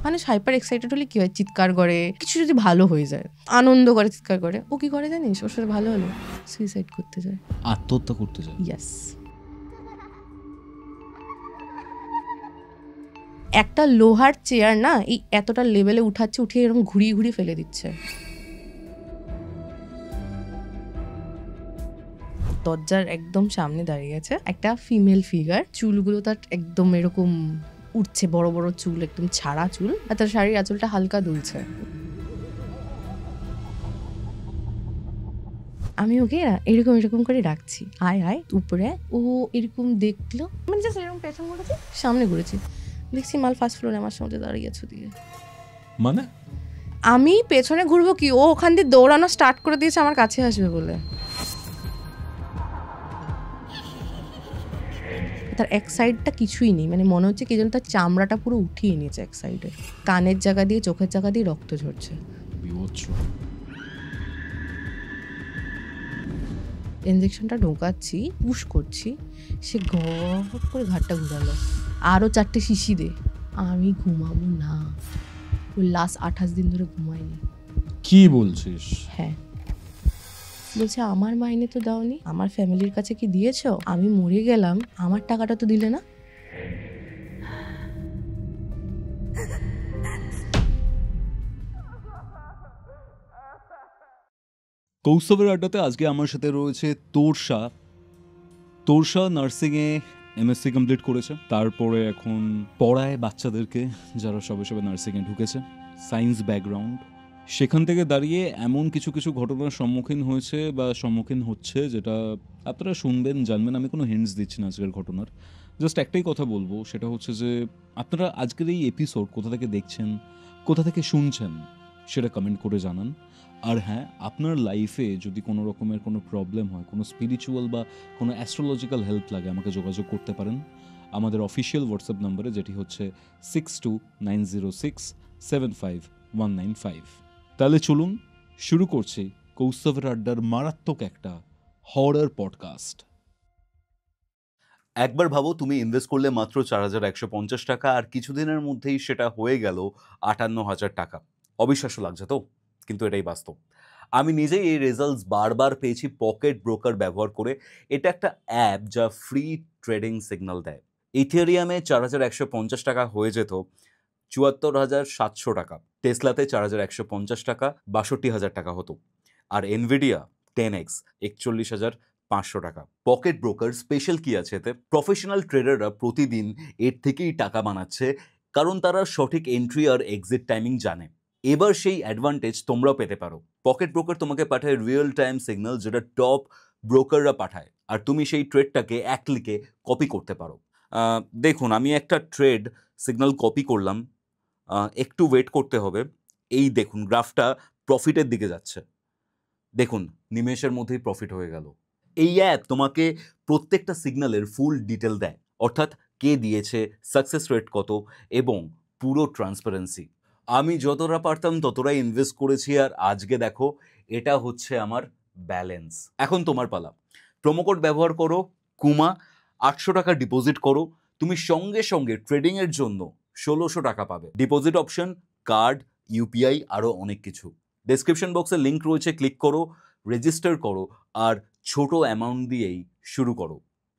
মানুষ hyper excited হলে কি হয়, চিৎকার করে, কিছু যদি ভালো হয়ে যায় আনন্দ করে চিৎকার করে। ও কি করে জানিস, ওর সাথে ভালো হলো সুইসাইড করতে যায়, আত্মহত্যা করতে যায়। ইয়েস। একটা লোহার চেয়ার না এই এতটা লেভেলে উঠাচ্ছে, উঠিয়ে এরকম ঘুরিয়ে ঘুরিয়ে ফেলে দিচ্ছে। দরজার একদম সামনে দাঁড়িয়ে গেছে একটা ফিমেল ফিগার, চুলগুলো তার একদম এরকম উঠছে, বড় বড় চুল, একদম ছাড়া চুল, আর তার শাড়ির আঁচলটা হালকা দুলছে। আমি ওকে এরকম এরকম করে ডাকছি, আয় আয় উপরে। ও এরকম দেখলো, মানে জাস্ট এরকম পেছন ঘুরেছি, সামনে ঘুরেছি, দেখছি মাল ফার্স্ট ফ্লোরে আমার সামনে দাঁড়িয়ে আছে দিয়ে। মানে আমি পেছনে ঘুরবো কি, ও ওখান দিয়ে দৌড়ানো স্টার্ট করে দিয়েছে আমার কাছে আসবে বলে। তার এক সাইডটা কিছুই নেই, মানে মনে হচ্ছে কি যেন তার চামড়াটা পুরো উঠিয়ে নিয়েছে এক সাইডে, কানের জায়গা দিয়ে চোখের জায়গা দিয়ে রক্ত ঝরছে। ইঞ্জেকশনটা ঢোকাচ্ছি, পুশ করছি, সে গপ করে ঘাটটা ঘুরালো, আরও 4টে শিশি দে। আমি ঘুমাবো না, ওই লাস্ট 28 দিন ধরে ঘুমাইনি। কি বলছিস? হ্যাঁ, বলছে আমার মাইনে তো দাওনি, আমার ফ্যামিলির কাছে কি দিয়েছো, আমি মরে গেলাম আমার টাকাটা তো দিলে না। কৌস্তবের আড্ডাতে আজকে আমার সাথে রয়েছে তোরসা। তোরসা নার্সিংয়ে এমএসসি কমপ্লিট করেছে, তারপরে এখন পড়ায় বাচ্চাদেরকে যারা সবে সবে নার্সিংয়ে ঢুকেছে, সায়েন্স ব্যাকগ্রাউন্ড। সেখান থেকে দাঁড়িয়ে এমন কিছু কিছু ঘটনার সম্মুখীন হয়েছে বা সম্মুখীন হচ্ছে যেটা আপনারা শুনবেন, জানবেন। আমি কোনো হিন্টস দিচ্ছি না আজকের ঘটনার, জাস্ট একটাই কথা বলবো, সেটা হচ্ছে যে আপনারা আজকের এই এপিসোড কোথা থেকে দেখছেন, কোথা থেকে শুনছেন, সেটা কমেন্ট করে জানান। আর হ্যাঁ, আপনার লাইফে যদি কোনো রকমের কোনো প্রবলেম হয়, কোনো স্পিরিচুয়াল বা কোনো অ্যাস্ট্রোলজিক্যাল হেল্প লাগে, আমাকে যোগাযোগ করতে পারেন আমাদের অফিসিয়াল হোয়াটসঅ্যাপ নাম্বারে, যেটি হচ্ছে 6290675195। তাহলে চলুন শুরু করছি কৌস্তবের আড্ডার মারাত্মক একটা হরর পডকাস্ট। একবার ভাবো, তুমি ইনভেস্ট করলে মাত্র 4150 টাকা, আর কিছুদিনের মধ্যেই সেটা হয়ে গেল 58,000 টাকা। অবিশ্বাস্য লাগছে তো, কিন্তু এটাই বাস্তব। আমি নিজেই এই রেজাল্টস বারবার পেয়েছি পকেট ব্রোকার ব্যবহার করে। এটা একটা অ্যাপ যা ফ্রি ট্রেডিং সিগন্যাল দেয়। ইথেরিয়ামে 4150 টাকা হয়ে যেত 74,700 টাকা, টেসলাতে 4150 টাকা 62,000 টাকা হতো, আর এনভিডিয়া 10x 41,500 টাকা। পকেট ব্রোকার স্পেশাল কি আছে এতে? প্রফেশনাল ট্রেডাররা প্রতিদিন এর থেকেই টাকা বানাচ্ছে, কারণ তারা সঠিক এন্ট্রি আর এক্সিট টাইমিং জানে। এবার সেই অ্যাডভান্টেজ তোমরাও পেতে পারো। পকেট ব্রোকার তোমাকে পাঠায় রিয়েল টাইম সিগন্যাল, যেটা টপ ব্রোকাররা পাঠায়, আর তুমি সেই ট্রেডটাকে এক ক্লিকে কপি করতে পারো। দেখুন, আমি একটা ট্রেড সিগন্যাল কপি করলাম, একটু ওয়েট করতে হবে। এই দেখুন, গ্রাফটা প্রফিটের দিকে যাচ্ছে। দেখুন, নিমেষের মধ্যেই প্রফিট হয়ে গেল। এই অ্যাপ তোমাকে প্রত্যেকটা সিগন্যালের ফুল ডিটেল দেয়, অর্থাৎ কে দিয়েছে, সাকসেস রেট কত, এবং পুরো ট্রান্সপারেন্সি। আমি যতটা পারতাম ততটাই ইনভেস্ট করেছি, আর আজকে দেখো এটা হচ্ছে আমার ব্যালেন্স। এখন তোমার পালা। প্রোমোকোড ব্যবহার করো কুমা, 800 টাকা ডিপোজিট করো, তুমি সঙ্গে সঙ্গে ট্রেডিংয়ের জন্য 1600 টাকা পাবে। ডিপোজিট অপশন, কার্ড, ইউপিআই, আরও অনেক কিছু। ডেসক্রিপশন বক্সে লিঙ্ক রয়েছে, ক্লিক করো, রেজিস্টার করো, আর ছোট অ্যামাউন্ট দিয়েই শুরু করো।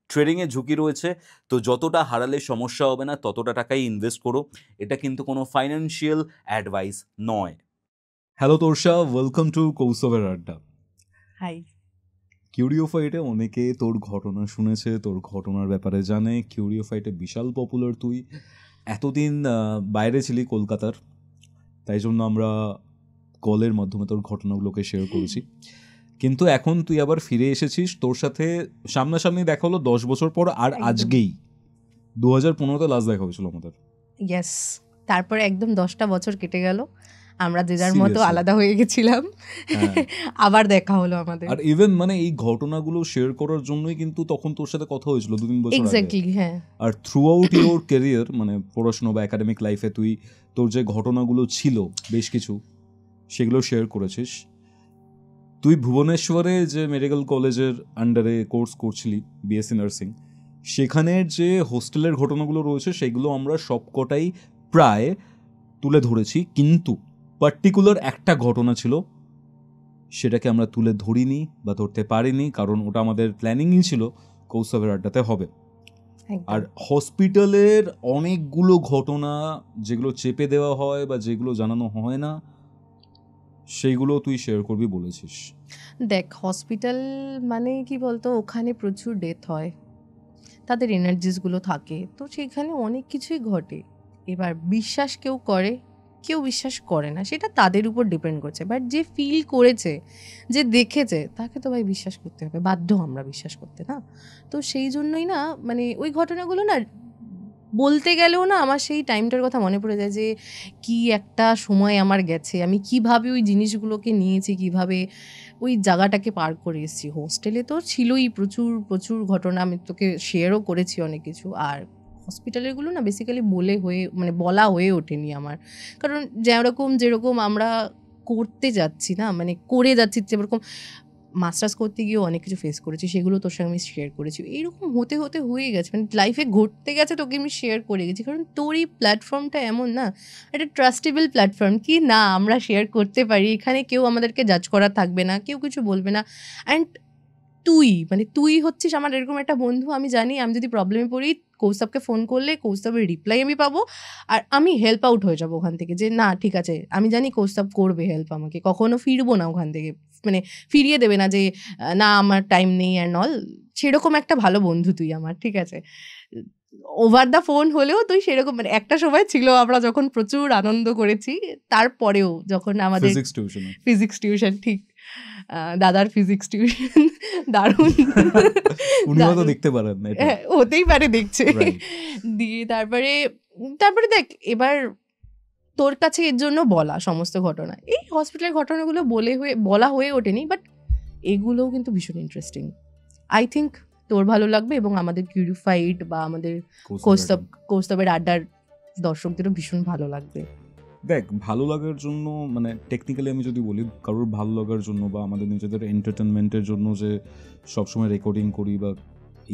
ট্রেডিংয়ে ঝুঁকি রয়েছে, তো যতটা হারালে সমস্যা হবে না ততটা টাকাই ইনভেস্ট করো। এটা কিন্তু কোনো ফাইন্যান্সিয়াল অ্যাডভাইস নয়। হ্যালো তোরসা, ওয়েলকাম টু কৌস্তবের আড্ডা। হাই। কিউরিওফাইটে অনেকে তোর ঘটনা শুনেছে, তোর ঘটনার ব্যাপারে জানে। কিউরিওফাইটে বিশাল পপুলার তুই। এতদিন বাইরে ছিলি কলকাতার, তাই জন্য আমরা কলের মাধ্যমে তোর ঘটনাগুলোকে শেয়ার করেছি, কিন্তু এখন তুই আবার ফিরে এসেছিস। তোর সাথে সামনাসামনি দেখা হলো 10 বছর পর, আর আজকেই 2015-তে লাস্ট দেখা হয়েছিল আমাদের। ইয়েস, তারপরে একদম 10টা বছর কেটে গেল, আমরা যে যার মতো আলাদা হয়ে গেছিলাম, আবার দেখা হলো আমাদের। আর ইভেন মানে এই ঘটনাগুলো শেয়ার করার জন্যই কিন্তু তখন তোর সাথে কথা হয়েছিল 2-3 বছর আগে। এক্স্যাক্টলি, হ্যাঁ। আর থ্রু আউট ইউর ক্যারিয়ার, মানে পড়াশোনা বা একাডেমিক লাইফে তুই তোর যে ঘটনাগুলো ছিল বেশ কিছু, সেগুলো শেয়ার করেছিস। তুই ভুবনেশ্বরে যে মেডিকেল কলেজের আন্ডারে কোর্স করছিলি বিএসসি নার্সিং, সেখানের যে হোস্টেলের ঘটনাগুলো রয়েছে সেগুলো আমরা সবকটাই প্রায় তুলে ধরেছি, কিন্তু পার্টিকুলার একটা ঘটনা ছিল, সেটাকে আমরা তুলে ধরিনি বা ধরতে পারিনি, কারণ ওটা আমাদের প্ল্যানিংই ছিল কৌস্তবের আড্ডাতে হবে। আর হসপিটালের অনেকগুলো ঘটনা যেগুলো চেপে দেওয়া হয় বা যেগুলো জানানো হয় না, সেইগুলো তুই শেয়ার করবি বলেছিস। দেখ, হসপিটাল মানে কি বলতো, ওখানে প্রচুর ডেথ হয়, তাদের এনার্জিসগুলো থাকে, তো সেখানে অনেক কিছুই ঘটে। এবার বিশ্বাস কেউ করে, কেউ বিশ্বাস করে না, সেটা তাদের উপর ডিপেন্ড করছে। বাট যে ফিল করেছে, যে দেখেছে, তাকে তো ভাই বিশ্বাস করতে হবে, বাধ্য আমরা বিশ্বাস করতে, না? তো সেই জন্যই না, মানে ওই ঘটনাগুলো না বলতে গেলেও না আমার সেই টাইমটার কথা মনে পড়ে যায়, যে কি একটা সময় আমার গেছে, আমি কিভাবে ওই জিনিসগুলোকে নিয়েছি, কিভাবে ওই জায়গাটাকে পার করে এসেছি। হোস্টেলে তো ছিলই প্রচুর প্রচুর ঘটনা, আমি তোকে শেয়ারও করেছি অনেক কিছু। আর হসপিটালেরগুলো না বেসিক্যালি বলা হয়ে ওঠেনি আমার, কারণ যেরকম আমরা করতে যাচ্ছি না, মানে করে যাচ্ছি, যেরকম মাস্টার্স করতে গিয়েও অনেক কিছু ফেস করেছি, সেগুলো তোর সঙ্গে আমি শেয়ার করেছি। এইরকম হতে হতে হয়ে গেছে, মানে লাইফে ঘটতে গেছে, তোকে আমি শেয়ার করে গেছি, কারণ তোর এই প্ল্যাটফর্মটা এমন না, একটা ট্রাস্টেবল প্ল্যাটফর্ম, কি না আমরা শেয়ার করতে পারি, এখানে কেউ আমাদেরকে জাজ করা থাকবে না, কেউ কিছু বলবে না। অ্যান্ড তুই হচ্ছিস আমার এরকম একটা বন্ধু, আমি জানি আমি যদি প্রবলেমে পড়ি, কৌস্তবকে ফোন করলে কৌস্তবের রিপ্লাই আমি পাবো, আর আমি হেল্প আউট হয়ে যাবো ওখান থেকে, যে না ঠিক আছে, আমি জানি কৌস্তব করবে হেল্প আমাকে, কখনো ফিরবো না ওখান থেকে, মানে ফিরিয়ে দেবে না যে না আমার টাইম নেই অ্যান্ড অল। সেরকম একটা ভালো বন্ধু তুই আমার, ঠিক আছে? ওভার দ্য ফোন হলেও তুই সেরকম, মানে একটা সময় ছিল আমরা যখন প্রচুর আনন্দ করেছি, তারপরেও যখন আমাদের ফিজিক্স টিউশন, ঠিক, দাদার ফিজিক্স টিউশন দারুণ, উনিও তো দেখতে পারেন না, হতেই পারে, দেখছে। দিয়ে তারপরে দেখ, এবার তোর কাছে এর জন্য বলা সমস্ত ঘটনা, এই হসপিটালের ঘটনাগুলো বলা হয়ে ওঠেনি, বাট এগুলোও কিন্তু ভীষণ ইন্টারেস্টিং। আই থিঙ্ক তোর ভালো লাগবে, এবং আমাদের কিউরিফাইড বা আমাদের কৌস্তবের আড্ডার দর্শকদেরও ভীষণ ভালো লাগবে। দেখ, ভালো লাগার জন্য, মানে টেকনিক্যালি আমি যদি বলি, কারোর ভালো লাগার জন্য বা আমাদের নিজেদের এন্টারটেনমেন্টের জন্য যে সবসময় রেকর্ডিং করি বা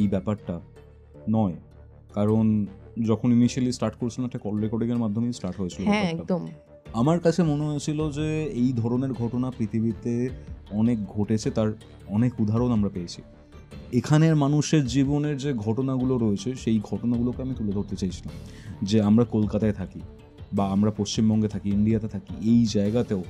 এই ব্যাপারটা নয়, কারণ যখন ইনিশিয়ালি স্টার্ট করছিলাম একটা কল রেকর্ডিংয়ের মাধ্যমেই স্টার্ট হয়েছিল। হ্যাঁ, একদম। আমার কাছে মনে হয়েছিল যে এই ধরনের ঘটনা পৃথিবীতে অনেক ঘটেছে, তার অনেক উদাহরণ আমরা পেয়েছি। এখানের মানুষের জীবনের যে ঘটনাগুলো রয়েছে, সেই ঘটনাগুলোকে আমি তুলে ধরতে চাইছিলাম, যে আমরা কলকাতায় থাকি বা আমরা পশ্চিমবঙ্গে থাকি, ইন্ডিয়াতে থাকি, এই জায়গাতেও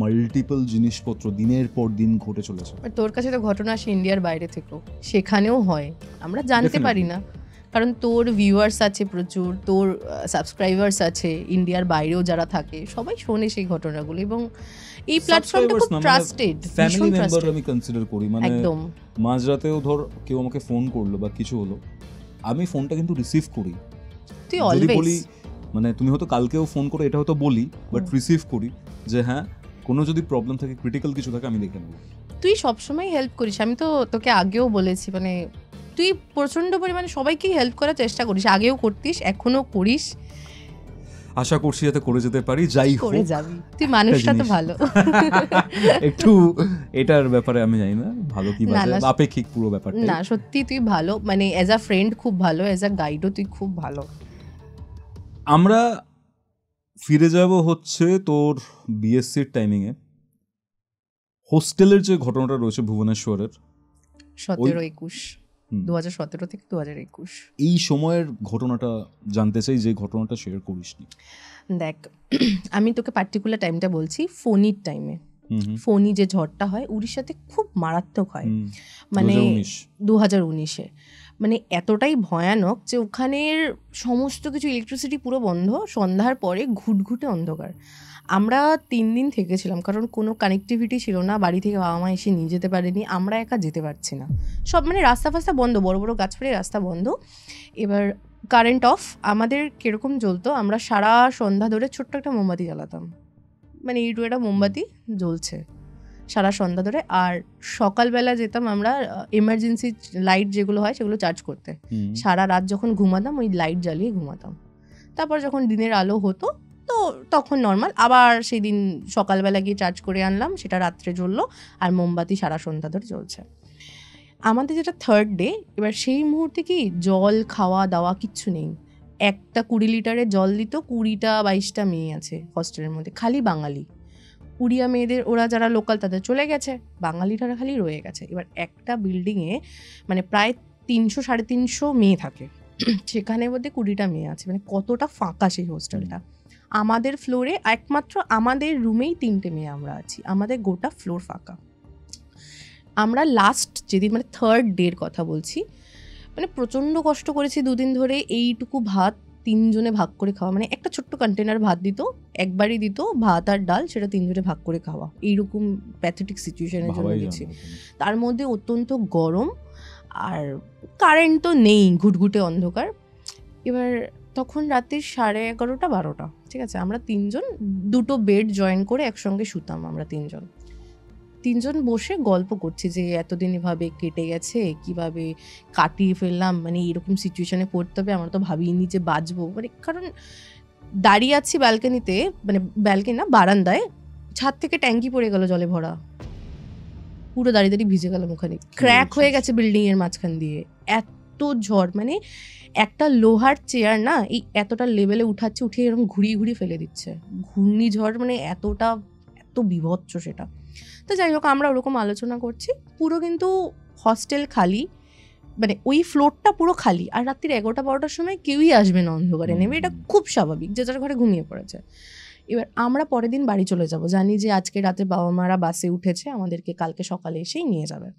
মাল্টিপল জিনিসপত্র দিনের পর দিন ঘটে চলেছে। তোর কাছে তো ঘটনা আসে ইন্ডিয়ার বাইরে থেকেও, সেখানেও হয়, আমরা জানতে পারি না, কারণ তোর ভিউয়ার্স আছে প্রচুর, তোর সাবস্ক্রাইবার্স আছে ইন্ডিয়ার বাইরেও যারা থাকে, সবাই শোনে সেই ঘটনাগুলো, এবং এই প্ল্যাটফর্মটা খুব ট্রাস্টেড, ফ্যামিলি মেম্বার আমি কনসিডার করি। মানে একদম মাঝরাতেও ধর কেউ আমাকে ফোন করলো বা কিছু হলো, আমি ফোনটা কিন্তু রিসিভ করি। তুই অলওয়েজ বলি, মানে তুমি হয়তো কালকেও ফোন করে এটা হয়তো বলি, বাট রিসিভ করি, যে হ্যাঁ কোনো যদি প্রবলেম থাকে, ক্রিটিক্যাল কিছু থাকে, আমি দেখে নেব। তুই সবসময় হেল্প করিস, আমি তো তোকে আগেও বলেছি, মানে তুই প্রচন্ড পরিমাণে সবাইকেই হেল্প করার চেষ্টা করিস, আগেও করতিস, এখনো করিস, আশা করছি যাতে করে যেতে পারি, যাই করে যাবি, তুই মানুষটা তো ভালো। একটু এটার ব্যাপারে আমি জানি না ভালো কি বাজে, আপেক্ষিক পুরো ব্যাপারটা। না সত্যি তুই ভালো, মানে অ্যাজ আ ফ্রেন্ড খুব ভালো, অ্যাজ আ গাইডও তুই খুব ভালো। আমরা ফিরে যাব হচ্ছে তোর বিএসসির টাইমিংয়ে। হোস্টেলের যে ঘটনাটা রয়েছে ভুবনেশ্বরের 17-21, 2017 থেকে 2021, এই সময়ের ঘটনাটা জানতে চাই, যে ঘটনাটা শেয়ার করিসনি। দেখ, আমি তোকে পার্টিকুলার টাইমটা বলছি, ফোনির টাইমে। ফোনি যে ঝড়টা হয় উড়িষ্যাতে, খুব মারাত্মক হয়, মানে 2019-এ, মানে এতটাই ভয়ানক যে ওখানের সমস্ত কিছু, ইলেকট্রিসিটি পুরো বন্ধ, সন্ধ্যার পরে ঘুটঘুটে অন্ধকার। আমরা 3 দিন থেকেছিলাম, কারণ কোনো কানেক্টিভিটি ছিল না, বাড়ি থেকে বাবা মা এসে নিয়ে যেতে পারেনি, আমরা একা যেতে পারছি না, সব মানে রাস্তা ফাস্তা বন্ধ, বড় বড় গাছপালা, রাস্তা বন্ধ। এবার কারেন্ট অফ, আমাদের কীরকম জ্বলতো, আমরা সারা সন্ধ্যা ধরে ছোট্ট একটা মোমবাতি জ্বালাতাম, মানে এইটু একটা মোমবাতি জ্বলছে সারা সন্ধ্যা ধরে, আর সকালবেলা যেতাম আমরা এমার্জেন্সি লাইট যেগুলো হয় সেগুলো চার্জ করতে, সারা রাত যখন ঘুমাতাম ওই লাইট জ্বালিয়ে ঘুমাতাম। তারপর যখন দিনের আলো হতো তো তখন নর্মাল, আবার সেই দিন সকালবেলা গিয়ে চার্জ করে আনলাম, সেটা রাত্রে জ্বললো, আর মোমবাতি সারা সন্ধ্যা ধরে জ্বলছে। আমাদের যেটা থার্ড ডে, এবার সেই মুহূর্তে কি জল খাওয়া দাওয়া কিচ্ছু নেই, একটা 20 লিটারের জল দিত, 20টা 22টা মেয়ে আছে হস্টেলের মধ্যে, খালি বাঙালি। উড়িয়া মেয়েদের, ওরা যারা লোকাল তাদের চলে গেছে, বাঙালিরা খালি রয়ে গেছে। এবার একটা বিল্ডিংয়ে মানে প্রায় 300-350 মেয়ে থাকে, সেখানে মধ্যে 20টা মেয়ে আছে, মানে কতটা ফাঁকা সেই হোস্টেলটা। আমাদের ফ্লোরে একমাত্র আমাদের রুমেই 3টে মেয়ে আমরা আছি, আমাদের গোটা ফ্লোর ফাঁকা। আমরা লাস্ট যেদিন মানে 3rd ডের কথা বলছি, মানে প্রচণ্ড কষ্ট করেছি 2 দিন ধরে। এইটুকু ভাত 3 জনে ভাগ করে খাওয়া, মানে একটা ছোট্ট কন্টেনার ভাত দিত, একবারই দিত ভাত আর ডাল, সেটা 3 জনে ভাগ করে খাওয়া, এইরকম প্যাথেটিক সিচুয়েশনের জন্য গেছি। তার মধ্যে অত্যন্ত গরম, আর কারেন্ট তো নেই, ঘুটঘুটে অন্ধকার। এবার তখন রাতের 11:30-12টা, ঠিক আছে, আমরা 3 জন 2টো বেড জয়েন করে একসঙ্গে শুতাম। আমরা 3 জন বসে গল্প করছি যে এতদিন এভাবে কেটে গেছে, কিভাবে কাটিয়ে ফেললাম, মানে এরকম সিচুয়েশনে পড়তে হবে আমরা তো ভাবিনি যে বাঁচবো। মানে কারণ দাঁড়িয়ে আছি ব্যালকনিতে, মানে ব্যালকনি না, বারান্দায়, ছাদ থেকে ট্যাঙ্কি পড়ে গেল জলে ভরা, পুরো দাঁড়িয়ে ভিজে গেলাম ওখানে, ক্র্যাক হয়ে গেছে বিল্ডিং এর মাঝখান দিয়ে, এত ঝড়। মানে একটা লোহার চেয়ার না এই এতটা লেভেলে উঠাচ্ছে, উঠিয়ে এরকম ঘুরিয়ে ফেলে দিচ্ছে, ঘূর্ণিঝড়, মানে এত বিভৎস সেটা। তো যাই হোক, আমরা ওরকম আলোচনা করছি, পুরো কিন্তু হস্টেল খালি, মানে ওই ফ্লোরটা পুরো খালি। আর রাত্রির 11টা-12টার সময় কেউই আসবে না অন্ধকারে নেমে, এটা খুব স্বাভাবিক, যে যার ঘরে ঘুমিয়ে পড়েছে। এবার আমরা পরের দিন বাড়ি চলে যাব, জানি যে আজকে রাতে বাবা মারা বাসে উঠেছে, আমাদেরকে কালকে সকালে এসেই নিয়ে যাবে।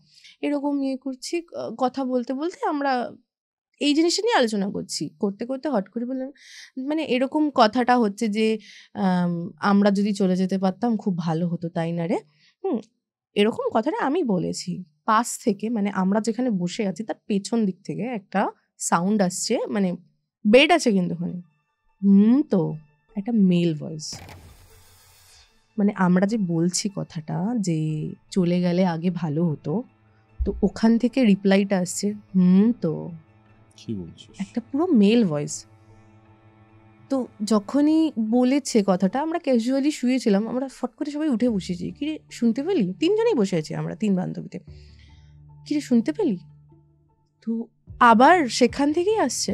এরকম করছি, কথা বলতে আমরা এই জিনিসটা নিয়ে আলোচনা করতে হট করে বললাম, মানে এরকম কথাটা হচ্ছে যে আমরা যদি চলে যেতে পারতাম খুব ভালো হতো, তাই না রে? এরকম কথাটা আমি বলেছি। পাশ থেকে, মানে আমরা যেখানে বসে আছি তার পেছন দিক থেকে একটা সাউন্ড আসছে, মানে বেড আছে কিন্তু ওখানে, তো একটা মেল ভয়েস, মানে আমরা যে বলছি কথাটা যে চলে গেলে আগে ভালো হতো, তো ওখান থেকে রিপ্লাইটা আসছে তো, কি বলছিস, একটা পুরো মেল ভয়েস। তো যখনই বলেছে কথাটা, আমরা ক্যাজুয়ালি শুয়েছিলাম, আমরা ফট করে সবাই উঠে বসেছি, কিরে শুনতে পেলি? 3 জনেই বসে আছি আমরা, 3 বান্ধবীতে, কিরে শুনতে পেলি? তো আবার সেখান থেকেই আসছে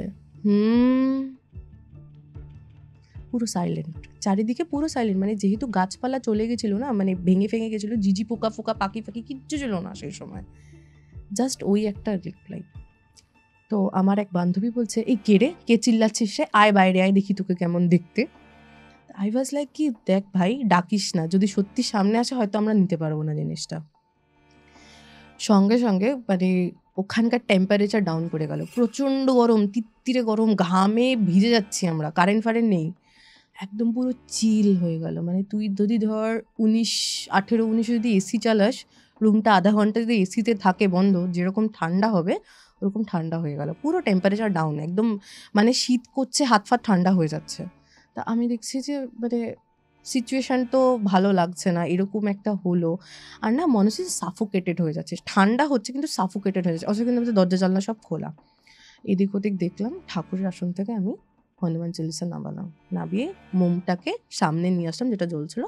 পুরো সাইলেন্ট, চারিদিকে পুরো সাইলেন্ট। মানে যেহেতু গাছপালা চলে গেছিল না, মানে ভেঙে গেছিল, জিজি পোকা ফোকা পাখি কিচ্ছু ছিল না সেই সময়, জাস্ট ওই একটা রিপ্লাই। তো আমার এক বান্ধবী বলছে, এই কে রে, কে চিল্লাচ্ছিস রে, আয় বাইরে আয়, দেখি তোকে কেমন দেখতে। আই ওয়াজ লাইক, কি দেখ ভাই, ডাকিস না, যদি সত্যি সামনে আসে হয়তো আমরা নিতে পারবো না জিনিসটা। সঙ্গে সঙ্গে মানে ওখানকার টেম্পারেচার ডাউন করে গেল, প্রচণ্ড গরম, তিত্তিরে গরম, ঘামে ভিজে যাচ্ছি আমরা, কারেন্ট নেই, একদম পুরো চিল হয়ে গেল। মানে তুই যদি ধর 18-19 যদি এসি চালাস, রুমটা আধা ঘন্টা যদি এসিতে থাকে বন্ধ, যেরকম ঠান্ডা হবে ওরকম ঠান্ডা হয়ে গেল, পুরো টেম্পারেচার ডাউন একদম, মানে শীত করছে, হাত ফাত ঠান্ডা হয়ে যাচ্ছে। তা আমি দেখছি যে মানে সিচুয়েশান তো ভালো লাগছে না, এরকম একটা হলো। আর না মনে হচ্ছে সাফোকেটেড হয়ে যাচ্ছে, ঠান্ডা হচ্ছে কিন্তু সাফোকেটেড হয়ে যাচ্ছে, অথচ কিন্তু দরজা জানলা সব খোলা। এদিক ওদিক দেখলাম, ঠাকুরের আসন থেকে আমি হনুমান চল্লিশা নামিয়ে মোমটাকে সামনে নিয়ে আসলাম, যেটা জ্বলছিল,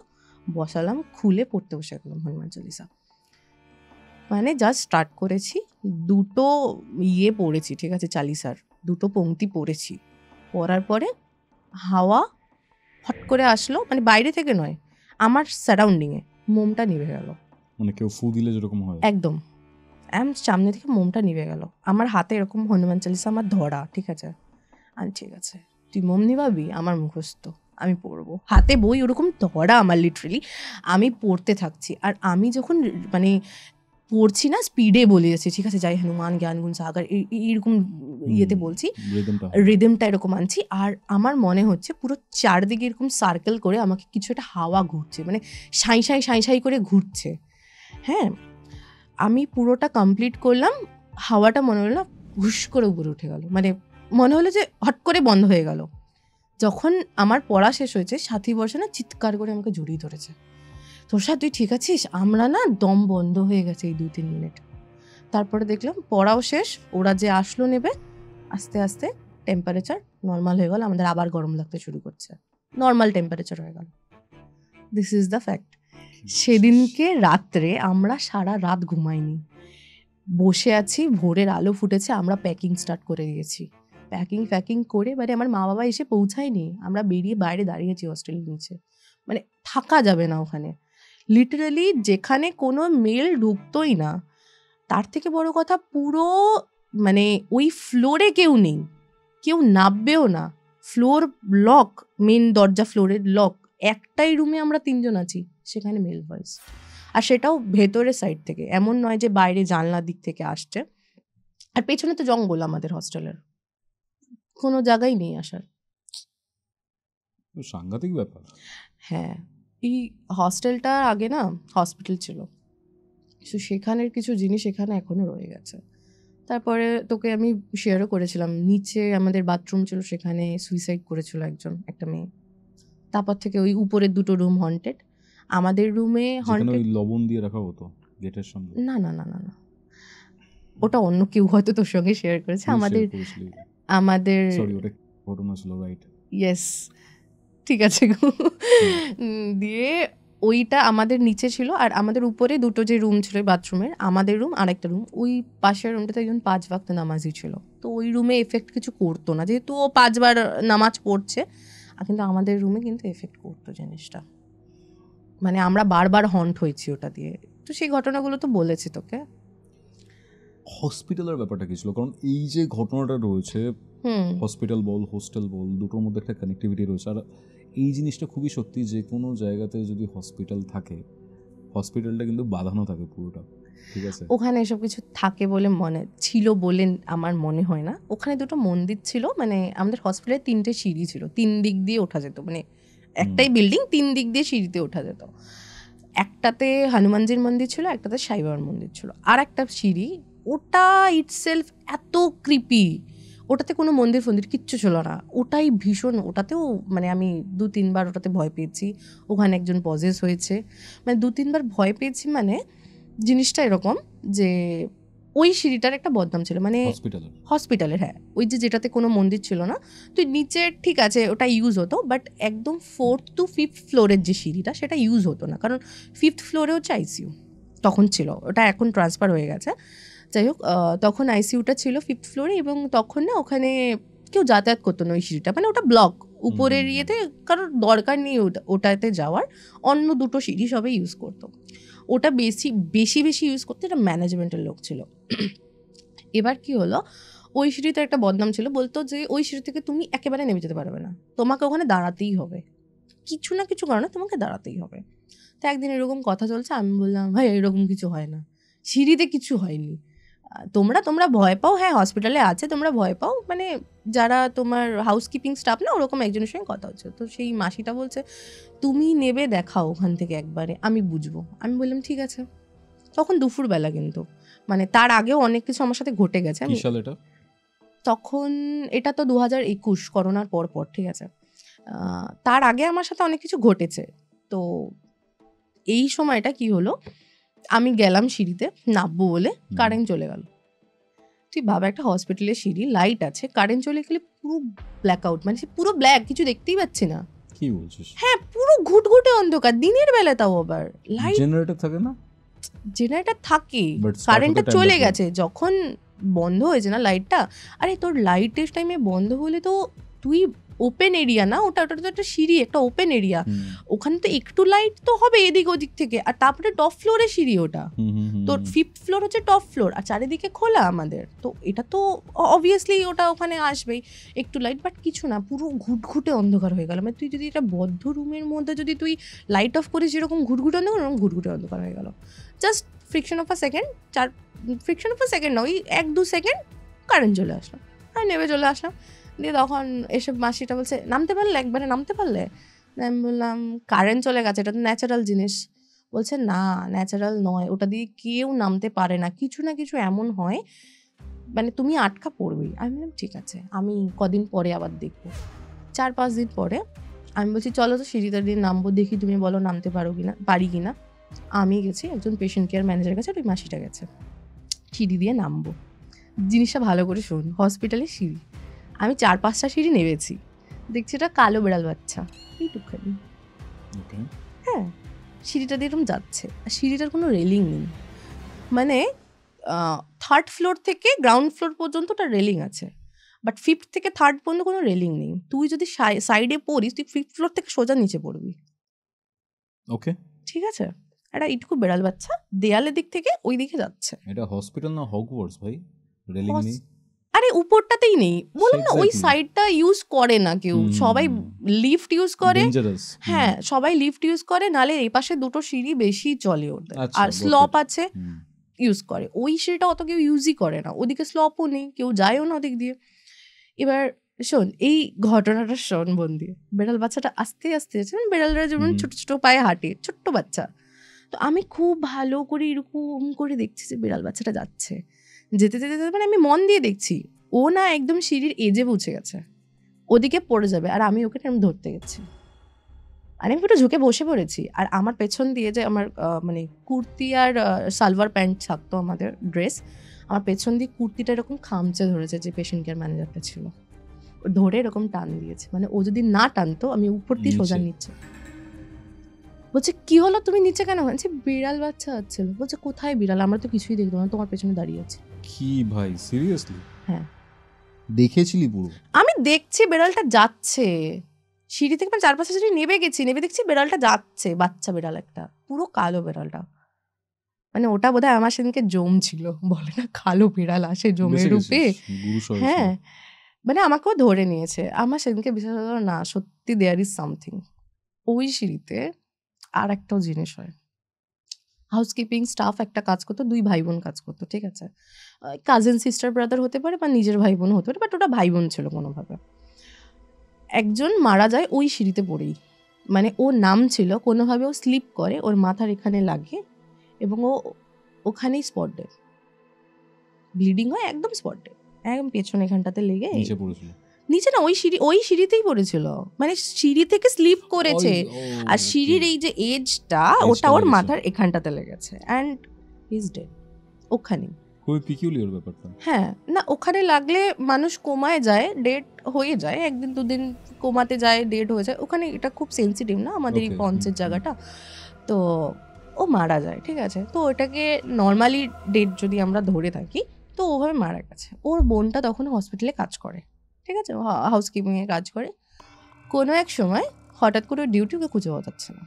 বসালাম, খুলে পড়তে বসে গেলাম হনুমান চল্লিশা। মানে জাস্ট স্টার্ট করেছি, 2টো পড়েছি, ঠিক আছে, চালিসার 2টো পংক্তি পড়েছি, পড়ার পরে হাওয়া হট করে আসলো, মানে বাইরে থেকে নয়, আমার সারাউন্ডিংয়ে, মোমটা নিভে গেল, মানে কেউ ফু দিলে যেরকম হয় একদম সামনে থেকে মোমটা নিভে গেল। আমার হাতে এরকম হনুমান চল্লিশা আমার ধরা, ঠিক আছে, ঠিক আছে তুই মোম নিভাবি, আমার মুখস্থ, আমি পড়বো, হাতে বই ওরকম ধরা আমার, লিটারেলি আমি পড়তে থাকছি। আর আমি যখন মানে পড়ছি না, স্পিডে বলে যাচ্ছি, ঠিক আছে, যাই হনুমান জ্ঞান গুণ সাগর, এইরকম ইয়েতে বলছি, রিদমটা এরকম আনছি। আর আমার মনে হচ্ছে পুরো চারদিকে এরকম সার্কেল করে আমাকে কিছু একটা হাওয়া ঘুরছে, মানে সাঁই করে ঘুরছে। হ্যাঁ, আমি পুরোটা কমপ্লিট করলাম, হাওয়াটা মনে হলো না হুশ করে উপরে উঠে গেল, মানে মনে হলো যে হট করে বন্ধ হয়ে গেল। যখন আমার পড়া শেষ হয়েছে, সাথী বর্ষা না চিৎকার করে আমাকে জড়িয়ে ধরেছে, তোষা তুই ঠিক আছিস? আমরা না দম বন্ধ হয়ে গেছে এই 2-3 মিনিট। তারপরে দেখলাম পড়াও শেষ, ওরা যে আসলো নেবে, আস্তে আস্তে টেম্পারেচার নর্মাল হয়ে গেল, আমাদের আবার গরম লাগতে শুরু করছে, নর্মাল টেম্পারেচার হয়ে গেল। This is the fact. সেদিনকে রাত্রে আমরা সারা রাত ঘুমাইনি, বসে আছি, ভোরের আলো ফুটেছে, আমরা প্যাকিং স্টার্ট করে দিয়েছি, প্যাকিং করে মানে আমার মা বাবা এসে পৌঁছায়নি, আমরা বেরিয়ে বাইরে দাঁড়িয়েছি হস্টেলের নিচে, মানে থাকা যাবে না ওখানে। লিটারালি যেখানে কোনো মেল ঢুকতোই না, তার থেকে বড় কথা পুরো মানে ওই ফ্লোরে কেউ নেই, কেউ নামবেও না, ফ্লোর লক, মেন দরজা ফ্লোরের লক, একটাই রুমে আমরা 3 জন আছি, সেখানে মেল ভয়েস, আর সেটাও ভেতরের সাইড থেকে, এমন নয় যে বাইরে জানলার দিক থেকে আসছে। আর পেছনে তো জঙ্গল আমাদের হস্টেলের, কোনো জায়গায় নেই আসার। সাংঘাতিক ব্যাপার। হ্যাঁ, এই হস্টেলটা আগে না হসপিটাল ছিল, তো সেখানের কিছু জিনিস এখানে এখনো রয়ে গেছে। তারপরে তোকে আমি শেয়ারও করেছিলাম, নিচে আমাদের বাথরুম ছিল, সেখানে সুইসাইড করেছিল একটা মেয়ে। তারপর থেকে ওই উপরের 2টো রুম হন্টেড, আমাদের রুমে হন্টেড। ওই লবণ দিয়ে রাখা হতো গেটের সামনে? না না না না না, ওটা অন্য কেউ হয়তো তোর সঙ্গে শেয়ার করেছে। আমাদের সরি, ওটা ঘটনা ছিল, রাইট? ইয়েস, ঠিক আছে। দিয়ে ওইটা আমাদের নিচে ছিল, আর আমাদের উপরে 2টো যে রুম ছিল বাথরুমের, আমাদের রুম আর একটা রুম, ওই পাশের রুমটাতে একজন 5 ওয়াক্ত নামাজি ছিল, তো ওই রুমে এফেক্ট কিছু করতো না, যেহেতু ও 5 বার নামাজ পড়ছে, কিন্তু আমাদের রুমে কিন্তু এফেক্ট করতো জিনিসটা, মানে আমরা বারবার হন্ট হয়েছি ওটা দিয়ে। তো সেই ঘটনাগুলো তো বলেছি তোকে। হসপিটালের ব্যাপারটা কি ছিল? কারণ এই যে ঘটনাটা রয়েছে, হসপিটাল বল হোস্টেল বল, দুটোর মধ্যে একটা কানেক্টিভিটি রয়েছে, আর এই জিনিসটা খুবই সত্যি, যে কোনো জায়গাতে যদি হসপিটাল থাকে, হসপিটালটা কিন্তু বাঁধানো থাকে পুরোটা, ঠিক আছে? ওখানে এসব কিছু থাকে বলে মনে ছিল বলে আমার মনে হয় না। ওখানে 2টো মন্দির ছিল, মানে আমাদের হসপিটালে 3টে সিঁড়ি ছিল, 3 দিক দিয়ে ওঠা যেত, মানে একটাই বিল্ডিং 3 দিক দিয়ে সিঁড়িতে ওঠা যেত। একটাতে হনুমানজির মন্দির ছিল, একটাতে সাই বাবার মন্দির ছিল, আর একটা সিঁড়ি, ওটা ইটসেলফ এত ক্রিপি, ওটাতে কোনো মন্দির ফন্দির কিচ্ছু ছিল না, ওটাই ভীষণ, ওটাতেও মানে আমি 2-3 বার ওটাতে ভয় পেয়েছি, ওখানে একজন পজেস হয়েছে, মানে 2-3 বার ভয় পেয়েছি। মানে জিনিসটা এরকম যে ওই সিঁড়িটার একটা বদনাম ছিল, মানে হসপিটালের, হ্যাঁ, ওই যেটাতে কোনো মন্দির ছিল না, তুই নিচে ঠিক আছে ওটা ইউজ হতো, বাট একদম 4th to 5th ফ্লোরের যে সিঁড়িটা সেটা ইউজ হতো না, কারণ 5th ফ্লোরে হচ্ছে আইসিইউ তখন ছিল, ওটা এখন ট্রান্সফার হয়ে গেছে। যাই হোক, তখন আইসিইউটা ছিল 5th ফ্লোরে, এবং তখন না ওখানে কেউ যাতায়াত করতো না ওই সিঁড়িটা, মানে ওটা ব্লক, উপরের ইয়েতে কারোর দরকার নেই ওটাতে যাওয়ার, অন্য 2টো সিঁড়ি সবাই ইউজ করতো, ওটা বেশি ইউজ করতে এটা ম্যানেজমেন্টের লোক ছিল। এবার কি হলো, ওই সিঁড়িতে একটা বদনাম ছিল, বলতো যে ওই সিঁড়ি থেকে তুমি একেবারে নেমে যেতে পারবে না, তোমাকে ওখানে দাঁড়াতেই হবে, কিছু না কিছু কারণে তোমাকে দাঁড়াতেই হবে। তো একদিন এরকম কথা চলছে, আমি বললাম ভাই এরকম কিছু হয় না, সিঁড়িতে কিছু হয়নি, তোমরা ভয় পাও, হ্যাঁ হসপিটালে আছে, তোমরা ভয় পাও, মানে যারা তোমার হাউসকিপিং স্টাফ না, ওরকম একজনের সঙ্গে কথা হচ্ছে, তো সেই মাসিটা বলছে তুমি নেবে দেখাও ওখান থেকে একবারে, আমি বুঝবো। আমি বললাম ঠিক আছে। তখন দুপুরবেলা, কিন্তু মানে তার আগেও অনেক কিছু আমার সাথে ঘটে গেছে। তখন এটা তো 2021 করোনার পর, ঠিক আছে, তার আগে আমার সাথে অনেক কিছু ঘটেছে। তো এই সময়টা কি হলো, আমি গেলাম সিঁড়িতে নামবো বলে, কারেন্ট চলে গেল। তুই ভাব, একটা হসপিটালের সিঁড়ি, লাইট আছে, কারেন্ট চলে গেলে পুরো ব্ল্যাক আউট, মানে পুরো ব্ল্যাক, কিছু দেখতেই পাচ্ছি না। কি বলছিস? হ্যাঁ, পুরো ঘুটঘুটে অন্ধকার, দিনের বেলা, তাও আবার লাইট, জেনারেটর থাকে না? জেনারেটর থাকে, কারেন্টটা চলে গেছে, যখন বন্ধ হয়েছে না লাইটটা, আরে তোর লাইটের টাইমে বন্ধ হলে তো তুই ওপেন এরিয়া না, ওটা তো একটা সিঁড়ি, একটা ওপেন এরিয়া, ওখানে তো একটু লাইট তো হবে এদিক ওদিক থেকে, আর তারপরে টপ ফ্লোরে সিঁড়ি, ওটা তোর 5th ফ্লোর হচ্ছে টপ ফ্লোর, আর চারিদিকে খোলা আমাদের, তো এটা তো অবভিয়াসলি ওটা ওখানে আসবেই একটু লাইট, বাট কিছু না, পুরো ঘুটঘুটে অন্ধকার হয়ে গেল। মানে তুই যদি এটা বদ্ধ রুমের মধ্যে যদি তুই লাইট অফ করিস, যেরকম ঘুটঘুটে অন্ধকার, ওরকম ঘুটঘুটে অন্ধকার হয়ে গেল। Just friction of a second, না, ওই 1-2 সেকেন্ড কারেন্ট চলে আসলো, আর নেমে চলে আসলাম। দিয়ে তখন এসব মাসিটা বলছে নামতে পারলে, একবারে নামতে পারলে? আমি বললাম কারেন্ট চলে গেছে, এটা তো ন্যাচারাল জিনিস। বলছে না, ন্যাচারাল নয়, ওটা দিয়ে কেউ নামতে পারে না, কিছু না কিছু এমন হয়, মানে তুমি আটকা পড়বেই। আমি বললাম ঠিক আছে, আমি কদিন পরে আবার দেখবো। 4-5 দিন পরে আমি বলছি চলো তো সিঁড়িটা দিয়ে নামবো, দেখি তুমি বলো নামতে পারি কিনা। আমি গেছি একজন পেশেন্ট কেয়ার ম্যানেজারের কাছে, ওই মাসিটা গেছে, সিঁড়ি দিয়ে নামবো। জিনিসটা ভালো করে শোন, হসপিটালের সিঁড়ি, আমি 4-5টা সিঁড়ি নেমেছি, দেখছি এটা কালো বিড়াল বাচ্চা, এইটুখানি, হ্যাঁ, সিঁড়িটা দিয়ে এরকম যাচ্ছে, আর সিঁড়িটার কোনো রেলিং নেই, মানে 3rd ফ্লোর থেকে গ্রাউন্ড ফ্লোর পর্যন্ত ওটা রেলিং আছে, বাট 5th থেকে 3rd পর্যন্ত কোনো রেলিং নেই। তুই যদি সাইডে পড়িস তুই 5th ফ্লোর থেকে সোজা নিচে পড়বি, ওকে, ঠিক আছে? একটা ইটুকু বেড়াল বাচ্চা দেয়ালের দিক থেকে ওই দিকে যাচ্ছে। এটা হসপিটাল না হগওয়ার্টস ভাই, রেলিং নেই। আরে উপরটাতেই নেই, বললাম না ওই Exactly. সাইডটা ইউজ করে না কেউ, সবাই লিফট ইউজ করে। ডেঞ্জারাস। হ্যাঁ, সবাই লিফট ইউজ করে, নালে এই পাশে দুটো সিঁড়ি বেশি চলে ওদের, আচ্ছা, আর got স্লপ it. আছে ইউজ করে। ওই সিঁড়িটা অত কেউ ইউজই করে না, ওদিকে স্লপও নেই, কেউ যায়ও না ওদিক দিয়ে। এবার শোন এই ঘটনাটা শোন মন দিয়ে। বেড়াল বাচ্চাটা আস্তে আস্তে বেড়ালরা যেমন ছোট ছোট পায়ে হাঁটে, ছোট্ট বাচ্চা, তো আমি খুব ভালো করে এরকম করে দেখছি যে বেড়াল বাচ্চাটা যাচ্ছে, যেতে যেতে যেতে মানে আমি মন দিয়ে দেখছি ও না একদম সিঁড়ির এজে পৌঁছে গেছে, ওদিকে পড়ে যাবে, আর আমি ওকে আমি ধরতে গেছি। আর আমি পুরো ঝুঁকে বসে পড়েছি, আর আমার পেছন দিয়ে যে আমার মানে কুর্তি আর সালোয়ার প্যান্ট থাকতো আমাদের ড্রেস, আমার পেছন দিয়ে কুর্তিটা এরকম খামচে ধরেছে যে পেশেন্ট কেয়ার ম্যানেজারটা ছিল, ও ধরে এরকম টান দিয়েছে, মানে ও যদি না টানতো আমি উপর দিয়ে সোজা নিচে। বলছে কি হলো, তুমি নিচে কেন? বলছে বিড়াল বাচ্চা হচ্ছিল। বলছে কোথায় বিড়াল, আমরা তো কিছুই দেখলাম না, তোমার পেছনে দাঁড়িয়ে আছি। কি ভাই সিরিয়াসলি? হ্যাঁ, দেখেছিলি পুরো? আমি দেখছি বেড়ালটা যাচ্ছে সিঁড়ি থেকে, মানে 4-5 সিঁড়ি নেমে গেছি, নেমে দেখছি বেড়ালটা যাচ্ছে, বাচ্চা বেড়াল একটা, পুরো কালো বেড়ালটা। মানে ওটা বোধহয় আমার সেদিনকে জম ছিল, বলে না কালো বিড়াল আসে জমের রূপে। হ্যাঁ, মানে আমাকেও ধরে নিয়েছে। আমার সেদিনকে বিশ্বাস হলো না, সত্যি দেয়ার ইজ সামথিং। ওই সিঁড়িতে আর একটাও জিনিস হয়, হাউসকিপিং স্টাফ একটা কাজ করতো, 2 ভাই বোন কাজ করতো, ঠিক আছে? কাজিন সিস্টার ব্রাদার হতে পারে বা নিজের ভাই বোন হতে পারে, বাট ওটা ভাই বোন ছিল কোনোভাবে। একজন মারা যায় ওই সিঁড়িতে পড়েই, মানে ও নাম ছিল কোনোভাবে, ও স্লিপ করে, ওর মাথার এখানে লাগে এবং ও ওখানেই স্পট ডেড, ব্লিডিং হয় একদম স্পট ডেড, একদম পেছনে এখানটাতে লেগে নিচে পড়েছিল। নিচে না, ওই সিঁড়িতেই পড়েছিল, মানে সিঁড়ি থেকে স্লিপ করেছে, আর সিঁড়ির এই যে এজটা ওটা ওর মাথার এখানটাতে লেগেছে, অ্যান্ড হি ইজ ডেড ওখানেই। খুবই পিকিউলিয়ার ব্যাপারটা। হ্যাঁ, না ওখানে লাগলে মানুষ কোমায় যায়, ডেড হয়ে যায়, 1-2 দিন কোমাতে যায়, ডেড হয়ে যায় ওখানে, এটা খুব সেন্সিটিভ না আমাদের এই পঞ্চের জায়গাটা, তো ও মারা যায়, ঠিক আছে? তো ওটাকে নর্মালি ডেড যদি আমরা ধরে থাকি, তো ওভাবে মারা গেছে। ওর বোনটা তখন হসপিটালে কাজ করে, ঠিক আছে, হাউসকিপিংয়ে কাজ করে। কোনো এক সময় হঠাৎ করে ডিউটি ওকে খুঁজে পাওয়া যাচ্ছে না,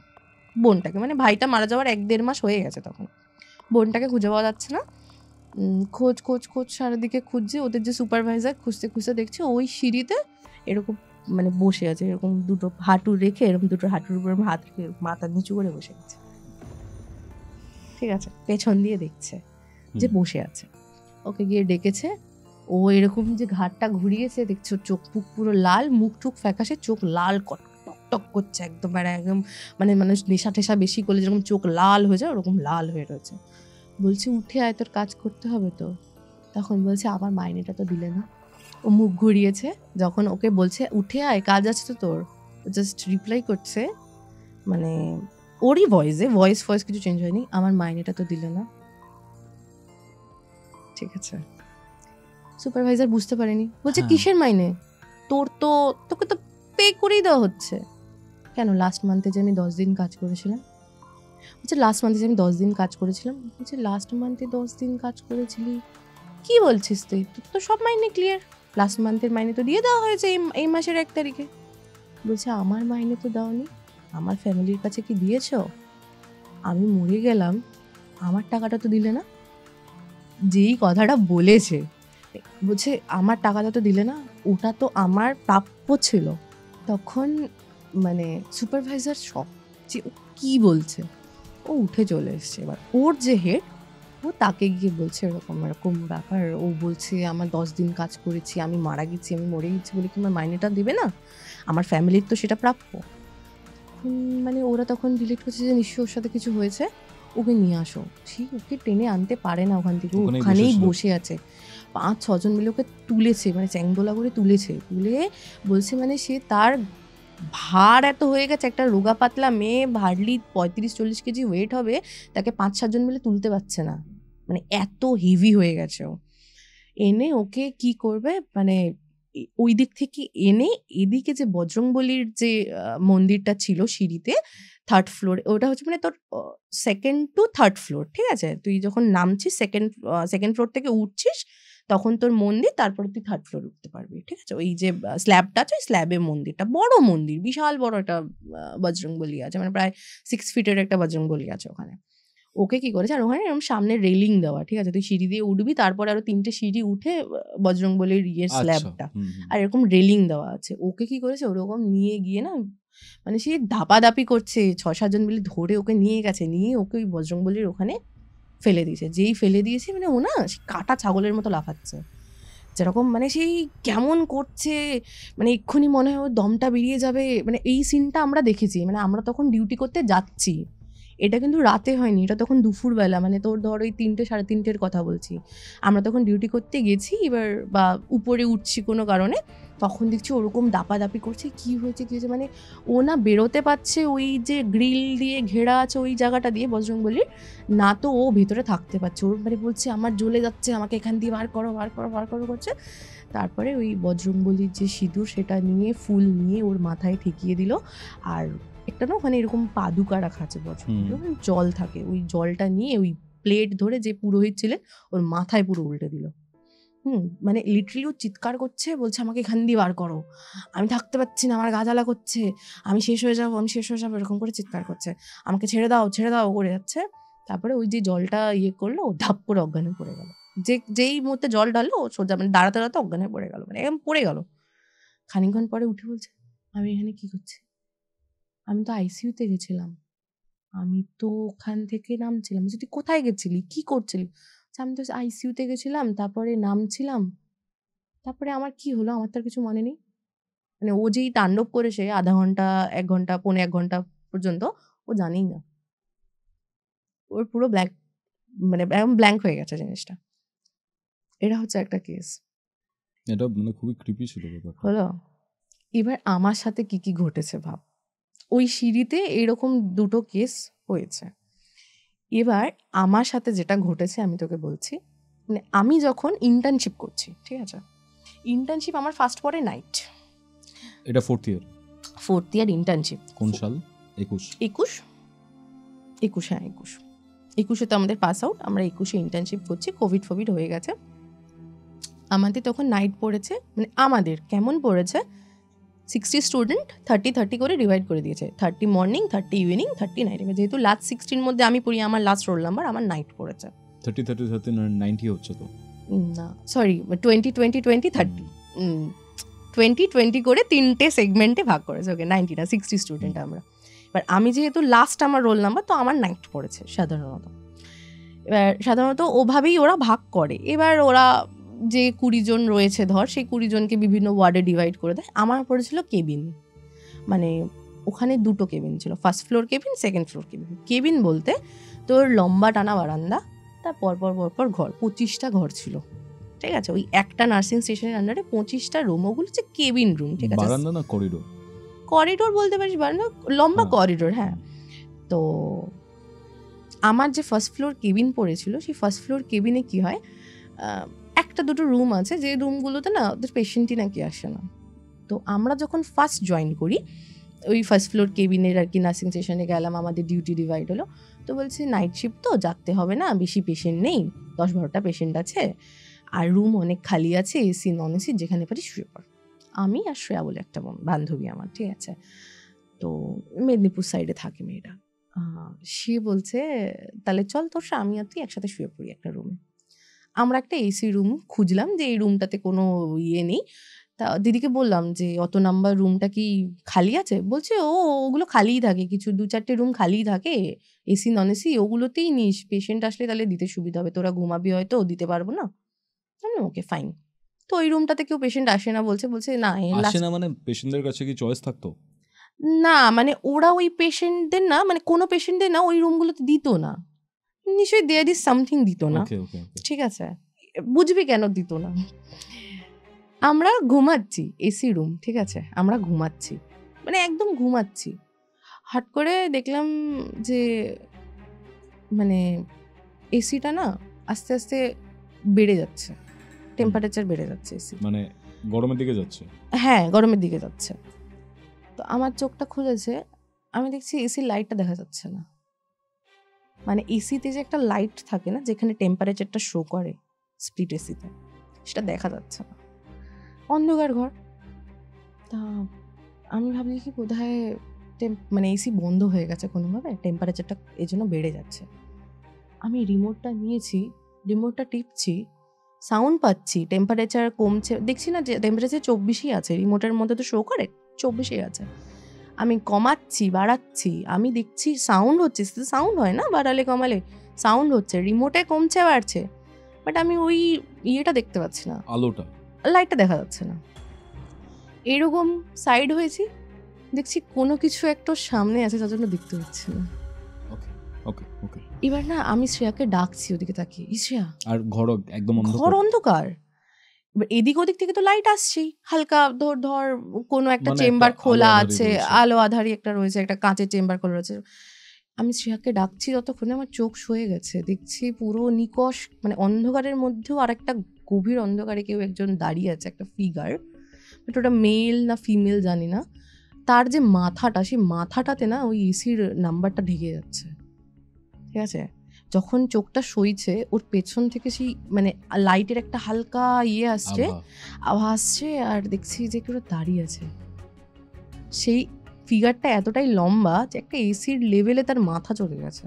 বোনটাকে, মানে ভাইটা মারা যাওয়ার 1-1.5 মাস হয়ে গেছে তখন, বোনটাকে খুঁজে পাওয়া যাচ্ছে না। খোঁজ খোঁজ খোঁজ সারাদিকে খুঁজছে, ওদের যে সুপারভাইজার খুঁজতে খুঁজতে দেখছে ওই সিঁড়িতে এরকম মানে বসে আছে, এরকম দুটো হাঁটু রেখে, এরকম দুটো হাঁটুর উপর হাত রেখে মাথা নিচু করে বসে আছে, ঠিক আছে? পেছন দিয়ে দেখছে যে বসে আছে। ওকে গিয়ে ডেকেছে, ও এরকম যে ঘাটটা ঘুরিয়েছে, দেখছো চোখ মুখ পুরো লাল, মুখ টুক ফ্যাকাশে, চোখ লাল টক করছে একদম, একদম মানে মানুষ নেশা টেশা বেশি করলে যেরকম চোখ লাল হয়ে যায় ওরকম লাল হয়ে রয়েছে। বলছি উঠে আয়, তোর কাজ করতে হবে তো। তখন বলছে আমার মাইনেটা তো দিলে না। ও মুখ ঘুরিয়েছে, যখন ওকে বলছে উঠে আয় কাজ আছে তো তোর, জাস্ট রিপ্লাই করছে, মানে ওরই ভয়েস কিছু চেঞ্জ হয়নি, আমার মাইনেটা তো দিলে না, ঠিক আছে? সুপারভাইজার বুঝতে পারেনি, বলছে কিসের মাইনে, তোকে তো পে করেই দেওয়া হচ্ছে। কেন, লাস্ট মান্থে যে আমি 10 দিন কাজ করেছিলাম? বলছে লাস্ট মান্থে যে আমি 10 দিন কাজ করেছিলাম। বলছে লাস্ট মান্থে 10 দিন কাজ করেছিলি, কি বলছিস তুই? তোর তো সব মাইনে ক্লিয়ার, লাস্ট মান্থের মাইনে তো দিয়ে দেওয়া হয়েছে এই মাসের 1 তারিখে। বলছে আমার মাইনে তো দাওনি, আমার ফ্যামিলির কাছে কি দিয়েছ? আমি মরে গেলাম, আমার টাকাটা তো দিলে না। যেই কথাটা বলেছে, বলছে আমার টাকাটা তো দিলে না, ওটা তো আমার প্রাপ্য ছিল। তখন মানে সুপারভাইজার শক যে ও কী বলছে। ও উঠে চলে এসছে, এবার ওর যে হেড ও তাকে গিয়ে বলছে এরকম এরকম ব্যাপার, ও বলছে আমার 10 দিন কাজ করেছি, আমি মারা গেছি, আমি মরে গেছি বলে কি আমার মাইনেটা দেবে না, আমার ফ্যামিলির তো সেটা প্রাপ্য। মানে ওরা তখন ডিলিট করছে যে নিশ্চয়ই ওর সাথে কিছু হয়েছে, ওকে নিয়ে আসো। ঠিক ওকে টেনে আনতে পারে না ওখান থেকে, ওখানেই বসে আছে। 5-6 জন মিলে ওকে তুলেছে, মানে চ্যাংদোলা করে তুলে বলছে মানে সে তার ভার এত হয়ে গেছে, একটা রোগা পাতলা মেয়ে হার্ডলি 35-40 কেজি ওয়েট হবে, তাকে 5-7 জন মিলে তুলতে পারছে না, মানে এত হেভি হয়ে গেছে ও। এনে ওকে কি করবে, মানে ওই দিক থেকে এনে এদিকে যে বজরংবলির যে মন্দিরটা ছিল সিঁড়িতে 3rd ফ্লোরে, ওটা হচ্ছে মানে তোর 2nd to 3rd ফ্লোর, ঠিক আছে? তুই যখন নামছিস সেকেন্ড ফ্লোর থেকে উঠছিস, তখন তোর মন্দির, তারপরে তুই 3rd ফ্লোর উঠতে পারবি, ঠিক আছে? ওই যে স্ল্যাবটা আছে, ওই স্ল্যাবে মন্দিরটা, বড় মন্দির, বিশাল বড় একটা বজরংবলী আছে, মানে প্রায় 6 ফিটের একটা বজরংবলী আছে ওখানে। ওকে কি করেছে, আর ওখানে এরকম সামনে রেলিং দেওয়া, ঠিক আছে? তুই সিঁড়ি দিয়ে উঠবি, তারপরে আরো 3টে সিঁড়ি উঠে বজরংবলীর আচ্ছা স্ল্যাবটা, হুম, হুম। আর এরকম রেলিং দেওয়া আছে। ওকে কি করেছে, ওরকম নিয়ে গিয়ে না, মানে সে ধাপাধাপি করছে, 6-7 জন মিলে ধরে ওকে নিয়ে গেছে, নিয়ে ওকে ওই বজরংবলীর ওখানে ফেলে দিয়েছে। যেই ফেলে দিয়েছে, মানে ও না সে কাটা ছাগলের মতো লাফাচ্ছে, যেরকম মানে সেই কেমন করছে, মানে এক্ষুনি মনে হয় ওর দমটা বেরিয়ে যাবে। মানে এই সিনটা আমরা দেখেছি, মানে আমরা তখন ডিউটি করতে যাচ্ছি, এটা কিন্তু রাতে হয়নি, এটা তখন দুপুরবেলা, মানে তোর ধর ওই 3টে 3:30-এর কথা বলছি। আমরা তখন ডিউটি করতে গেছি, এবার বা উপরে উঠছি কোনো কারণে, তখন দেখছি ওরকম দাপাদাপি করছে। কি হয়েছে, মানে ও না বেরোতে পারছে ওই যে গ্রিল দিয়ে ঘেরা আছে ওই জায়গাটা দিয়ে বজরংবলীর, না তো ও ভেতরে থাকতে পারছে। ওর মানে বলছে আমার জ্বলে যাচ্ছে, আমাকে এখান দিয়ে বার করো করছে। তারপরে ওই বজরংবলীর যে সিঁদুর, সেটা নিয়ে ফুল নিয়ে ওর মাথায় ঠেকিয়ে দিল, আর একটা না ওখানে এরকম পাদুকা রাখা আছে বজরংবলীর, ওখানে জল থাকে, ওই জলটা নিয়ে ওই প্লেট ধরে যে পুরোহিত ছিলেন ওর মাথায় পুরো উল্টে দিল। মানে লিটারালি ও চিৎকার করছে, বলছে আমাকে এখান দিয়ে বার করো, আমি থাকতে পারছি না, আমার গা জ্বালা করছে, আমি শেষ হয়ে যাবো, এরকম করে চিৎকার করছে, আমাকে ছেড়ে দাও করে যাচ্ছে। তারপরে ওই যে জলটা করলো, ও ধাপ করে অজ্ঞান হয়ে পড়ে গেল। যেই মুহূর্তে জল ডাললো, ও সোজা মানে দাঁড়াতে অজ্ঞান হয়ে পড়ে গেল, মানে একদম পড়ে গেল। খানিকক্ষণ পরে উঠে বলছে, আমি এখানে কি করছি? আমি তো আইসিইউতে গেছিলাম, আমি তো ওখান থেকে নামছিলাম। বলছি তুই কোথায় গেছিলি, কি করছিলি? আমি তো আইসিইউতে গেছিলাম, তারপরে নামছিলাম, তারপরে আমার কি হলো আমার তার কিছু মনে নেই। মানে ও যেই তাণ্ডব করেছে আধা ঘন্টা, 1 ঘন্টা, 1.25 ঘন্টা পর্যন্ত, ও জানেই না, ওর পুরো ব্ল্যাঙ্ক, মানে ব্ল্যাঙ্ক হয়ে গেছে জিনিসটা। এটা হচ্ছে একটা কেস এটা মানে খুবই ক্রিপি ছিল ব্যাপারটা। হলো। এবার আমার সাথে কি কি ঘটেছে ভাব, ওই সিঁড়িতে এরকম 2টো কেস হয়েছে। এবার আমার সাথে যেটা ঘটেছে আমি তোকে বলছি, মানে আমি যখন ইন্টার্নশিপ করছি, ঠিক আছে, ইন্টার্নশিপ আমার ফার্স্ট পরে নাইট, এটা 4th ইয়ার ইন্টার্নশিপ। কোন সাল? 21? 21 হ্যাঁ 21 তো আমাদের পাস আউট, আমরা 21 ইন্টার্নশিপ করছি, কোভিড হয়ে গেছে। আমাদের তখন নাইট পড়েছে, মানে আমাদের কেমন পড়েছে, 60 স্টুডেন্ট 30 করে ডিভাইড করে দিয়েছে, 30 মর্নিং, 30 ইভিনিং, 30 নাইট। যেহেতু লাস্ট 16 মধ্যে আমি পড়ি, আমার লাস্ট রোল নাম্বার, আমার নাইট পড়েছে। 90 হচ্ছে তো না সরি, 20 30 20 করে 3টে সেগমেন্টে ভাগ করেছে। ওকে 90 না 60 স্টুডেন্ট আমরা। এবার আমি যেহেতু লাস্ট আমার রোল নাম্বার, তো আমার নাইট পড়েছে সাধারণত ওভাবেই ওরা ভাগ করে। এবার ওরা যে 20 জন রয়েছে ধর, সেই 20 জনকে বিভিন্ন ওয়ার্ডে ডিভাইড করে দেয়। আমার পড়েছিল কেবিন, মানে ওখানে 2টো কেবিন ছিল, first floor cabin, second floor cabin. Cabin বলতে তোর লম্বা টানা বারান্দা, তার পরপর ঘর, 25টা ঘর ছিল, ঠিক আছে? ওই একটা নার্সিং স্টেশনের আন্ডারে 25টা রুম, ওগুলো হচ্ছে কেবিন রুম, ঠিক আছে? বারান্দা না করিডোর? করিডোর বলতে পারিস, বারান্দা, লম্বা করিডোর, হ্যাঁ। তো আমার যে ফার্স্ট ফ্লোর কেবিন পড়েছিল, সেই ফার্স্ট ফ্লোর কেবিনে কি হয়, 1-2টো রুম আছে, যে রুমগুলোতে না ওদের পেশেন্টই নাকি আসে না। তো আমরা যখন ফার্স্ট জয়েন করি, ওই ফার্স্ট ফ্লোর কেবিনের আর কি নার্সিং স্টেশনে গেলাম, আমাদের ডিউটি ডিভাইড হলো। তো বলছি নাইট শিফট তো, যাতে হবে না, বেশি পেশেন্ট নেই, 10-12টা পেশেন্ট আছে, আর রুম অনেক খালি আছে, এসি নন এসি, যেখানে পারি শুয়ে পড়। আমি আর শ্রেয়া বলে একটা বান্ধবী আমার, ঠিক আছে? তো মেদিনীপুর সাইডে থাকে মেয়েটা। সে বলছে তাহলে চল তোর আমি আর তুই একসাথে শুয়ে পড়ি একটা রুমে। আমরা একটা এসি রুম খুঁজলাম, যে এই রুমটাতে কোনো নেই। তা দিদিকে বললাম যে অত নাম্বার রুমটা কি খালি আছে? বলছে ওগুলো খালিই থাকে, কিছু 2-4টে রুম খালিই থাকে, এসি নন এসি, ওগুলোতেই নিস, পেশেন্ট আসলে তাহলে দিতে সুবিধা হবে, তোরা ঘুমাবি হয়তো, দিতে পারবো না। Okay fine. তো ওই রুমটাতে কেউ পেশেন্ট আসে না, বলছে না আসে না, মানে পেশেন্টদের কাছে কি চয়েস থাকতো? না, মানে ওরা ওই পেশেন্টদের না, মানে কোনো পেশেন্টদের না ওই রুমগুলোতে দিত না, নিশ্চয়ই দেয়ার ইজ সামথিং দিত না, ঠিক আছে? বুঝবি কেন দিত না। আমরা ঘুমাচ্ছি, এসি রুম, ঠিক আছে, আমরা ঘুমাচ্ছি, মানে একদম ঘুমাচ্ছি, হট করে দেখলাম যে মানে এসিটা না আস্তে আস্তে বেড়ে যাচ্ছে, টেম্পারেচার বেড়ে যাচ্ছে, এসি মানে গরমের দিকে যাচ্ছে। হ্যাঁ, গরমের দিকে যাচ্ছে। তো আমার চোখটা খুলেছে, আমি দেখছি এসির লাইটটা দেখা যাচ্ছে না। মানে এসিতে যে একটা লাইট থাকে না, যেখানে টেম্পারেচারটা শো করে, স্প্লিট এসিতে, সেটা দেখা যাচ্ছে না, অন্ধকার ঘর। তা আমি ভাবলি কি বোধহয় মানে এসি বন্ধ হয়ে গেছে কোনোভাবে, টেম্পারেচারটা এই জন্য বেড়ে যাচ্ছে। আমি রিমোটটা নিয়েছি, রিমোটটা টিপছি, সাউন্ড পাচ্ছি, টেম্পারেচার কমছে, দেখছি না যে টেম্পারেচার 24ই আছে, রিমোটের মধ্যে তো শো করে 24ই আছে। আমি কমাচ্ছি, বাড়াচ্ছি, আমি দেখছি সাউন্ড হচ্ছে, সাউন্ড হয় না বাড়ালে কমালে, সাউন্ড হচ্ছে, রিমোটে কমছে বাড়ছে, বাট আমি ওই ইয়েটা দেখতে পাচ্ছি না, আলোটা, লাইটটা দেখা যাচ্ছে না। এরকম সাইড হয়েছি, দেখছি কোনো কিছু একটা সামনে আছে, যার জন্য দেখতে পাচ্ছি না। ওকে ওকে ওকে। এবার না আমি শ্রেয়াকে ডাকছি ওদিকে তাকিয়ে, শ্রেয়া, আর ঘর একদম ঘর অন্ধকার, অন্ধকার। এবার এদিক ওদিক থেকে তো লাইট আসছেই, হালকা ধর ধর কোনো একটা মানে চেম্বার একটা খোলা আলো আঁধারি আছে, রয়েছে। আলো আধারি একটা রয়েছে, একটা কাঁচের চেম্বার খোলা রয়েছে। আমি শ্রেয়াকে ডাকছি, ততক্ষণে আমার চোখ সয়ে গেছে, দেখছি পুরো নিকষ, মানে অন্ধকারের মধ্যেও আর একটা গভীর অন্ধকারে কেউ একজন দাঁড়িয়ে আছে, একটা ফিগার, বাট ওটা মেল না ফিমেল জানি না। তার যে মাথাটা, সেই মাথাটাতে না ওই এসির নাম্বারটা ঢেকে যাচ্ছে, ঠিক আছে। যখন চোখটা সইছে, ওর পেছন থেকে সেই মানে লাইটের একটা হালকা ইয়ে আসছে, আভা। আওয়াজ আসছে, আর দেখছি যে কেউ দাঁড়িয়ে আছে। সেই ফিগারটা এতটাই লম্বা যে একটা এসির লেভেলে তার মাথা চলে গেছে।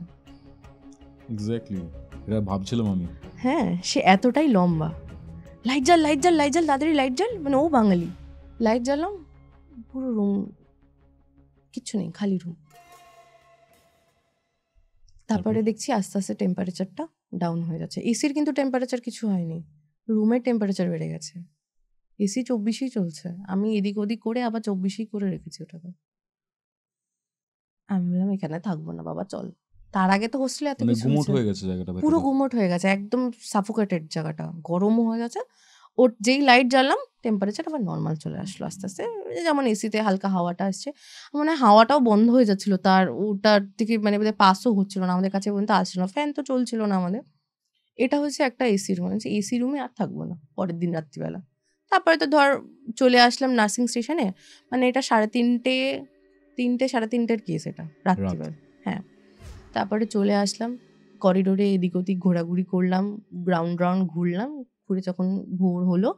এক্স্যাক্টলি, এটা ভাবছিলাম আমি। হ্যাঁ, সে এতটাই লম্বা। লাইট জ্বাল, লাইট জ্বাল, লাইট জ্বাল, তাড়াতাড়ি লাইট জ্বাল, মানে ও বাঙালি। লাইট জ্বালাম, পুরো রুম কিচ্ছু নেই, খালি রুম। তারপরে দেখছি আস্তে আস্তে টেম্পারেচারটা ডাউন হয়ে যাচ্ছে। এসির কিন্তু টেম্পারেচার কিছু হয়নি, রুমের টেম্পারেচার বেড়ে গেছে। এসি 24ই চলছে, আমি এদিক ওদিক করে আবার 24ই করে রেখেছি ওটাকে। আমি বললাম এখানে থাকবো না বাবা, চল। তার আগে তো হোস্টেলে এত মানে কিছু গুমোট হয়েছে, হয়ে গেছে জায়গাটা, পুরো ভেতরে। গুমোট হয়ে গেছে, একদম সাফোকেটেড জায়গাটা, গরমও হয়ে গেছে। ওর যেই লাইট জ্বাললাম, টেম্পারেচার আবার নর্মাল চলে আসলো আস্তে আস্তে, যেমন এসিতে হালকা হাওয়াটা আসছে, মানে হাওয়াটাও বন্ধ হয়ে যাচ্ছিল, তার ওটার দিকে মানে পাসও হচ্ছিল না, আমাদের কাছে পর্যন্ত আসছিল না, ফ্যান তো চলছিল না আমাদের। এটা হচ্ছে একটা এসি রুম, এসি রুমে আর থাকবো না পরের দিন রাত্রিবেলা। তারপরে তো ধর চলে আসলাম নার্সিং স্টেশনে, মানে এটা 3:30 3:30 কেস, এটা রাত্রিবেলা। হ্যাঁ, তারপরে চলে আসলাম করিডোরে, এদিক ওদিক ঘোরাঘুরি করলাম, রাউন্ড ঘুরলাম, ঘুরে যখন ভোর হলো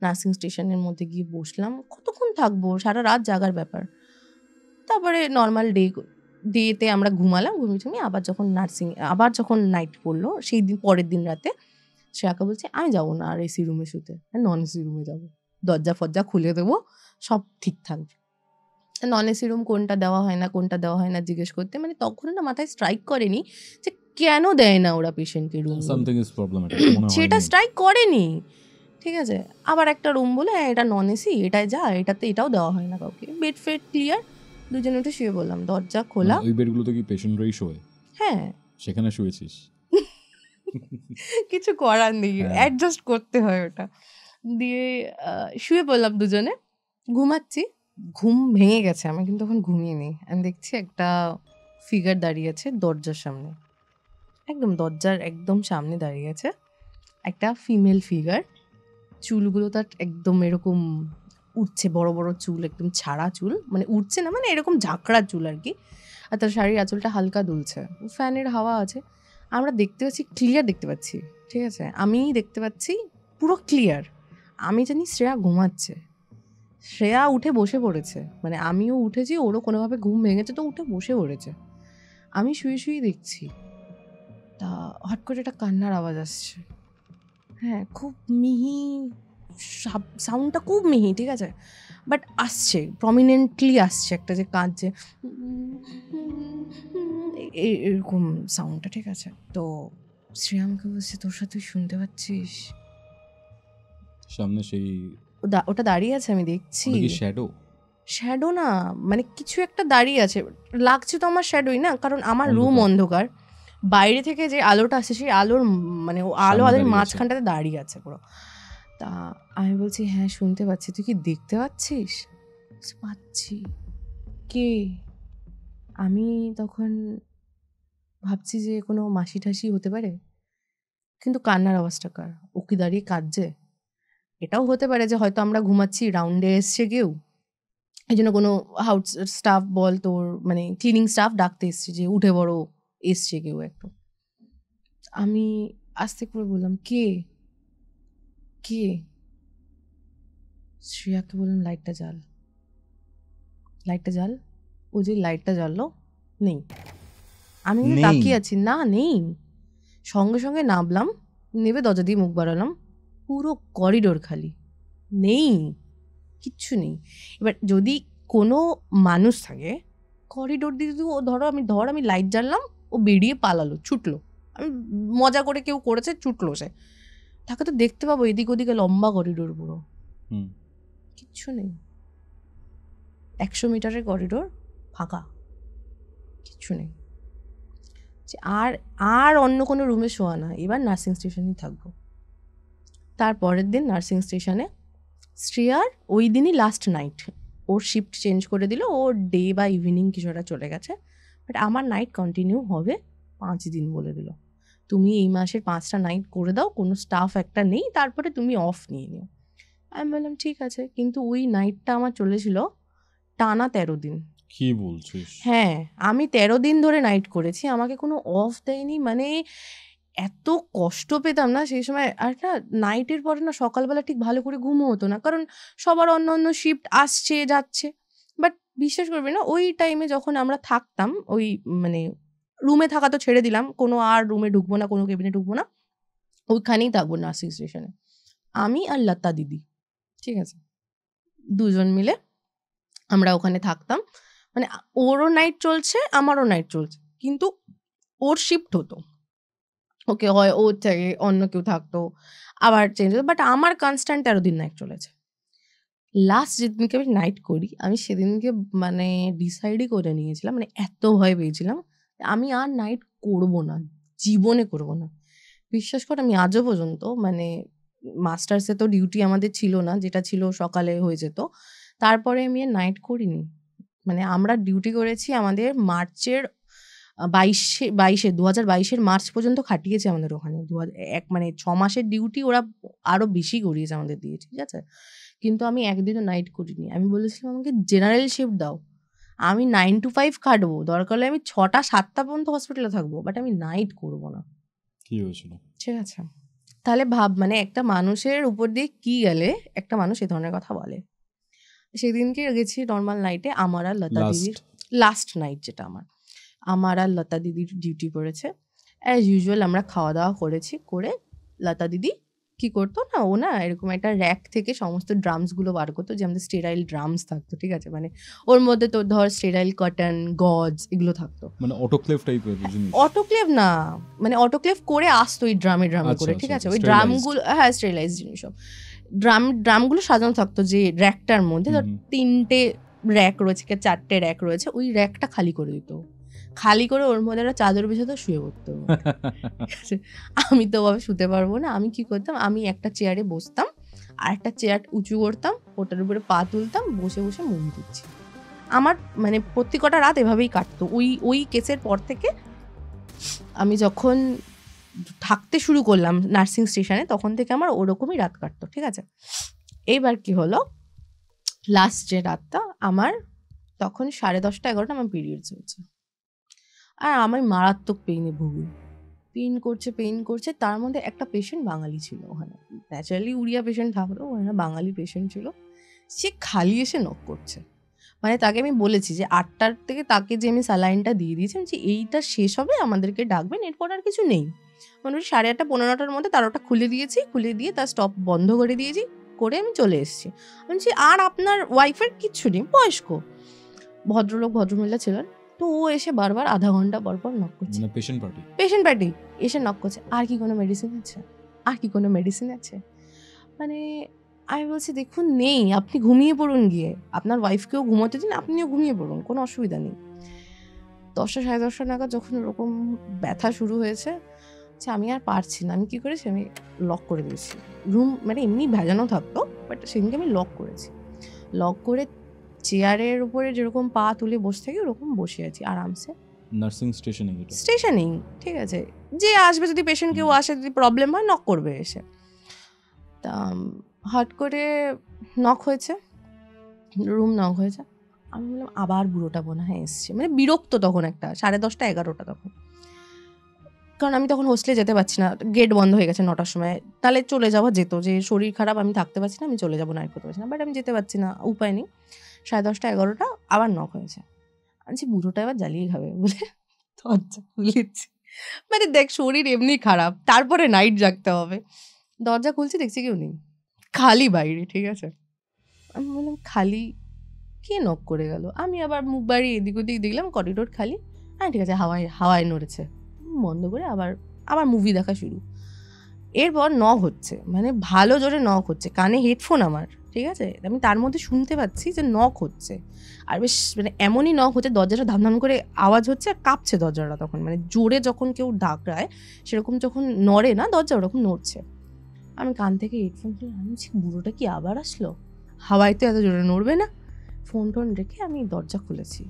নার্সিং স্টেশনের মধ্যে গিয়ে বসলাম। কতক্ষণ থাকবো, সারা রাত জাগার ব্যাপার। তারপরে নর্মাল ডেতে আমরা ঘুমালাম, ঘুমিয়ে আবার যখন নাইট পড়লো, সেই দিন পরের দিন রাতে শ্রেয়াকে বলছে আমি যাবো না আর এসি রুমে শুতে, নন এসি রুমে যাবো, দরজা ফরজা খুলে দেবো, সব ঠিক থাকবে। নন এসি রুম কোনটা দেওয়া হয় না জিজ্ঞেস করতে, মানে তখন না মাথায় স্ট্রাইক করেনি যে কেন দেয় না ওরা পেশেন্টকে রুম, সামথিং ইজ প্রবলেমেটিক, মনে হয় সেটা স্ট্রাইক করেনি, ঠিক আছে। আবার একটা রুম বলে হ্যাঁ এটা নন এসি, এটায় যা, এটাও দেওয়া হয় না কাউকে, বেড ফেড ক্লিয়ার, দুজনে উঠে শুয়ে বললাম, দরজা খোলা। ওই বেডগুলোতে কি পেশেন্টরাই শোয়? হ্যাঁ, সেখানে শুয়েছিস? কিছু করার নেই, অ্যাডজাস্ট করতে হয় ওটা দিয়ে। শুয়ে পড়লাম দুজনে, ঘুমাচ্ছি, ঘুম ভেঙে গেছে, আমি কিন্তু তখন ঘুমিয়ে নেই। আমি দেখছি একটা ফিগার দাঁড়িয়ে আছে দরজার সামনে, একদম দরজার একদম সামনে দাঁড়িয়ে আছে একটা ফিমেল ফিগার। চুলগুলো তার একদম এরকম উঠছে, বড় বড় চুল, একদম ছাড়া চুল, মানে উঠছে না, মানে এরকম ঝাঁকড়া চুল আর কি। আর তার শাড়ির আঁচলটা হালকা দুলছে, ফ্যানের হাওয়া আছে, আমরা দেখতে পাচ্ছি, ক্লিয়ার দেখতে পাচ্ছি, ঠিক আছে, আমি দেখতে পাচ্ছি পুরো ক্লিয়ার। আমি জানি শ্রেয়া ঘুমাচ্ছে, শ্রেয়া উঠে বসে পড়েছে, মানে আমিও উঠেছি, ওরও কোনোভাবে ঘুম ভেঙেছে তো উঠে বসে পড়েছে। আমি শুয়ে শুয়ে দেখছি, তা হট করে একটা কান্নার আওয়াজ আসছে। হ্যাঁ, খুব মিহি, সাউন্ডটা খুব মিহি, ঠিক আছে, বাট আসছে, প্রমিনেন্টলি আসছে, একটা যে কাঁদছে এরকম সাউন্ডটা, ঠিক আছে। তো শ্রেয়া আমাকে বলছে তোর সাথে তুই শুনতে পাচ্ছিস? সামনে সেই ওটা দাঁড়িয়ে আছে, আমি দেখছি। শ্যাডো না, মানে কিছু একটা দাঁড়িয়ে আছে, লাগছে তো আমার শ্যাডোই না, কারণ আমার রুম অন্ধকার, বাইরে থেকে যে আলোটা আসছে সেই আলোর মানে আলোর মাঝখানটাতে দাঁড়িয়ে আছে পুরো। তা আমি বলছি হ্যাঁ শুনতে পাচ্ছি, তুই কি দেখতে পাচ্ছিস? পাচ্ছি। কে? আমি তখন ভাবছি যে কোনো মাসি ঠাসি হতে পারে, কিন্তু কান্নার আওয়াজটা কার? ও কি দাঁড়িয়ে কাঁদছে? এটাও হতে পারে যে হয়তো আমরা ঘুমাচ্ছি, রাউন্ডে এসছে কেউ, এই জন্য কোনো হাউস স্টাফ বল তোর, মানে ক্লিনিং স্টাফ ডাকতে এসছে যে উঠে বড়, এসছে কেউ একটু। আমি আস্তে করে বললাম কে কে? শ্রেয়াকে বললাম লাইটটা জ্বাল, লাইটটা জ্বাল। ও যে লাইটটা জ্বাললো, নেই। আমি কিন্তু নেই? তাকিয়ে আছি, না নেই। সঙ্গে সঙ্গে নামলাম, নেবে দরজা দিয়ে মুখ বাড়ালাম, পুরো করিডোর খালি, নেই, কিচ্ছু নেই। এবার যদি কোনো মানুষ থাকে করিডোর দিয়ে, যদি ও আমি লাইট জ্বাললাম, ও বেরিয়ে পালালো, ছুটলো, আমি মজা করে কেউ করেছে, ছুটলো সে, তাকে তো দেখতে পাবো। এদিক ওদিকে লম্বা করিডোর পুরো, হুম। কিচ্ছু নেই। 100 মিটারের করিডোর, ফাঁকা, কিচ্ছু নেই। আর আর অন্য কোনো রুমে শোয়া না, এবার নার্সিং স্টেশনেই থাকবো। তারপরের দিন নার্সিং স্টেশনে শ্রেয়ার ওই দিনই লাস্ট নাইট, ওর শিফট চেঞ্জ করে দিল, ওর ডে বা ইভিনিং কিছু একটা চলে গেছে, বাট আমার নাইট কন্টিনিউ হবে 5 দিন বলে দিল। তুমি এই মাসের 5টা নাইট করে দাও, কোনো স্টাফ একটা নেই, তারপরে তুমি অফ নিয়ে নিও। আমি বললাম ঠিক আছে, কিন্তু ওই নাইটটা আমার চলেছিল টানা 13 দিন। কি বলছিস? হ্যাঁ, আমি 13 দিন ধরে নাইট করেছি, আমাকে কোনো অফ দেয়নি। মানে এত কষ্ট পেতাম না সেই সময়। আর না, নাইটের পরে না সকালবেলা ঠিক ভালো করে ঘুমও হতো না, কারণ সবার অন্য অন্য শিফট আসছে যাচ্ছে। বাট বিশ্বাস করবি না, ওই টাইমে যখন আমরা থাকতাম, ওই মানে রুমে থাকা তো ছেড়ে দিলাম, কোনো আর রুমে ঢুকবো না, কোনো কেবিনে ঢুকবো না, ওইখানেই থাকবো নার্সিং স্টেশনে, আমি আর লতা দিদি, ঠিক আছে, দুজন মিলে আমরা ওখানে থাকতাম। মানে ওরও নাইট চলছে, আমারও নাইট চলছে, কিন্তু ওর শিফট হতো, ওকে হয় ওর থেকে অন্য কেউ থাকতো, আবার চেঞ্জ হতো, বাট আমার কনস্ট্যান্ট 13 দিন নাইট চলেছে। লাস্ট যেদিনকে আমি নাইট করি, আমি সেদিনকে মানে ডিসাইডই করে নিয়েছিলাম, মানে এত ভয় পেয়েছিলাম, আমি আর নাইট করবো না, জীবনে করবো না। বিশ্বাস কর, আমি আজও পর্যন্ত, মানে মাস্টার্সে তো ডিউটি আমাদের ছিল না, যেটা ছিল সকালে হয়ে যেত, তারপরে আমি আর নাইট করিনি। মানে আমরা ডিউটি করেছি আমাদের মার্চের 2022 মার্চ পর্যন্ত খাটিয়েছে আমাদের ওখানে। মানে 6 মাসের ডিউটি ওরা আরো বেশি করিয়েছে আমাদের দিয়ে, ঠিক আছে, কিন্তু আমি একদিনও নাইট করিনি। আমি বলেছিলাম আমাকে জেনারেল শিফট দাও, আমি 9 to 5 খাটবো, দরকার হলে আমি 6টা 7টা পর্যন্ত হসপিটালে থাকবো, বাট আমি নাইট করবো না। কি হয়েছিল? ঠিক আছে, তাহলে ভাব, মানে একটা মানুষের উপর দিয়ে কি গেলে একটা মানুষ এ ধরনের কথা বলে। সেদিনকে গেছি নর্মাল নাইটে, আমার আর লতা দিদির লাস্ট নাইট, যেটা আমার আর লতা দিদির ডিউটি পড়েছে। অ্যাজ ইউজুয়াল আমরা খাওয়া দাওয়া করেছি, করে লতা দিদি কি করতো না, ও না এরকম একটা র্যাক থেকে সমস্ত ড্রামসগুলো বার করতো, যে আমাদের স্টেরাইল ড্রামস থাকতো, ঠিক আছে, মানে ওর মধ্যে তো ধর স্টেরাইল কটন, গজ এগুলো থাকতো, মানে অটোক্লেভ টাইপের জিনিস। অটোক্লেভ না, মানে অটোক্লেভ করে আসতো ওই ড্রামে করে, ঠিক আছে, ওই ড্রামগুলো, হ্যাঁ স্টেরিলাইজ জিনিস সব। ড্রামগুলো সাজানো থাকতো যে র্যাকটার মধ্যে, ধর 3টে র্যাক রয়েছে, 4টে র্যাক রয়েছে, ওই র্যাকটা খালি করে দিত, খালি করে ওর মধ্যে একটা চাদর বিছাতো, শুয়ে পড়তো। আমি তো ভাবে শুতে পারবো না, আমি কি করতাম, আমি একটা চেয়ারে বসতাম, আর একটা চেয়ার উঁচু করতাম, ওটার উপরে পা তুলতাম, বসে বসে মুভি দেখছি। আমার মানে প্রত্যেকটা রাত এভাবেই কাটতো। ওই কেসের পর থেকে আমি যখন থাকতে শুরু করলাম নার্সিং স্টেশনে, তখন থেকে আমার ওরকমই রাত কাটতো, ঠিক আছে। এইবার কি হলো, লাস্ট যে রাতটা আমার, তখন 10:30 11টা আমার পিরিয়ডস হয়েছে, আর আমি মারাত্মক পেইনে ভুগি, পেইন করছে। তার মধ্যে একটা পেশেন্ট বাঙালি ছিল ওখানে, ন্যাচারালি উড়িয়া পেশেন্ট থাকতো, ওখানে বাঙালি পেশেন্ট ছিল, সে খালি এসে নক করছে। মানে তাকে আমি বলেছি যে 8টার থেকে তাকে যে আমি স্যালাইনটা দিয়ে দিয়েছি, যে এইটা শেষ হবে আমাদেরকে ডাকবেন, এরপর আর কিছু নেই। মানে 8:30 15 9টার মধ্যে তার ওটা খুলে দিয়ে তার স্টপ বন্ধ করে দিয়েছি, করে আমি চলে এসেছি। আমি বলছি আর আপনার ওয়াইফের কিচ্ছু নেই, বয়স্ক ভদ্রলোক ভদ্রমহিলা ছিলেন, তো ও এসে বারবার আধা ঘন্টা পর পর নক করছে, মানে পেশেন্ট পার্টি এসে নক করছে, আর কি কোনো মেডিসিন আছে, মানে আমি বলছি দেখুন নেই, আপনি ঘুমিয়ে পড়ুন, গিয়ে আপনার ওয়াইফকেও ঘুমোতে দিন, আপনিও ঘুমিয়ে পড়ুন, কোনো অসুবিধা নেই। 10টা 10:30 নাগাদ যখন ওরকম ব্যথা শুরু হয়েছে, আমি আর পারছি না, আমি কি করেছি, আমি লক করে দিয়েছি রুম, মানে এমনি ভেজানো থাকতো, বাট সেদিনকে আমি লক করেছি, লক করে চেয়ারের উপরে যেরকম পা তুলে বসে থাকি ওরকম বসে আছি আরামসে নার্সিং স্টেশনেই, ঠিক আছে, যে আসবে, যদি পেশেন্ট কেউ আসে, যদি প্রবলেম হয় নক করবে এসে। তা হট করে নক হয়েছে, রুম নক হয়েছে, আমি বললাম আবার বুড়োটা মনে হয় এসছে, মানে বিরক্ত তখন, একটা 10:30 11টা তখন। কারণ আমি তখন হোস্টেলে যেতে পারছি না, গেট বন্ধ হয়ে গেছে 9টার সময়, তাহলে চলে যাওয়া যেত, যে শরীর খারাপ আমি থাকতে পারছি না, আমি চলে যাবো, নাইট করতে পারছি না, বাট আমি যেতে পারছি না, উপায় নেই। 10:30 11টা আবার নক হয়েছে, আমি বুড়োটা এবার জ্বালিয়ে খাবে বলে দরজা খুলেছি। মানে দেখ শরীর এমনি খারাপ, তারপরে নাইট জাগতে হবে, দরজা খুলছি দেখছি কেউ নেই, খালি বাইরে, ঠিক আছে। আমি বললাম খালি, কে নক করে গেল? আমি আবার মুখ বাড়ি এদিক ওদিক দেখলাম, করিডোর খালি। হ্যাঁ ঠিক আছে, হাওয়ায় নড়েছে, বন্ধ করে আবার মুভি দেখা শুরু। এরপর নক হচ্ছে, মানে ভালো জোরে নক হচ্ছে, কানে হেডফোন আমার, ঠিক আছে, আমি তার মধ্যে শুনতে পাচ্ছি যে নক হচ্ছে, আর বেশ মানে এমনই নক হচ্ছে, দরজাটা ধাম করে আওয়াজ হচ্ছে, আর কাঁপছে দরজাটা তখন, মানে জোরে যখন কেউ ডাকায় সেরকম যখন নড়ে না দরজা, ওরকম নড়ছে। আমি কান থেকে হেডফোন খুলে আমি বুড়োটা কি আবার আসলো, হাওয়ায় তো এত জোরে নড়বে না। ফোন টোন রেখে আমি দরজা খুলেছি,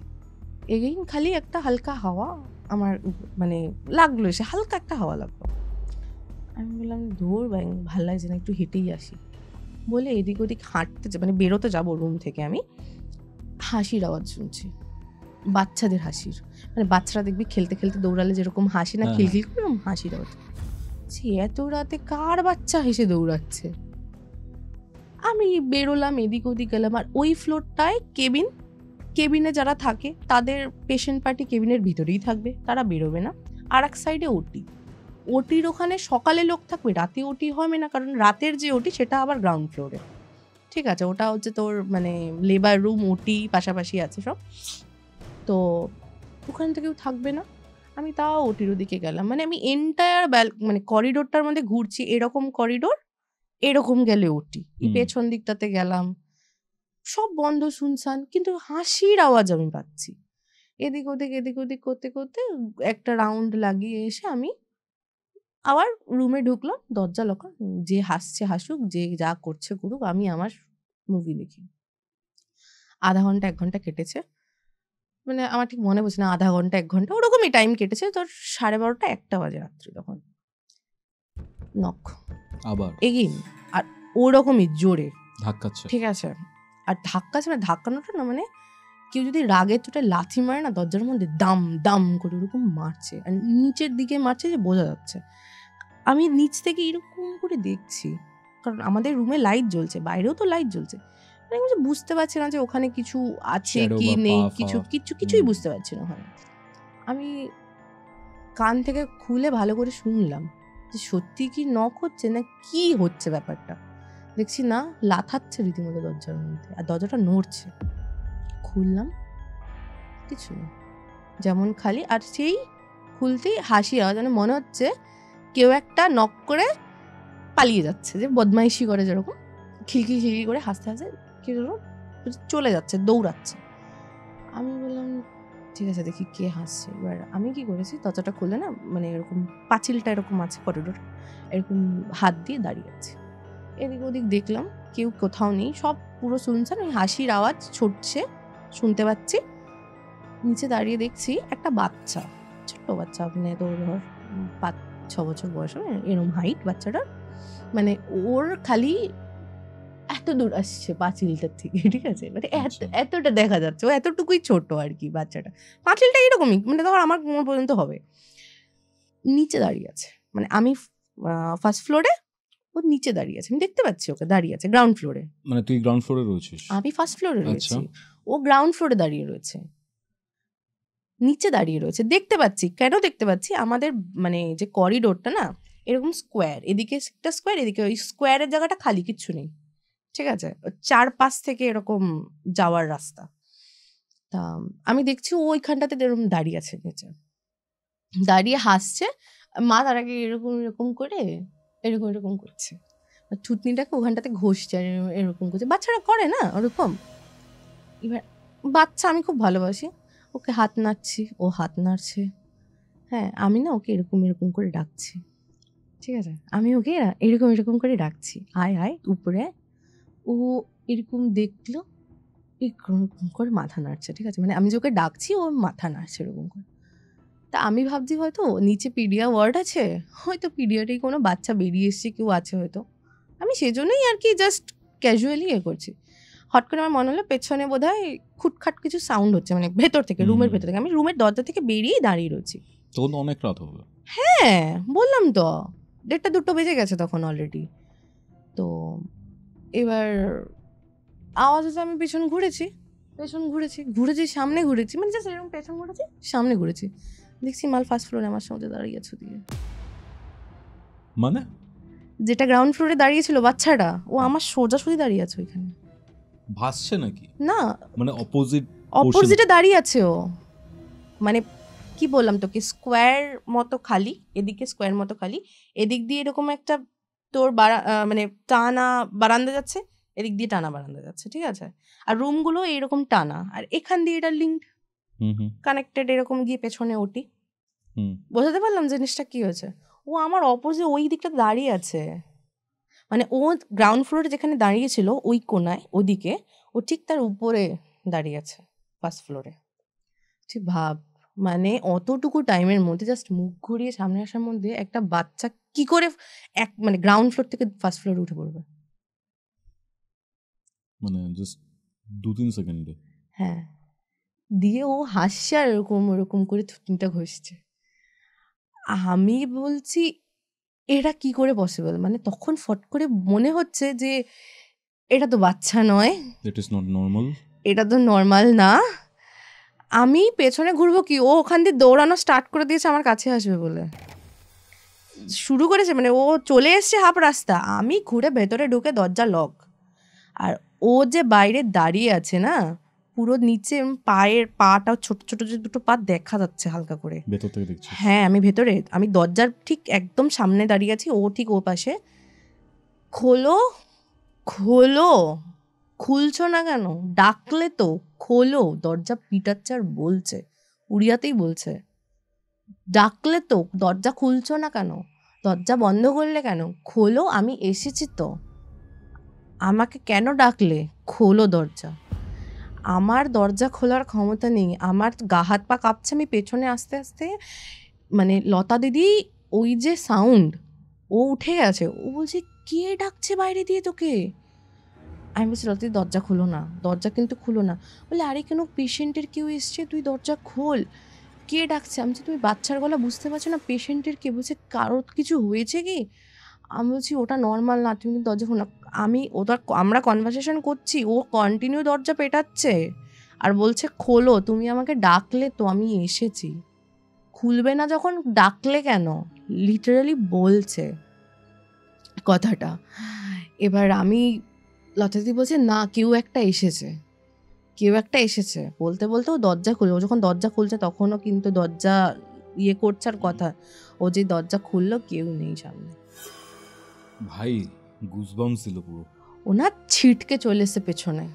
এগেইন খালি একটা হালকা হাওয়া আমার মানে লাগলো, এসে হালকা একটা হাওয়া লাগলো। আমি বললাম ধুর ভাই ভাল লাগছে না, একটু হেঁটেই আসি বলে এদিক ওদিক হাঁটতে, মানে বেরোতে যাবো রুম থেকে, আমি হাসির আওয়াজ শুনছি, বাচ্চাদের হাসির, মানে বাচ্চারা দেখবি খেলতে খেলতে দৌড়ালে যেরকম হাসি না, খিলখিল করে হাসির আওয়াজ। এত রাতে কার বাচ্চা হেসে দৌড়াচ্ছে? আমি বেরোলাম, এদিক ওদিক গেলাম, আর ওই ফ্লোরটায় কেবিনে যারা থাকে তাদের পেশেন্ট পার্টি কেবিনের ভিতরেই থাকবে, তারা বেরোবে না। আর এক সাইডে ওটির ওখানে সকালে লোক থাকবে, রাতে ওটি হবে না, কারণ রাতের যে ওটি সেটা আবার গ্রাউন্ড ফ্লোরে, ঠিক আছে, ওটা হচ্ছে তোর মানে লেবার রুম, ওটি পাশাপাশি আছে সব, তো ওখানে তো কেউ থাকবে না। আমি তাও ওটির ওদিকে গেলাম, মানে আমি এন্টায়ার মানে করিডোরটার মধ্যে ঘুরছি, এরকম করিডোর, এরকম গেলে ওটি, পেছন দিকটাতে গেলাম, সব বন্ধ শুনশান, কিন্তু হাসির আওয়াজ আমি পাচ্ছি। এদিক ওদিক করতে করতে একটা রাউন্ড লাগিয়ে এসে আমি আবার রুমে ঢুকলাম, দরজা লকা, যে হাসছে হাসুক, যে যা করছে করুক, আমি আমার মুভি দেখি। আধা ঘন্টা 1 ঘন্টা কেটেছে, মানে আমার ঠিক মনে পড়ছে না, আধা ঘন্টা 1 ঘন্টা ওরকমই টাইম কেটেছে। তোর 12:30 1টা বাজে রাত্রি, তখন নক আবার এগেইন, আর ওরকমই জোরে ধাক্কাচ্ছে, ঠিক আছে, আর ধাক্কাচ্ছে না, ধাক্কানোটা না মানে কেউ যদি রাগের চোটে লাথি মারে না দরজার মধ্যে, দাম দাম করে ওরকম মারছে, আর নিচের দিকে মারছে, যে বোঝা যাচ্ছে। আমি নিচ থেকে এরকম করে দেখছি, কারণ আমাদের রুমে লাইট জ্বলছে, বাইরেও তো লাইট জ্বলছে, আমি কিছু বুঝতে পারছি না যে ওখানে কিছু আছে কি নেই, কিছুই বুঝতে পারছি না ওখানে। আমি কান থেকে খুলে ভালো করে শুনলাম যে সত্যি কি নক হচ্ছে না কি হচ্ছে ব্যাপারটা, দেখছি না লাথাচ্ছে রীতিমতো দরজার মধ্যে, আর দরজাটা নড়ছে। খুললাম, কিছু না, যেমন খালি, আর সেই খুলতেই হাসি আওয়াজ, মানে মনে হচ্ছে কেউ একটা নক করে পালিয়ে যাচ্ছে, যে বদমাইশি করে যেরকম খিলখিল করে হাসতে হাসতে কেউ চলে যাচ্ছে, দৌড়াচ্ছে। আমি বললাম ঠিক আছে দেখি কে হাসছে। এবার আমি কি করেছি, দরজাটা খুলে না, মানে এরকম পাঁচিলটা এরকম আছে করিডোর, এরকম হাত দিয়ে দাঁড়িয়ে আছে, এদিক ওদিক দেখলাম কেউ কোথাও নেই, সব পুরো শুনছেন, ওই হাসির আওয়াজ ছুটছে শুনতে পাচ্ছি। নিচে দাঁড়িয়ে দেখছি একটা বাচ্চা, ছোট্ট বাচ্চা, মানে তো ধর 5-6 বছর বয়স হবে এরকম হাইট বাচ্চাটার, মানে ওর খালি এত দূর আসছে পাঁচিলটার থেকে, ঠিক আছে, মানে এতটা দেখা যাচ্ছে, ও এতটুকুই ছোট আর কি বাচ্চাটা, পাঁচিলটা এরকমই, মানে ধর আমার কোমর পর্যন্ত হবে। নিচে দাঁড়িয়ে আছে, মানে আমি ফার্স্ট ফ্লোরে, ও নিচে দাঁড়িয়ে আছে, আমি দেখতে পাচ্ছি ওকে দাঁড়িয়ে আছে গ্রাউন্ড ফ্লোরে। মানে তুই গ্রাউন্ড ফ্লোরে রয়েছিস? আমি ফার্স্ট ফ্লোরে রয়েছি, ও গ্রাউন্ড ফ্লোরে দাঁড়িয়ে রয়েছে, নিচে দাঁড়িয়ে রয়েছে, দেখতে পাচ্ছি। কেন দেখতে পাচ্ছি, আমাদের মানে যে করিডোরটা না এরকম স্কোয়ার, এদিকে একটা স্কোয়ার, এদিকে ওই স্কোয়ারের জায়গাটা খালি, কিচ্ছু নেই, ঠিক আছে, 4-5 থেকে এরকম যাওয়ার রাস্তা। তা আমি দেখছি ওইখানটাতে এরকম দাঁড়িয়ে আছে, নিচে দাঁড়িয়ে হাসছে, মা তার আগে এরকম করে এরকম করছে, থুতনিটাকে ওখানটাতে ঘষছে, এরকম করছে, বাচ্চারা করে না ওরকম। এবার বাচ্চা আমি খুব ভালোবাসি, ওকে হাত নাড়ছি, ও হাত নাড়ছে, হ্যাঁ আমি না ওকে এরকম করে ডাকছি, ঠিক আছে, আমি ওকে এরকম করে ডাকছি, আয় আয় উপরে। ও এরকম দেখলো, এরকম করে মাথা নাড়ছে, ঠিক আছে, মানে আমি যে ওকে ডাকছি ও মাথা নাড়ছে এরকম করে। তা আমি ভাবছি হয়তো নিচে পিডিয়া ওয়ার্ড আছে, হয়তো পিডিয়াতেই কোনো বাচ্চা বেরিয়ে এসছে, কেউ আছে হয়তো, আমি সেজন্যই আর কি জাস্ট ক্যাজুয়ালি করছি। হট করে আমার মনে হলো পেছনে বোধহয় খুটখাট কিছু সাউন্ড হচ্ছে, মানে ভেতর থেকে, রুমের ভেতর থেকে। আমি রুমের দরজা থেকে বেরিয়েই দাঁড়িয়ে রয়েছি, তখন অনেক রাত হবে, হ্যাঁ বললাম তো, 1:30-2 বেজে গেছে তখন অলরেডি। তো এবার আওয়াজ হচ্ছে, আমি পেছন ঘুরেছি, সামনে ঘুরেছি, মানে জাস্ট এরকম পেছন ঘুরেছি, সামনে ঘুরেছি, দেখছি মাল ফার্স্ট ফ্লোরে আমার সামনে দাঁড়িয়ে আছে দিয়ে। মানে যেটা গ্রাউন্ড ফ্লোরে দাঁড়িয়েছিল বাচ্চাটা, ও আমার সোজাসুজি দাঁড়িয়ে আছে ওইখানে। ভাসছে নাকি? না, মানে অপোজিটে দাঁড়িয়ে আছে ও। মানে কি বললাম তোকে, স্কোয়ার মতো খালি, এদিকে স্কোয়ার মতো খালি, এদিক দিয়ে এরকম একটা তোর মানে টানা বারান্দা যাচ্ছে, এদিক দিয়ে টানা বারান্দা যাচ্ছে, ঠিক আছে? আর রুমগুলো এইরকম টানা, আর এখান দিয়ে এটা লিঙ্ক কানেক্টেড, এরকম গিয়ে পেছনে ওটি। বোঝাতে পারলাম জিনিসটা কি হয়েছে? ও আমার অপোজিট ওই দিকটা দাঁড়িয়ে আছে, মানে ও গ্রাউন্ড ফ্লোরে যেখানে দাঁড়িয়েছিল ওই কোনায় ওদিকে, ও ঠিক তার উপরে দাঁড়িয়ে আছে ফার্স্ট ফ্লোরে। ঠিক ভাব, মানে অতটুকু টাইমের মধ্যে জাস্ট মুখ ঘুরিয়ে সামনে আসার মধ্যে একটা বাচ্চা কি করে মানে গ্রাউন্ড ফ্লোর থেকে ফার্স্ট ফ্লোরে উঠে পড়বে? মানে জাস্ট 2-3 সেকেন্ডে। হ্যাঁ, দিয়ে ও হাসছে আর ওরকম করে থুতনিটা ঘষছে। আমি বলছি এটা কি করে পসিবল? মানে তখন ফট করে মনে হচ্ছে যে এটা তো বাচ্চা নয়, দ্যাট ইজ নট নর্মাল, এটা তো নর্মাল না। আমি পেছনে ঘুরবো কি, ও ওখান দিয়ে দৌড়ানো স্টার্ট করে দিয়েছে আমার কাছে আসবে বলে, শুরু করেছে, মানে ও চলে এসছে হাফ রাস্তা, আমি ঘুরে ভেতরে ঢুকে দরজা লক। আর ও যে বাইরে দাঁড়িয়ে আছে না, পুরো নিচে পাটা ছোট ছোট যে দুটো পা দেখা যাচ্ছে হালকা করে ভেতর থেকে দেখছি। হ্যাঁ, আমি ভেতরে, আমি দরজার ঠিক একদম সামনে দাঁড়িয়ে আছি, ও ঠিক ও পাশে। খোলো খোলো, খুলছো না কেন? ডাকলে তো খোলো। দরজা পিটাচ্ছে আর বলছে, উড়িয়াতেই বলছে, ডাকলে তো, দরজা খুলছো না কেন? দরজা বন্ধ করলে কেন? খোলো, আমি এসেছি তো, আমাকে কেন ডাকলে? খোলো দরজা। আমার দরজা খোলার ক্ষমতা নেই, আমার গা হাত পা কাঁপছে, আমি পেছনে আস্তে আস্তে, মানে লতা দিদি ওই যে সাউন্ড, ও উঠে গেছে, ও বলছে কে ডাকছে বাইরে দিয়ে তোকে? আমি বলছি লতা দিদি দরজা খুলো না, দরজা কিন্তু খুলো না। বলে আরে কেন, পেশেন্টের কেউ এসছে, তুই দরজা খোল। কে ডাকছে? আমি বলছি তুমি বাচ্চার গলা বুঝতে পারছো না? পেশেন্টের কে? বলছে কারোর কিছু হয়েছে কি? আমি বলছি ওটা নর্মাল না, তুমি দরজা খোলো না। আমরা কনভারসেশন করছি, ও কন্টিনিউ দরজা পেটাচ্ছে আর বলছে খোলো, তুমি আমাকে ডাকলে তো, আমি এসেছি। খুলবে না যখন, ডাকলে কেন? লিটারালি বলছে কথাটা। এবার আমি, লতাদি বলছে না, কেউ একটা এসেছে বলতে বলতে ও দরজা খুলবে। ও যখন দরজা খুলছে তখনও কিন্তু দরজা করছে আর কথা, ও যে দরজা খুললো কেউ নেই সামনে। ভাই গুজবাম্পস ছিল পুরো। ওনার ছিটকে চলে এসে পেছনে,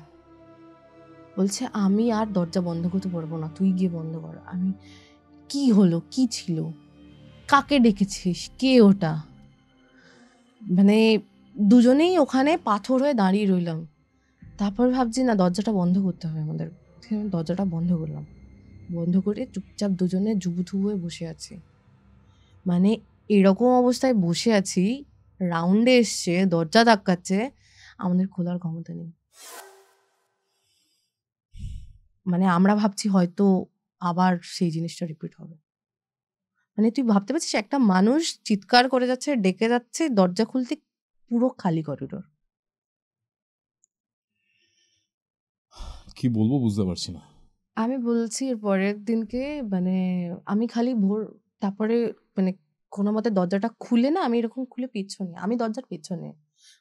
বলছে আমি আর দরজা বন্ধ করতে পারবো না, তুই গিয়ে বন্ধ কর। আমি, কি হলো, কি ছিল, কাকে ডেকেছিস, কে ওটা? মানে দুজনেই ওখানে পাথর হয়ে দাঁড়িয়ে রইলাম। তারপর ভাবছি না, দরজাটা বন্ধ করতে হবে আমাদের। দরজাটা বন্ধ করলাম, বন্ধ করে চুপচাপ দুজনে জুবুথু হয়ে বসে আছি। মানে এরকম অবস্থায় বসে আছি, রাউন্ডে এসছে, দরজা ধাক্কাচ্ছে, আমাদের খোলার ক্ষমতা নেই। মানে আমরা ভাবছি হয়তো আবার সেই জিনিসটা রিপিট হবে। মানে তুই ভাবতে পারছিস, একটা মানুষ চিৎকার করে যাচ্ছে, ডেকে যাচ্ছে, দরজা খুলতে পুরো খালি করিডোর। কি বলবো বুঝতে পারছি না। আমি বলছি এর পরের দিনকে, মানে আমি খালি তারপরে মানে কোনো মতে দরজাটা খুলে না, আমি এরকম খুলে পেছনে, আমি দরজার পেছনে,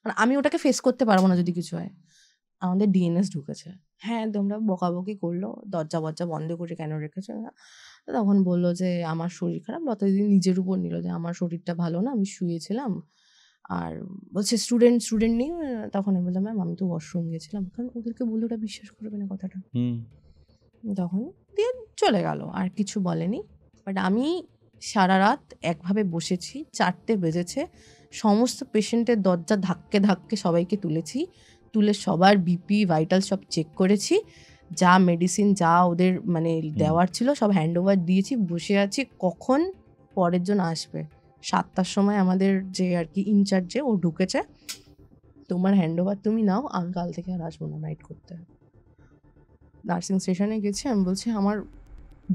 মানে আমি ওটাকে ফেস করতে পারবো না যদি কিছু হয়। আমাদের ডিএনএস ঢুকেছে। হ্যাঁ, তোমরা বকাবকি করলো, দরজা বন্ধ করে কেন রেখেছো না? তখন বললো যে আমার শরীর খারাপ। লতা দিদি নিজের উপর নিল যে আমার শরীরটা ভালো না, আমি শুয়েছিলাম। আর বলছে স্টুডেন্ট নেই। তখন আমি বললাম ম্যাম আমি তো ওয়াশরুম গেছিলাম, কারণ ওদেরকে বললে ওরা বিশ্বাস করবে না কথাটা। তখন দিয়ে চলে গেল, আর কিছু বলেনি। বাট আমি সারা রাত একভাবে বসেছি, 4টে বেজেছে, সমস্ত পেশেন্টের দরজা ধাক্কে সবাইকে তুলে সবার বিপি ভাইটাল সব চেক করেছি, যা মেডিসিন যা ওদের মানে দেওয়ার ছিল সব হ্যান্ড ওভার দিয়েছি, বসে আছি কখন পরের জন আসবে। 7টার সময় আমাদের যে আর কি ইনচার্জে ও ঢুকেছে, তোমার হ্যান্ড ওভার তুমি নাও, আমি কাল থেকে আর আসবো না নাইট করতে। নার্সিং স্টেশনে গেছি, আমি বলছি আমার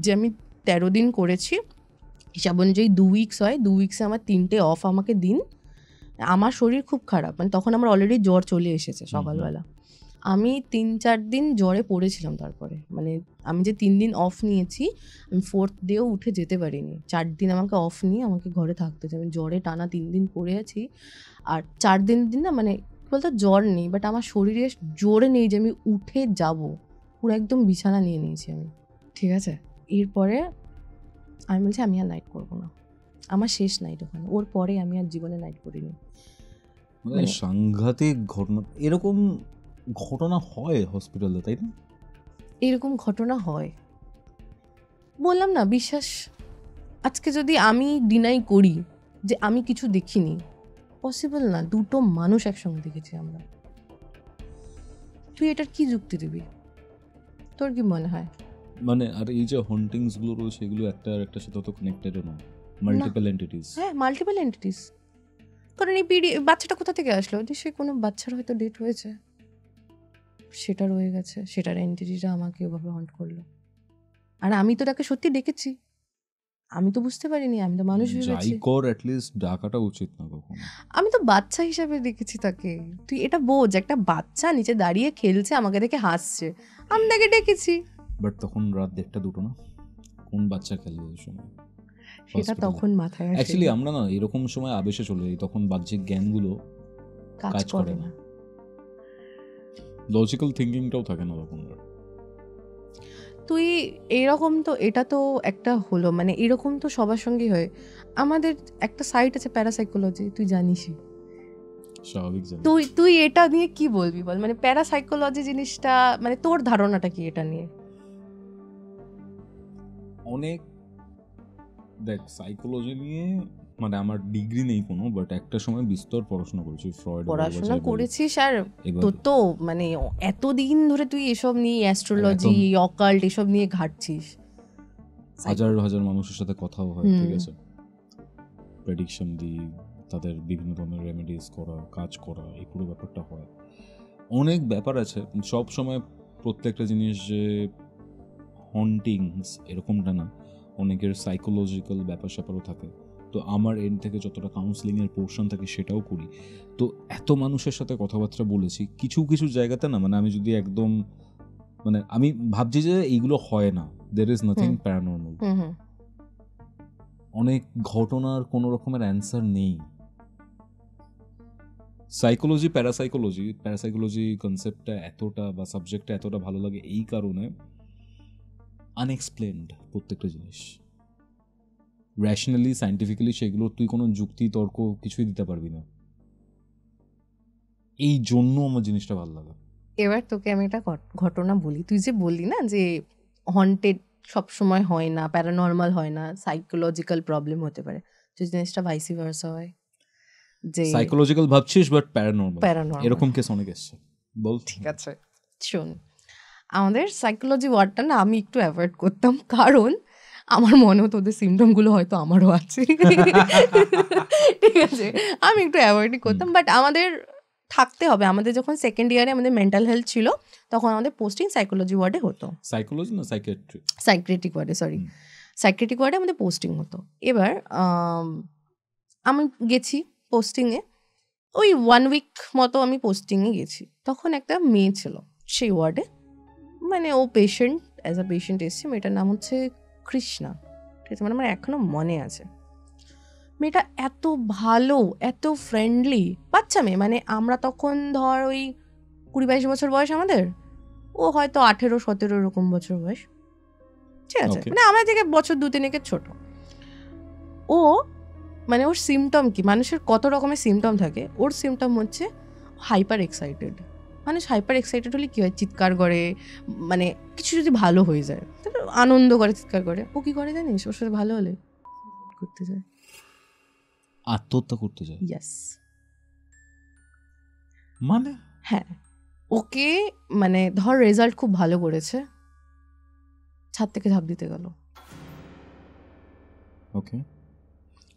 যে আমি 13 দিন করেছি, হিসাব অনুযায়ী 2 উইকস হয়, 2 উইকসে আমার 3টে অফ আমাকে দিন। আমার শরীর খুব খারাপ, মানে তখন আমার অলরেডি জ্বর চলে এসেছে সকালবেলা। আমি 3-4 দিন জ্বরে পড়েছিলাম। তারপরে মানে আমি যে 3 দিন অফ নিয়েছি, আমি 4th ডেও উঠে যেতে পারিনি। 4 দিন আমাকে অফ নিয়ে আমাকে ঘরে থাকতে হয়েছে। আমি জ্বরে টানা 3 দিন পড়ে আছি। আর 4 দিন না মানে বলতে জ্বর নেই, বাট আমার শরীরে জোরে নেই যে আমি উঠে যাব, পুরো একদম বিছানা নিয়ে নিয়েছি আমি, ঠিক আছে। এরপরে আমি বলছি আমি আর নাইট করবো না, আমার শেষ নাইট ওখানে। ওর পরে আমি আর জীবনে নাইট করিনি। মানে সাংঘাতিক ঘটনা। এরকম ঘটনা হয় হসপিটালে, তাই না? এরকম ঘটনা হয়, বললাম না। বিশ্বাস, আজকে যদি আমি ডিনাই করি যে আমি কিছু দেখিনি, পসিবল না। 2টো মানুষ একসঙ্গে দেখেছি আমরা। তুই এটার কি যুক্তি দিবি? তোর কি মনে হয়? মানে আর এই যে হন্টিংস গুলো রয়েছে, এগুলো একটা আর একটার সাথে তো কানেক্টেডও না, মাল্টিপল এন্টিটিস। হ্যাঁ, মাল্টিপল এন্টিটিস। কারণ এই বাচ্চাটা কোথা থেকে আসলো? যে সে কোনো বাচ্চার হয়তো ডেট হয়েছে, সেটা রয়ে গেছে, সেটার এন্টিটিটা আমাকে ওভাবে হন্ট করলো। আর আমি তো তাকে সত্যি ডেকেছি, আমি তো বুঝতে পারিনি, আমি তো মানুষ ভেবেছি। যাই কর, অ্যাটলিস্ট ডাকাটা উচিত না কখনো। আমি তো বাচ্চা হিসাবে দেখেছি তাকে। তুই এটা বোঝ, একটা বাচ্চা নিচে দাঁড়িয়ে খেলছে, আমাকে দেখে হাসছে, আমি তাকে ডেকেছি। বাট তখন রাত 1:30-2টো না, কোন বাচ্চা খেলবে ওই সময়? সেটা তখন মাথায় আসে। অ্যাকচুয়ালি আমরা না এরকম সময় আবেশে চলে যাই, তখন বাহ্যিক জ্ঞানগুলো কাজ করে না, লজিক্যাল থিঙ্কিংটাও থাকে না তখন। তুই এরকম তো, এটা তো একটা হলো, মানে এরকম তো সবার সঙ্গেই হয়। আমাদের একটা সাইট আছে প্যারাসাইকোলজি, তুই জানিসই। স্বাভাবিক জানি। তুই এটা নিয়ে কি বলবি বল? মানে প্যারাসাইকোলজি জিনিসটা, মানে তোর ধারণাটা কি এটা নিয়ে? অনেক, দেখ সাইকোলজি নিয়ে মানে আমার ডিগ্রি নেই কোনো, বাট একটা সময় বিস্তর পড়াশোনা করেছি। ফ্রয়েড পড়াশোনা করেছিস, আর তোর তো মানে এতদিন ধরে তুই এসব নিয়ে, অ্যাস্ট্রোলজি, অকাল্ট এসব নিয়ে ঘাটছিস। হাজার হাজার মানুষের সাথে কথাও হয়, ঠিক আছে, প্রেডিকশন দিই, তাদের বিভিন্ন ধরনের রেমেডিস করা, কাজ করা, এই পুরো ব্যাপারটা হয়। অনেক ব্যাপার আছে, সব সময় প্রত্যেকটা জিনিস যে হন্টিংস এরকমটা না, অনেকের সাইকোলজিক্যাল ব্যাপার স্যাপারও থাকে। তো আমার এন্ড থেকে যতটা কাউন্সিলিংয়ের পোর্শন থাকে সেটাও করি। তো এত মানুষের সাথে কথাবার্তা বলেছি, কিছু কিছু জায়গাতে না মানে আমি যদি একদম মানে আমি ভাবছি যে এইগুলো হয় না, দের ইজ নাথিং প্যারানর্মাল, অনেক ঘটনার কোনো রকমের অ্যান্সার নেই। সাইকোলজি, প্যারাসাইকোলজি কনসেপ্টটা এতটা বা সাবজেক্টটা এতটা ভালো লাগে এই কারণে, আনএক্সপ্লেনড প্রত্যেকটা জিনিস, র্যাশনালি সায়েন্টিফিক্যালি সেগুলোর তুই কোনো যুক্তি তর্ক কিছুই দিতে পারবি না, এই জন্য আমার জিনিসটা ভালো লাগে। এবার তোকে আমি একটা ঘটনা বলি। তুই যে বললি না যে হন্টেড সবসময় হয় না, প্যারানর্মাল হয় না, সাইকোলজিক্যাল প্রবলেম হতে পারে, যে জিনিসটা ভাইসি ভার্সা হয়, যে সাইকোলজিক্যাল ভাবছিস বাট প্যারানর্মাল, এরকম কেস অনেক এসছে। বল। ঠিক আছে, শোন, আমাদের সাইকোলজি ওয়ার্ডটা না আমি একটু অ্যাভয়েড করতাম, কারণ আমার মনে হতো ওদের সিমটমগুলো হয়তো আমারও আছে। ঠিক আছে, আমি একটু অ্যাভয়েডই করতাম। বাট আমাদের থাকতে হবে, আমাদের যখন সেকেন্ড ইয়ারে আমাদের মেন্টাল হেলথ ছিল, তখন আমাদের পোস্টিং সাইকোলজি ওয়ার্ডে হতো। সাইকোলজি না সাইকিয়াট্রি, সাইক্রেটিক ওয়ার্ডে, সরি, সাইক্রেটিক ওয়ার্ডে আমাদের পোস্টিং হতো। এবার আমি গেছি পোস্টিংয়ে, ওই 1 উইক মতো আমি পোস্টিংয়ে গেছি। তখন একটা মেয়ে ছিল সেই ওয়ার্ডে, মানে ও পেশেন্ট, অ্যাজ আ পেশেন্ট এসছে। মেয়েটার নাম হচ্ছে কৃষ্ণা, ঠিক আছে, মানে আমার এখনো মনে আছে। মেয়েটা এত ভালো, এত ফ্রেন্ডলি, বাচ্চা মেয়ে, মানে আমরা তখন ধর ওই 20-22 বছর বয়স আমাদের, ও হয়তো 18-17 এরকম বছর বয়স, ঠিক আছে, মানে আমার থেকে বছর 2-3 ছোট। ও মানে ওর সিমটম কি, মানুষের কত রকমের সিমটম থাকে, ওর সিমটম হচ্ছে হাইপার এক্সাইটেড। মানুষ হাইপার এক্সাইটেড হলে কী হয়, চিৎকার করে, মানে কিছু যদি ভালো হয়ে যায় তাহলে আনন্দ করে, চিৎকার করে। ও কী করে জানিস, ওর সাথে ভালো হলে করতে যায়, আত্মহত্যা করতে যায়। ইয়েস, মানে হ্যাঁ, ওকে মানে ধর রেজাল্ট খুব ভালো করেছে, ছাদ থেকে ঝাঁপ দিতে গেল। ওকে,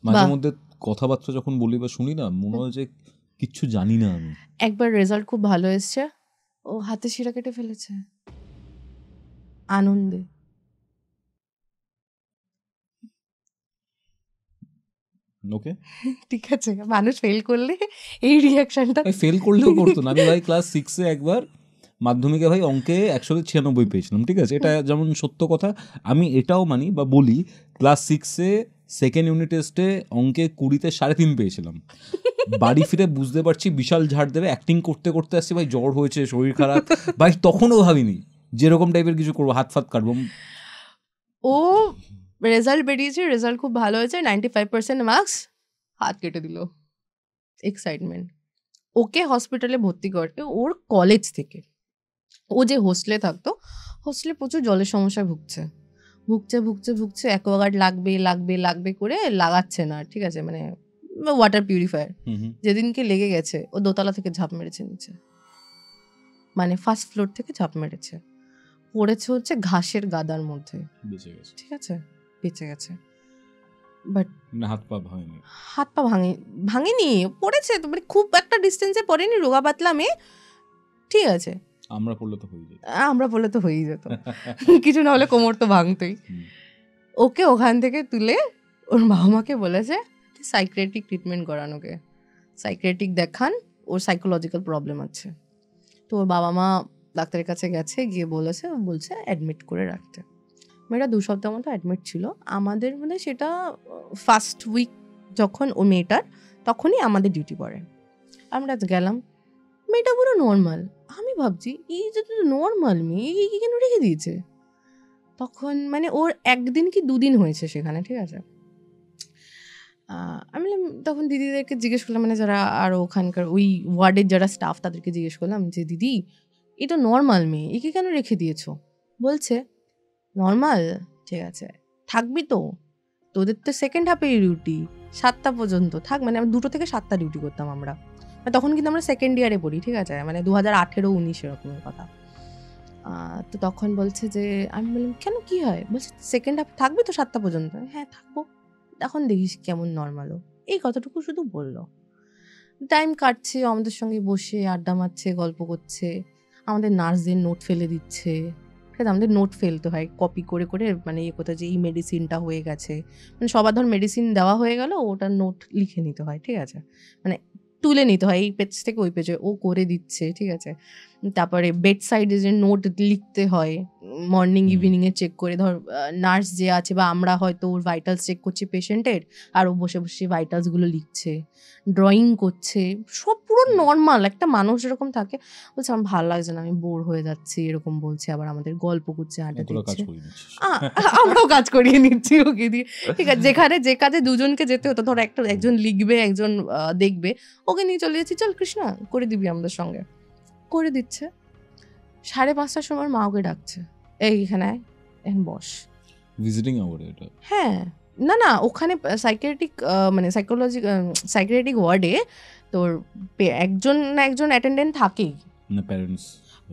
মাঝে মধ্যে কথাবার্তা যখন বলি বা শুনি না, মনে হয় যে কিচ্ছু জানি না আমি। একবার রেজাল্ট খুব ভালো এসছে, ও হাতে শিরা কেটে ফেলেছে আনন্দে। ওকে, ঠিক আছে, মানুষ ফেল করলে এই রিয়াকশনটা। ফেল করলেও করতো না। আমি ভাই ক্লাস 6-এ একবার মাধ্যমিকে ভাই অঙ্কে 196 পেয়েছিলাম, ঠিক আছে, এটা যেমন সত্য কথা। আমি এটাও মানি বা বলি, ক্লাস 6-এ সেকেন্ড ইউনিট টেস্টে অঙ্কে 20-তে 3.5 পেয়েছিলাম। বাড়ি ফিরে বুঝতে পারছি বিশাল ঝাড় দেবে, অ্যাক্টিং করতে করতে আসছি ভাই, জ্বর হয়েছে, শরীর খারাপ ভাই, তখনও ভাবিনি যেরকম টাইপের কিছু করবো, হাত ফাত কাটবো। ও রেজাল্ট বেরিয়েছে, রেজাল্ট খুব ভালো হয়েছে, 95% মার্কস, হাত কেটে দিল। এক্সাইটমেন্ট। ওকে হসপিটালে ভর্তি করে ওর কলেজ থেকে। ও যে হোস্টেলে থাকতো, হোস্টেলে প্রচুর জলের সমস্যায় ভুগছে ভুগছে ভুগছে ভুগছে অ্যাকোয়াগার্ড লাগবে লাগবে লাগবে করে লাগাচ্ছে না, ঠিক আছে, মানে ওয়াটার পিউরিফায়ার। যেদিনকে লেগে গেছে ও দোতলা থেকে ঝাঁপ মেরেছে নিচে, মানে ফার্স্ট ফ্লোর থেকে ঝাঁপ মেরেছে, পড়েছে হচ্ছে ঘাসের গাদার মধ্যে, বেঁচে গেছে, ঠিক আছে, বেঁচে গেছে। বাট হাত পা ভাঙেনি, হাত পা ভাঙেনি, পড়েছে তো, মানে খুব একটা ডিস্টেন্সে পড়েনি, রোগা পাতলা মেয়ে, ঠিক আছে। আমরা পড়লে তো হয়ে যেত, আমরা বলে তো হয়েই যেত, কিছু না হলে কোমর তো ভাঙতোই। ওকে ওখান থেকে তুলে ওর বাবা মাকে বলেছে সাইকিয়াট্রিক ট্রিটমেন্ট করানোকে, সাইকিয়াট্রিক দেখান, ওর সাইকোলজিক্যাল প্রবলেম আছে। তো ওর বাবা মা ডাক্তারের কাছে গেছে, গিয়ে বলছে অ্যাডমিট করে রাখতে। মেয়েটা 2 সপ্তাহ মতো অ্যাডমিট ছিল। আমাদের মানে সেটা ফার্স্ট উইক যখন ও মেয়েটার, তখনই আমাদের ডিউটি পড়ে। আমরা গেলাম, মেয়েটা পুরো নর্মাল। আমি ভাবছি এই যে নর্মাল মেয়ে, এই কেন রেখে দিয়েছে। তখন মানে ওর 1 দিন কি 2 দিন হয়েছে সেখানে, ঠিক আছে। আমি তখন দিদিদেরকে জিজ্ঞেস করলাম, মানে যারা আরও ওখানকার ওই ওয়ার্ডের যারা স্টাফ, তাদেরকে জিজ্ঞেস করলাম যে দিদি এই তো নর্মাল মেয়ে, একে কেন রেখে দিয়েছো। বলছে নর্মাল, ঠিক আছে, থাকবি তো, তোদের তো সেকেন্ড হাফে ডিউটি 7টা পর্যন্ত থাক, মানে 2টো থেকে 7টা ডিউটি করতাম আমরা। তখন কিন্তু আমরা সেকেন্ড ইয়ারে পড়ি, ঠিক আছে, মানে 2018-19 এরকমের কথা। তো তখন বলছে যে, আমি বললাম কেন, কি হয়। বলছে সেকেন্ড হাফ থাকবি তো 7টা পর্যন্ত। হ্যাঁ থাকবো, এখন দেখিস কেমন নর্মালও, এই কথাটুকু শুধু বললো। টাইম কাটছে, আমাদের সঙ্গে বসে আড্ডা মারছে, গল্প করছে, আমাদের নার্সদের নোট ফেলে দিচ্ছে, ঠিক আছে, আমাদের নোট ফেলতে হয় কপি করে করে, মানে ইয়ে করতে, যে এই মেডিসিনটা হয়ে গেছে, মানে সবার ধর মেডিসিন দেওয়া হয়ে গেল, ওটার নোট লিখে নিতে হয়, ঠিক আছে, মানে তুলে নিতে হয় এই পেজ থেকে ওই পেজে, ও করে দিচ্ছে, ঠিক আছে। তারপরে বেড সাইডে যে নোট লিখতে হয় মর্নিং ইভিনিংয়ে চেক করে, ধর নার্স যে আছে বা আমরা হয়তো ওর ভাইটালস চেক করছি পেশেন্টের, আর ও বসে বসে ভাইটালসগুলো লিখছে, ড্রয়িং করছে, সব পুরো নর্মাল একটা মানুষ এরকম থাকে। বলছে আমার ভালো লাগছে না, আমি বোর হয়ে যাচ্ছি, এরকম বলছে। আবার আমাদের গল্প করছে, আড্ডা দিচ্ছে, আমরাও কাজ করিয়ে নিচ্ছি ওকে দিয়ে, ঠিক আছে। যেখানে যে কাজে দুজনকে যেতে হতো, ধর একজন লিখবে, একজন দেখবে, ওকে নিয়ে চলে যাচ্ছি, চল কৃষ্ণা করে দিবি আমাদের সঙ্গে, করে দিচ্ছে। 5:30টার সময় মা ওকে ডাকছে, এইখানে বস, ভিজিটিং আওয়ার এটা। হ্যাঁ, না না, ওখানে সাইকিয়াট্রিক মানে সাইকিয়াট্রিক ওয়ার্ডে তোর একজন না একজন অ্যাটেন্ডেন্ট থাকেই, না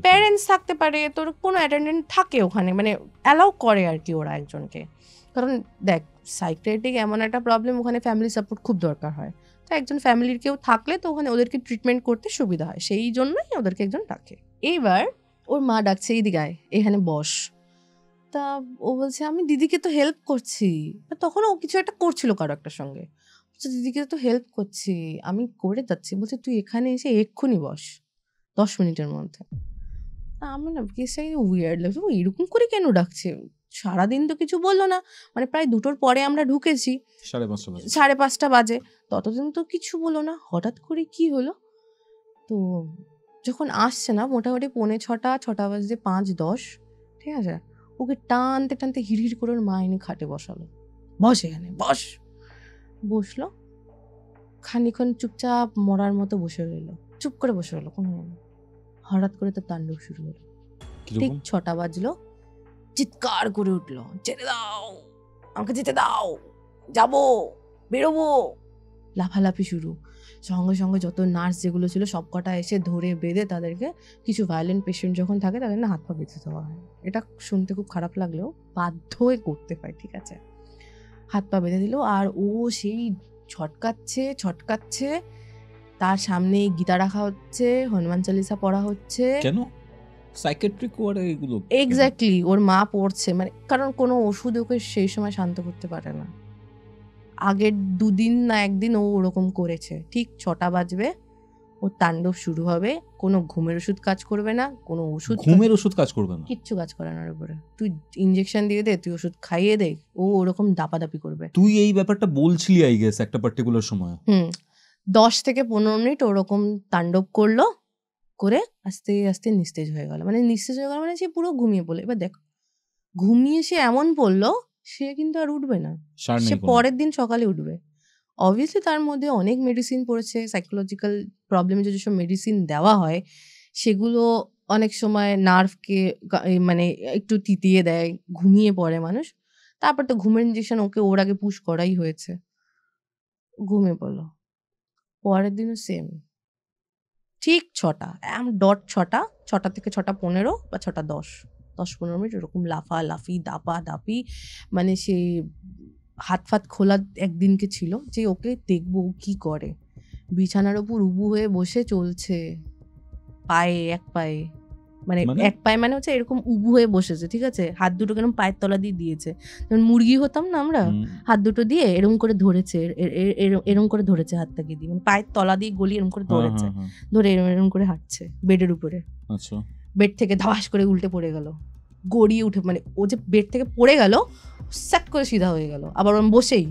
প্যারেন্টস থাকতে পারে, তোর কোনো অ্যাটেন্ডেন্ট থাকে ওখানে, মানে অ্যালাউ করে আর কি ওরা একজনকে। কারণ দেখ সাইকিয়াট্রিক এমন একটা প্রবলেম, ওখানে ফ্যামিলি সাপোর্ট খুব দরকার হয়, তো একজন ফ্যামিলির কেউ থাকলে তো ওখানে ওদেরকে ট্রিটমেন্ট করতে সুবিধা হয়, সেই জন্যই ওদেরকে একজন ডাকে। এইবার ওর মা ডাকছে, এইদিকে আয়, এখানে বস। তা ও বলছে আমি দিদিকে তো হেল্প করছি, তখন ও কিছু একটা করছিল কারো একটা সঙ্গে, দিদিকে তো হেল্প করছি, আমি করে যাচ্ছি। বলছে তুই এখানে এসে এক্ষুনি বস 10 মিনিটের মধ্যে। আমি না কেসটা উইয়ার্ড লাগছে, ও এরকম করে কেন ডাকছে, সারাদিন তো কিছু বললো না, মানে প্রায় 2টোর পরে আমরা ঢুকেছি, 5:30 বাজে, ততদিন তো কিছু বললো না, হঠাৎ করে কি হলো। তো যখন আসছে না, মোটামুটি 5:45, 5:10, ঠিক আছে, ওকে টানতে টানতে হিড়হিড় করে ওর মা এনে খাটে বসালো, বস এখানে বস। বসলো, খানিক্ষণ চুপচাপ মরার মতো বসে রইলো, চুপ করে বসে রইলো, কোনো হঠাৎ করে তো তাণ্ডব শুরু হলো। ঠিক 6টা বাজলো, চিৎকার করে উঠলো, যেতে দাও আমাকে, যেতে দাও, যাবো, বেরোবো, লাফালাফি শুরু। সঙ্গে সঙ্গে যত নার্স যেগুলো ছিল সব কটা এসে ধরে বেঁধে তাদেরকে, কিছু ভায়োলেন্ট পেশেন্ট যখন থাকে তাদের না হাত পা বেঁধে দেওয়া হয়। এটা শুনতে খুব খারাপ লাগলেও বাধ্য হয়ে করতে হয়, ঠিক আছে। হাত পা বেঁধে দিল, আর ও সেই ছটকাচ্ছে, তার সামনে গীতা রাখা হচ্ছে, হনুমান চালিসা পড়া হচ্ছে। কেন সাইকিয়াট্রিক ওয়ার্ডে এগুলো? এক্স্যাক্টলি, ওর মা পড়ছে, মানে কারণ কোনো ওষুধ ওকে সেই সময় শান্ত করতে পারে না, আগের 2 দিন না 1 দিন ও ওরকম করেছে। ঠিক 6টা বাজবে, ওর তাণ্ডব শুরু হবে। কোনো ঘুমের ওষুধ কাজ করবে না, কোনো ওষুধ ঘুমের ওষুধ কাজ করবে না? কিচ্ছু কাজ করে না ওর উপরে। তুই ইঞ্জেকশন দিয়ে দে, তুই ওষুধ খাইয়ে দে, ও ওরকম দাপাদাপি করবে। তুই এই ব্যাপারটা বলছিলি আই গেস একটা পার্টিকুলার সময়। 10 থেকে 15 মিনিট ওরকম তাণ্ডব করলো, করে আস্তে আস্তে নিস্তেজ হয়ে গেল। মানে নিস্তেজ হয়ে গেল মানে সে পুরো ঘুমিয়ে পড়লো। এবার দেখ, ঘুমিয়ে সে এমন পড়লো, সে কিন্তু আর উঠবে না, সে পরের দিন সকালে উঠবে। অবভিয়াসলি তার মধ্যে অনেক মেডিসিন পড়েছে, সাইকোলজিক্যাল প্রবলেমে যেসব মেডিসিন দেওয়া হয় সেগুলো অনেক সময় নার্ভকে মানে একটু তিতিয়ে দেয়, ঘুমিয়ে পড়ে মানুষ। তারপর তো ঘুমের ইঞ্জেকশন ওকে ওর আগে পুশ করাই হয়েছে, ঘুমিয়ে পড়লো। পরের দিনও সেম, ঠিক 6টা ডট 6টা থেকে 6:15 বা 6:10, 10-15 মিনিট এরকম লাফালাফি দাপাদাপি। মানে সে হাত ফাত খোলা একদিনকে ছিল যে ওকে দেখবো কি করে। বিছানার ওপর উবু হয়ে বসে চলছে, পায়ে এক পায়ে, মানে এক পায়ে মানে হচ্ছে এরকম উবু হয়ে বসেছে, ঠিক আছে? হাত দুটো কেরম পায়ের তলা দিয়ে দিয়েছে, যেমন মুরগি হতাম না আমরা, হাত দুটো দিয়ে এরম করে ধরেছে, এরম করে ধরেছে হাতটাকে দিয়ে, মানে পায়ের তলা দিয়ে গলি এরম করে ধরেছে, ধরে এরম করে হাঁটছে বেডের উপরে। আচ্ছা, বেড থেকে ধাস করে উল্টে পড়ে গেল, গড়িয়ে উঠে, মানে ও যে বেড থেকে পড়ে গেল স্যাট করে সিধা হয়ে গেল, আবার বসেই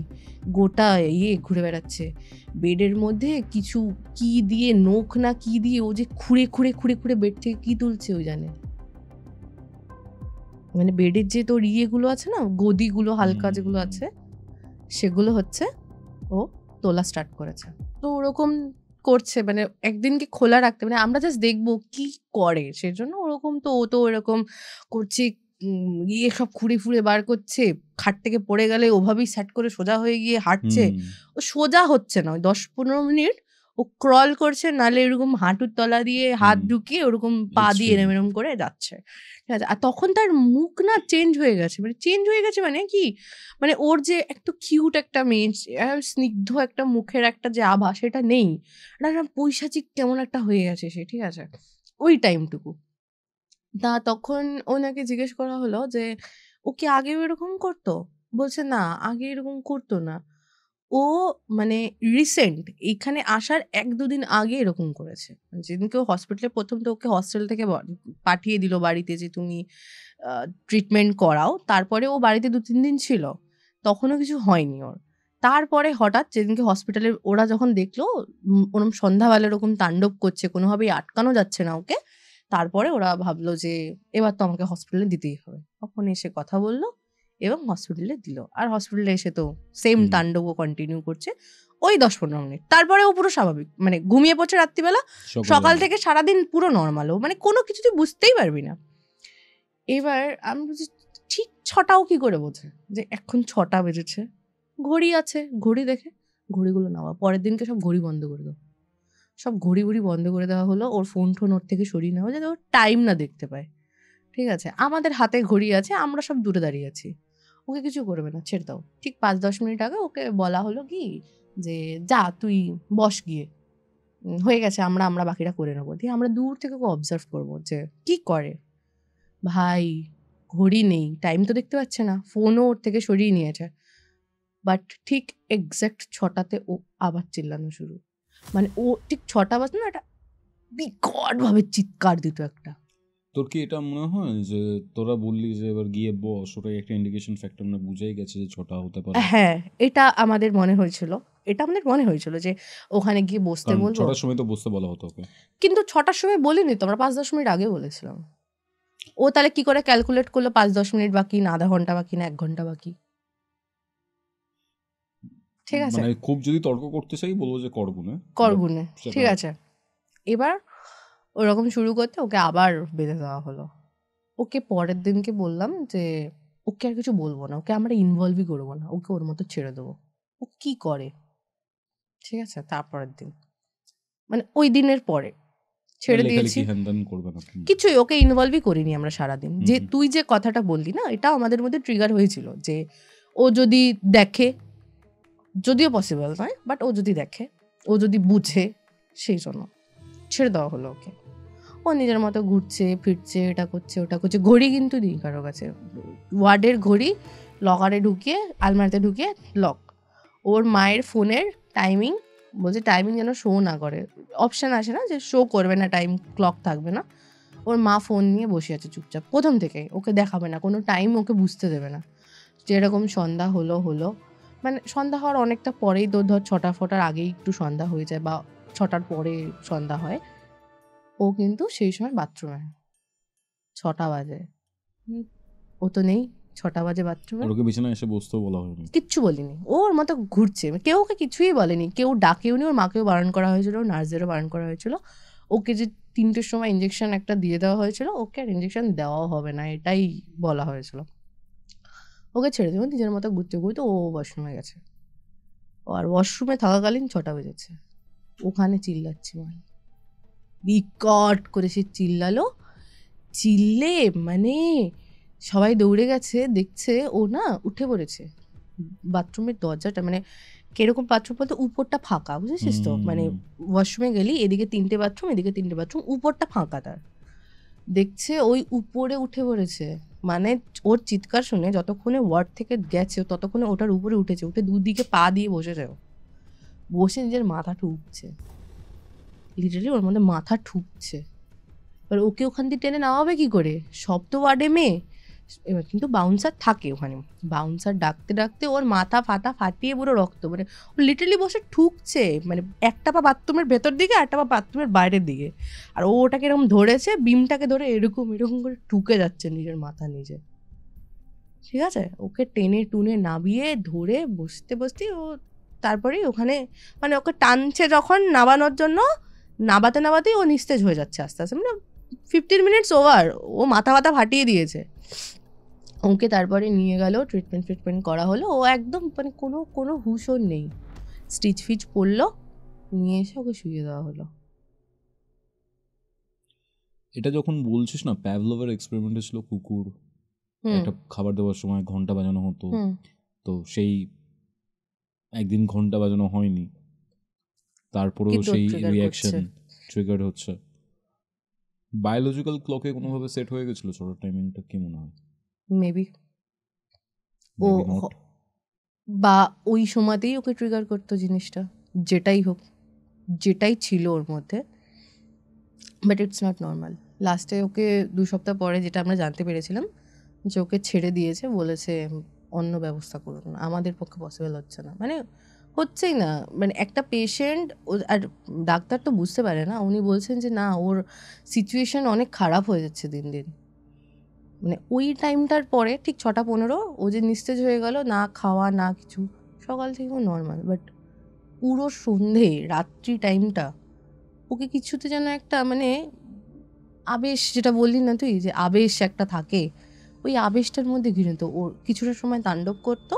গোটা ঘুরে বেড়াচ্ছে বেডের মধ্যে। কিছু কি দিয়ে, নখ না কি দিয়ে ও যে খুঁড়ে খুঁড়ে খুঁড়ে খুঁড়ে বেড থেকে কি তুলছে ও জানে। মানে বেডের যে তোর ইয়েগুলো আছে না, গদিগুলো হালকা যেগুলো আছে, সেগুলো হচ্ছে ও তোলা স্টার্ট করেছে। তো ওরকম করছে, মানে একদিনকে খোলা রাখতে, মানে আমরা জাস্ট দেখবো কি করে, সেজন্য ওরকম। তো ও তো এরকম করছে, সব খুঁড়ে ফুড়ে বার করছে, খাট থেকে পড়ে গেলে ওভাবেই সেট করে সোজা হয়ে গিয়ে হাঁটছে। ও সোজা হচ্ছে না, 10-15 মিনিট ও ক্রল করছে, নালে এরকম হাঁটুর তলা দিয়ে হাত ঢুকিয়ে ওরকম পা দিয়ে এরম এরম করে যাচ্ছে, ঠিক আছে? আর তখন তার মুখ না চেঞ্জ হয়ে গেছে, মানে কি, মানে ওর যে একটা কিউট একটা মেয়ে, স্নিগ্ধ একটা মুখের একটা যে আভা, সেটা নেই, একটা পৈশাচিক কেমন একটা হয়ে গেছে সে, ঠিক আছে? ওই টাইমটুকু। তখন ওনাকে জিজ্ঞেস করা হলো যে ও কি আগেও এরকম করতো? বলছে না, আগে এরকম করতো না। ও মানে রিসেন্ট এখানে আসার 1-2 দিন আগে এরকম করেছে। যেদিনকে হসপিটালে প্রথম তো ওকে হস্টেল থেকে পাঠিয়ে দিল বাড়িতে যে তুমি ট্রিটমেন্ট করাও। তারপরে ও বাড়িতে 2-3 দিন ছিল, তখনও কিছু হয়নি ওর। তারপরে হঠাৎ যেদিনকে হসপিটালে ওরা যখন দেখলো ওরকম সন্ধ্যাবেলা এরকম তাণ্ডব করছে, কোনোভাবেই আটকানো যাচ্ছে না ওকে, তারপরে ওরা ভাবলো যে এবার তো আমাকে হসপিটালে দিতেই হবে। তখন এসে কথা বললো এবং হসপিটালে দিল। আর হসপিটালে এসে তো সেম তাণ্ডবও কন্টিনিউ করছে ওই 10-15 মিনিট। তারপরে ও পুরো স্বাভাবিক, মানে ঘুমিয়ে পড়ছে রাত্রিবেলা, সকাল থেকে সারাদিন পুরো নর্মাল, ও মানে কোনো কিছু তুই বুঝতেই পারবি না। এবার আমি বলছি ঠিক 6টাও কি করে বোঝে যে এখন 6টা বেজেছে? ঘড়ি আছে, ঘড়ি দেখে ঘড়িগুলো নেওয়া, পরের দিনকে সব ঘড়ি বন্ধ করে দাও, সব ঘড়ি বন্ধ করে দেওয়া হলো। ওর ফোন ওর থেকে সরিয়ে নেওয়া যাতে ওর টাইম না দেখতে পায়, ঠিক আছে? আমাদের হাতে ঘড়ি আছে, আমরা সব দূরে দাঁড়িয়ে আছি, ওকে কিছু করবে না, ছেড়ে দাও। ঠিক 5-10 মিনিট আগে ওকে বলা হলো কি যে যা তুই বস গিয়ে, হয়ে গেছে, আমরা বাকিটা করে নেবো। দিয়ে আমরা দূর থেকে ওকে অবজার্ভ করবো যে কি করে। ভাই ঘড়ি নেই, টাইম তো দেখতে পাচ্ছে না, ফোনও ওর থেকে সরিয়ে নিয়েছে, বাট ঠিক এক্স্যাক্ট 6টাতে ও আবার চিল্লানো শুরু। মানে ও ঠিক 6টা বাজে না, একটা বিকট ভাবে চিৎকার দিত একটা। তোর কি এটা মনে হয় যে তোরা বললি যে এবার গিয়ে বস, ওটাই একটা ইন্ডিকেশন ফ্যাক্টর না, বুঝেই গেছে যে 6টা হতে পারে? হ্যাঁ, এটা আমাদের মনে হয়েছিল যে ওখানে গিয়ে বসতে বলবো। 6টার সময় তো বসতে বলা হতো ওকে, কিন্তু 6টার সময় বলিনি তো, আমরা 5-10 মিনিট আগে বলেছিলাম। ও তাহলে কি করে ক্যালকুলেট করলো 5-10 মিনিট বাকি না, আধা ঘন্টা বাকি না 1 ঘন্টা বাকি? ঠিক আছে, মানে খুব যদি তর্ক করতে চাই বলবো যে করগুনে, ঠিক আছে। এবার ওরকম শুরু করতে ওকে আবার বেঁধে দেওয়া হলো। ওকে পরের দিনকে বললাম যে ওকে আর কিছু বলবো না, ওকে আমরা ইনভলভই করবো না, ওকে ওর মতো ছেড়ে দেবো, ও কি করে, ঠিক আছে? তারপরের দিন মানে ওই দিনের পরে ছেড়ে দিয়েছি, কিছুই ওকে ইনভলভই করিনি আমরা সারাদিন। যে তুই যে কথাটা বললি না, এটা আমাদের মধ্যে ট্রিগার হয়েছিল যে ও যদি দেখে, যদিও পসিবল নয়, বাট ও যদি দেখে, ও যদি বুঝে, সেই জন্য ছেড়ে দেওয়া হলো ওকে। ও নিজের মতো ঘুরছে ফিরছে, এটা করছে ওটা করছে। ঘড়ি কিন্তু দিই কারো কাছে, ওয়ার্ডের ঘড়ি লকারে ঢুকিয়ে আলমারিতে ঢুকিয়ে লক। ও ওর মায়ের ফোনের টাইমিং বলছে টাইমিং যেন শো না করে, অপশান আসে না যে শো করবে না, টাইম ক্লক থাকবে না। ওর মা ফোন নিয়ে বসে আছে চুপচাপ প্রথম থেকে, ওকে দেখাবে না, কোনো টাইম ওকে বুঝতে দেবে না। যেরকম সন্ধ্যা হলো মানে সন্ধ্যা হওয়ার অনেকটা পরেই তো ধর 6টা ফটার আগেই একটু সন্ধ্যা হয়ে যায় বা 6টার পরে সন্ধ্যা হয়, ও কিন্তু সেই সময় বাথরুমে 6টা বাজে, ও তো নেই 6টা বাজে বাথরুমে। আর ওকে বিছানায় এসে বসতেও বলা হয়নি, কিচ্ছু বলিনি, ওর মতো ঘুরছে, কেউ ওকে কিছুই বলেনি, কেউ ডাকেও নি, ওর মাকেও বারণ করা হয়েছিল, নার্সদেরও বারণ করা হয়েছিল। ওকে যে 3টের সময় ইঞ্জেকশন একটা দিয়ে দেওয়া হয়েছিল, ওকে আর ইঞ্জেকশন দেওয়াও হবে না এটাই বলা হয়েছিল। ওকে ছেড়ে দেবো, নিজের মতো ঘুরতে ঘুরতে ও ওয়াশরুমে গেছে, আর ওয়াশরুমে থাকাকালীন 6টা বেজেছে, ওখানে চিল্লাচ্ছি মানে বিকট করে সে চিল্লালো, চিল্লে মানে সবাই দৌড়ে গেছে, দেখছে ও না উঠে পড়েছে। বাথরুমের দরজাটা মানে কিরকম বাথরুম বলতে উপরটা ফাঁকা, বুঝেছিস তো, মানে ওয়াশরুমে গেলি এদিকে 3টে বাথরুম, এদিকে 3টে বাথরুম, উপরটা ফাঁকা, তার দেখছে ওই উপরে উঠে পড়েছে। মানে ওর চিৎকার শুনে যতক্ষণে ওয়ার্ড থেকে গেছে ততক্ষণে ওটার উপরে উঠেছে, উঠে দুদিকে পা দিয়ে বসেছে, বসে নিজের মাথা ঠুকছে, লিটারালি ওর মধ্যে মাথা ঠুকছে। এবার ওকে ওখান দিয়ে টেনে নেওয়াবে কি করে, সব তো ওয়ার্ডে মেয়ে, এবার কিন্তু বাউন্সার থাকে ওখানে, বাউন্সার ডাকতে ডাকতে ওর মাথা ফাটা ফাটিয়ে পুরো রক্ত, মানে ও লিটারালি বসে ঠুকছে, মানে একটা পা বাথরুমের ভেতর দিকে একটা পা বাথরুমের বাইরের দিকে, আর ও ওটাকে এরকম ধরেছে, বিমটাকে ধরে এরকম এরকম করে ঠুকে যাচ্ছে নিজের মাথা নিজে, ঠিক আছে। ওকে টেনে টুনে নামিয়ে ধরে বসতে বসতে ও তারপরেই ওখানে মানে ওকে টানছে যখন নামানোর জন্য, নাবাতে নাবাতেই ও নিস্তেজ হয়ে যাচ্ছে আস্তে আস্তে, মানে 15 মিনিটস ওভার, ও মাথা মাথা ফাটিয়ে দিয়েছে। ওকে তারপরে নিয়ে গেল, ট্রিটমেন্ট করা হলো, ও একদম মানে কোনো হুঁশও নেই, স্টিচ ফিচ পড়লো, নিয়ে এসে ওকে শুয়ে দেওয়া হলো। এটা যখন বলছিস না, প্যাভলোভের এক্সপেরিমেন্টে ছিল কুকুর, একটা খাবার দেওয়ার সময় ঘন্টা বাজানো হতো, তো সেই একদিন ঘন্টা বাজানো হয়নি, তারপরেও সেই রিয়াকশন ট্রিগার হচ্ছে। বায়োলজিক্যাল ক্লকে কোনোভাবে সেট হয়ে গেছিল ছোটার টাইমিংটা, কি মনে হয়? মেবি ও বা ওই সময়তেই ওকে ট্রিগার করতো জিনিসটা, যেটাই হোক, যেটাই ছিল ওর মধ্যে, বাট ইটস নট নর্মাল। লাস্টে ওকে 2 সপ্তাহ পরে যেটা আমরা জানতে পেরেছিলাম যে ওকে ছেড়ে দিয়েছে, বলেছে অন্য ব্যবস্থা করুন, আমাদের পক্ষে পসিবল হচ্ছে না, মানে হচ্ছেই না, মানে একটা পেশেন্ট, আর ডাক্তার তো বুঝতে পারে না, উনি বলছেন যে না ওর সিচুয়েশন অনেক খারাপ হয়ে যাচ্ছে দিন দিন, মানে ওই টাইমটার পরে ঠিক 6:15 ও যে নিস্তেজ হয়ে গেল, না খাওয়া না কিছু, সকাল থেকে নর্মাল, বাট পুরো সন্ধে রাত্রি টাইমটা ওকে কিছুতে যেন একটা মানে আবেশ, যেটা বললি না তুই যে আবেশ একটা থাকে, ওই আবেশটার মধ্যে ঘিরে তো ওর কিছুটা সময় তাণ্ডব করতো,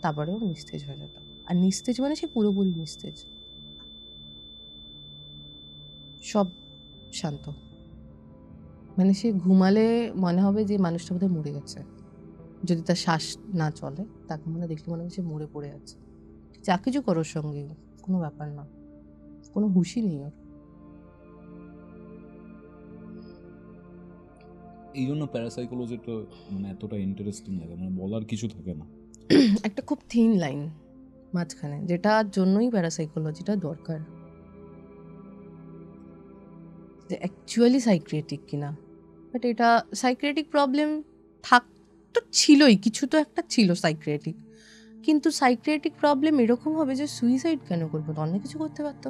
তারপরে ও নিস্তেজ হয়ে যেত, আর নিস্তেজ মানে সে পুরোপুরি নিস্তেজ, সব শান্ত, মানে সে ঘুমালে মনে হবে যে মানুষটা বোধহয় মরে গেছে, যদি তার শ্বাস না চলে তাকে মনে দেখলে মনে হবে সে মরে পড়ে আছে, যা কিছু করোর সঙ্গে কোনো ব্যাপার না, কোনো হুঁশই নেই ওর। এই জন্য প্যারাসাইকোলজিটা মানে এতটা ইন্টারেস্টিং লাগে, মানে বলার কিছু থাকে না, একটা খুব থিন লাইন মাঝখানে, যেটার জন্যই প্যারাসাইকোলজিটা দরকার, যে অ্যাকচুয়ালি সাইক্রিয়েটিক কিনা, বাট এটা সাইক্রিয়েটিক প্রবলেম তো ছিলই, কিছু তো একটা ছিল সাইক্রিয়েটিক, কিন্তু সাইক্রিয়েটিক প্রবলেম এরকম হবে যে সুইসাইড কেন করবো, অন্য কিছু করতে পারতো,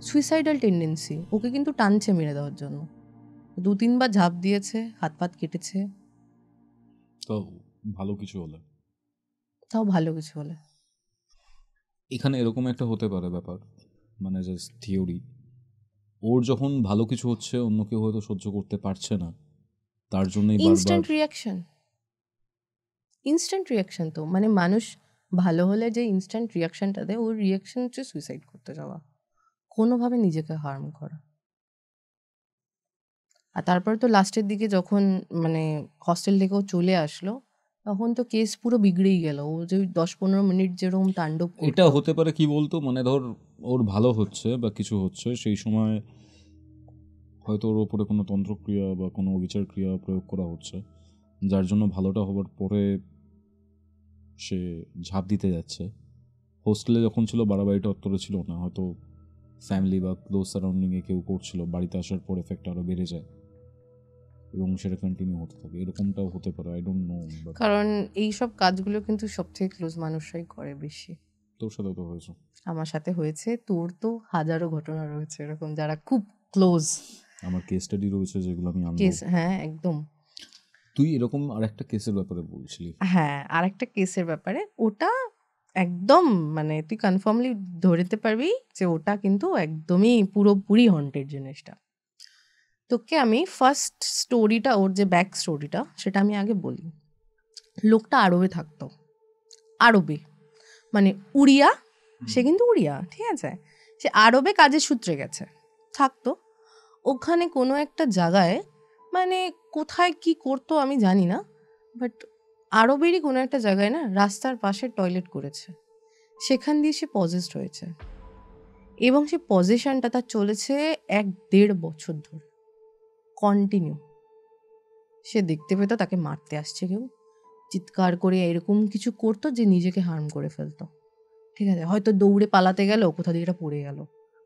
সুইসাইডাল টেন্ডেন্সি, ওকে কিন্তু টানছে মেরে দেওয়ার জন্য, 2-3 বার ঝাঁপ দিয়েছে, হাত পাত কেটেছে, তো ভালো কিছু হলে, তাও ভালো কিছু হলে। এখানে এরকম একটা হতে পারে ব্যাপার, মানে জাস্ট থিওরি, ওর যখন ভালো কিছু হচ্ছে অন্য কেউ হয়তো সহ্য করতে পারছে না, তার জন্যই ইনস্ট্যান্ট রিয়াকশন তো, মানে মানুষ ভালো হলে যে ইনস্ট্যান্ট রিয়াকশনটা দেয়, ওর রিয়াকশন হচ্ছে সুইসাইড করতে যাওয়া, কোনোভাবে নিজেকে হার্ম করা। আর তারপর তো লাস্টের দিকে যখন মানে হস্টেল থেকেও চলে আসলো, তখন তো কেস পুরো বিগড়েই গেল, ও যে 10-15 মিনিট যেরকম তাণ্ডব করতো। এটা হতে পারে কি বলতো, মানে ধর ওর ভালো হচ্ছে বা কিছু হচ্ছে, সেই সময় হয়তো ওর ওপরে কোনো তন্ত্রক্রিয়া বা কোনো অবিচার ক্রিয়া প্রয়োগ করা হচ্ছে, যার জন্য ভালোটা হবার পরে সে ঝাঁপ দিতে যাচ্ছে, হোস্টেলে যখন ছিল বাড়াবাড়িটা অতটা ছিল না, হয়তো ফ্যামিলি বা ক্লোজ সারাউন্ডিংয়ে কেউ করছিল, বাড়িতে আসার পর এফেক্ট আরও বেড়ে যায় এবং সেটা কন্টিনিউ হতে থাকে। এরকমটাও হতে পারে, আই ডোন্ট নো। কারণ এই সব কাজগুলো কিন্তু সব থেকে ক্লোজ মানুষরাই করে বেশি। তোর সাথে তো হয়েছে, আমার সাথে হয়েছে, তোর তো হাজারো ঘটনা রয়েছে এরকম যারা খুব ক্লোজ। আমার কেস স্টাডি রয়েছে যেগুলো আমি আনবো। কেস, হ্যাঁ একদম। তুই এরকম আরেকটা কেসের ব্যাপারে বলছিলি। হ্যাঁ, আর একটা কেসের ব্যাপারে, ওটা একদম মানে তুই কনফার্মলি ধরতে পারবি যে ওটা কিন্তু একদমই পুরোপুরি হন্টেড জিনিসটা। তোকে আমি ফার্স্ট স্টোরিটা, ওর যে ব্যাক স্টোরিটা সেটা আমি আগে বলি। লোকটা আরবে থাকতো, আরবে মানে উড়িয়া, সে কিন্তু উড়িয়া, ঠিক আছে, সে আরবে কাজের সূত্রে গেছে থাকতো। ওখানে কোনো একটা জায়গায়, মানে কোথায় কি করতো আমি জানি না, বাট আরবেরই কোনো একটা জায়গায় না রাস্তার পাশে টয়লেট করেছে, সেখান দিয়ে সে পজেসড হয়েছে এবং সে পজেশনটা তার চলেছে 1-1.5 বছর ধরে কন্টিনিউ। সে দেখতে পেতো তাকে মারতে আসছে কেউ, চিৎকার করে এরকম কিছু করতো যে নিজেকে হার্ম করে ফেলতো, ঠিক আছে, হয়তো দৌড়ে পালাতে গেল, কোথা দিয়ে এটা পড়ে গেল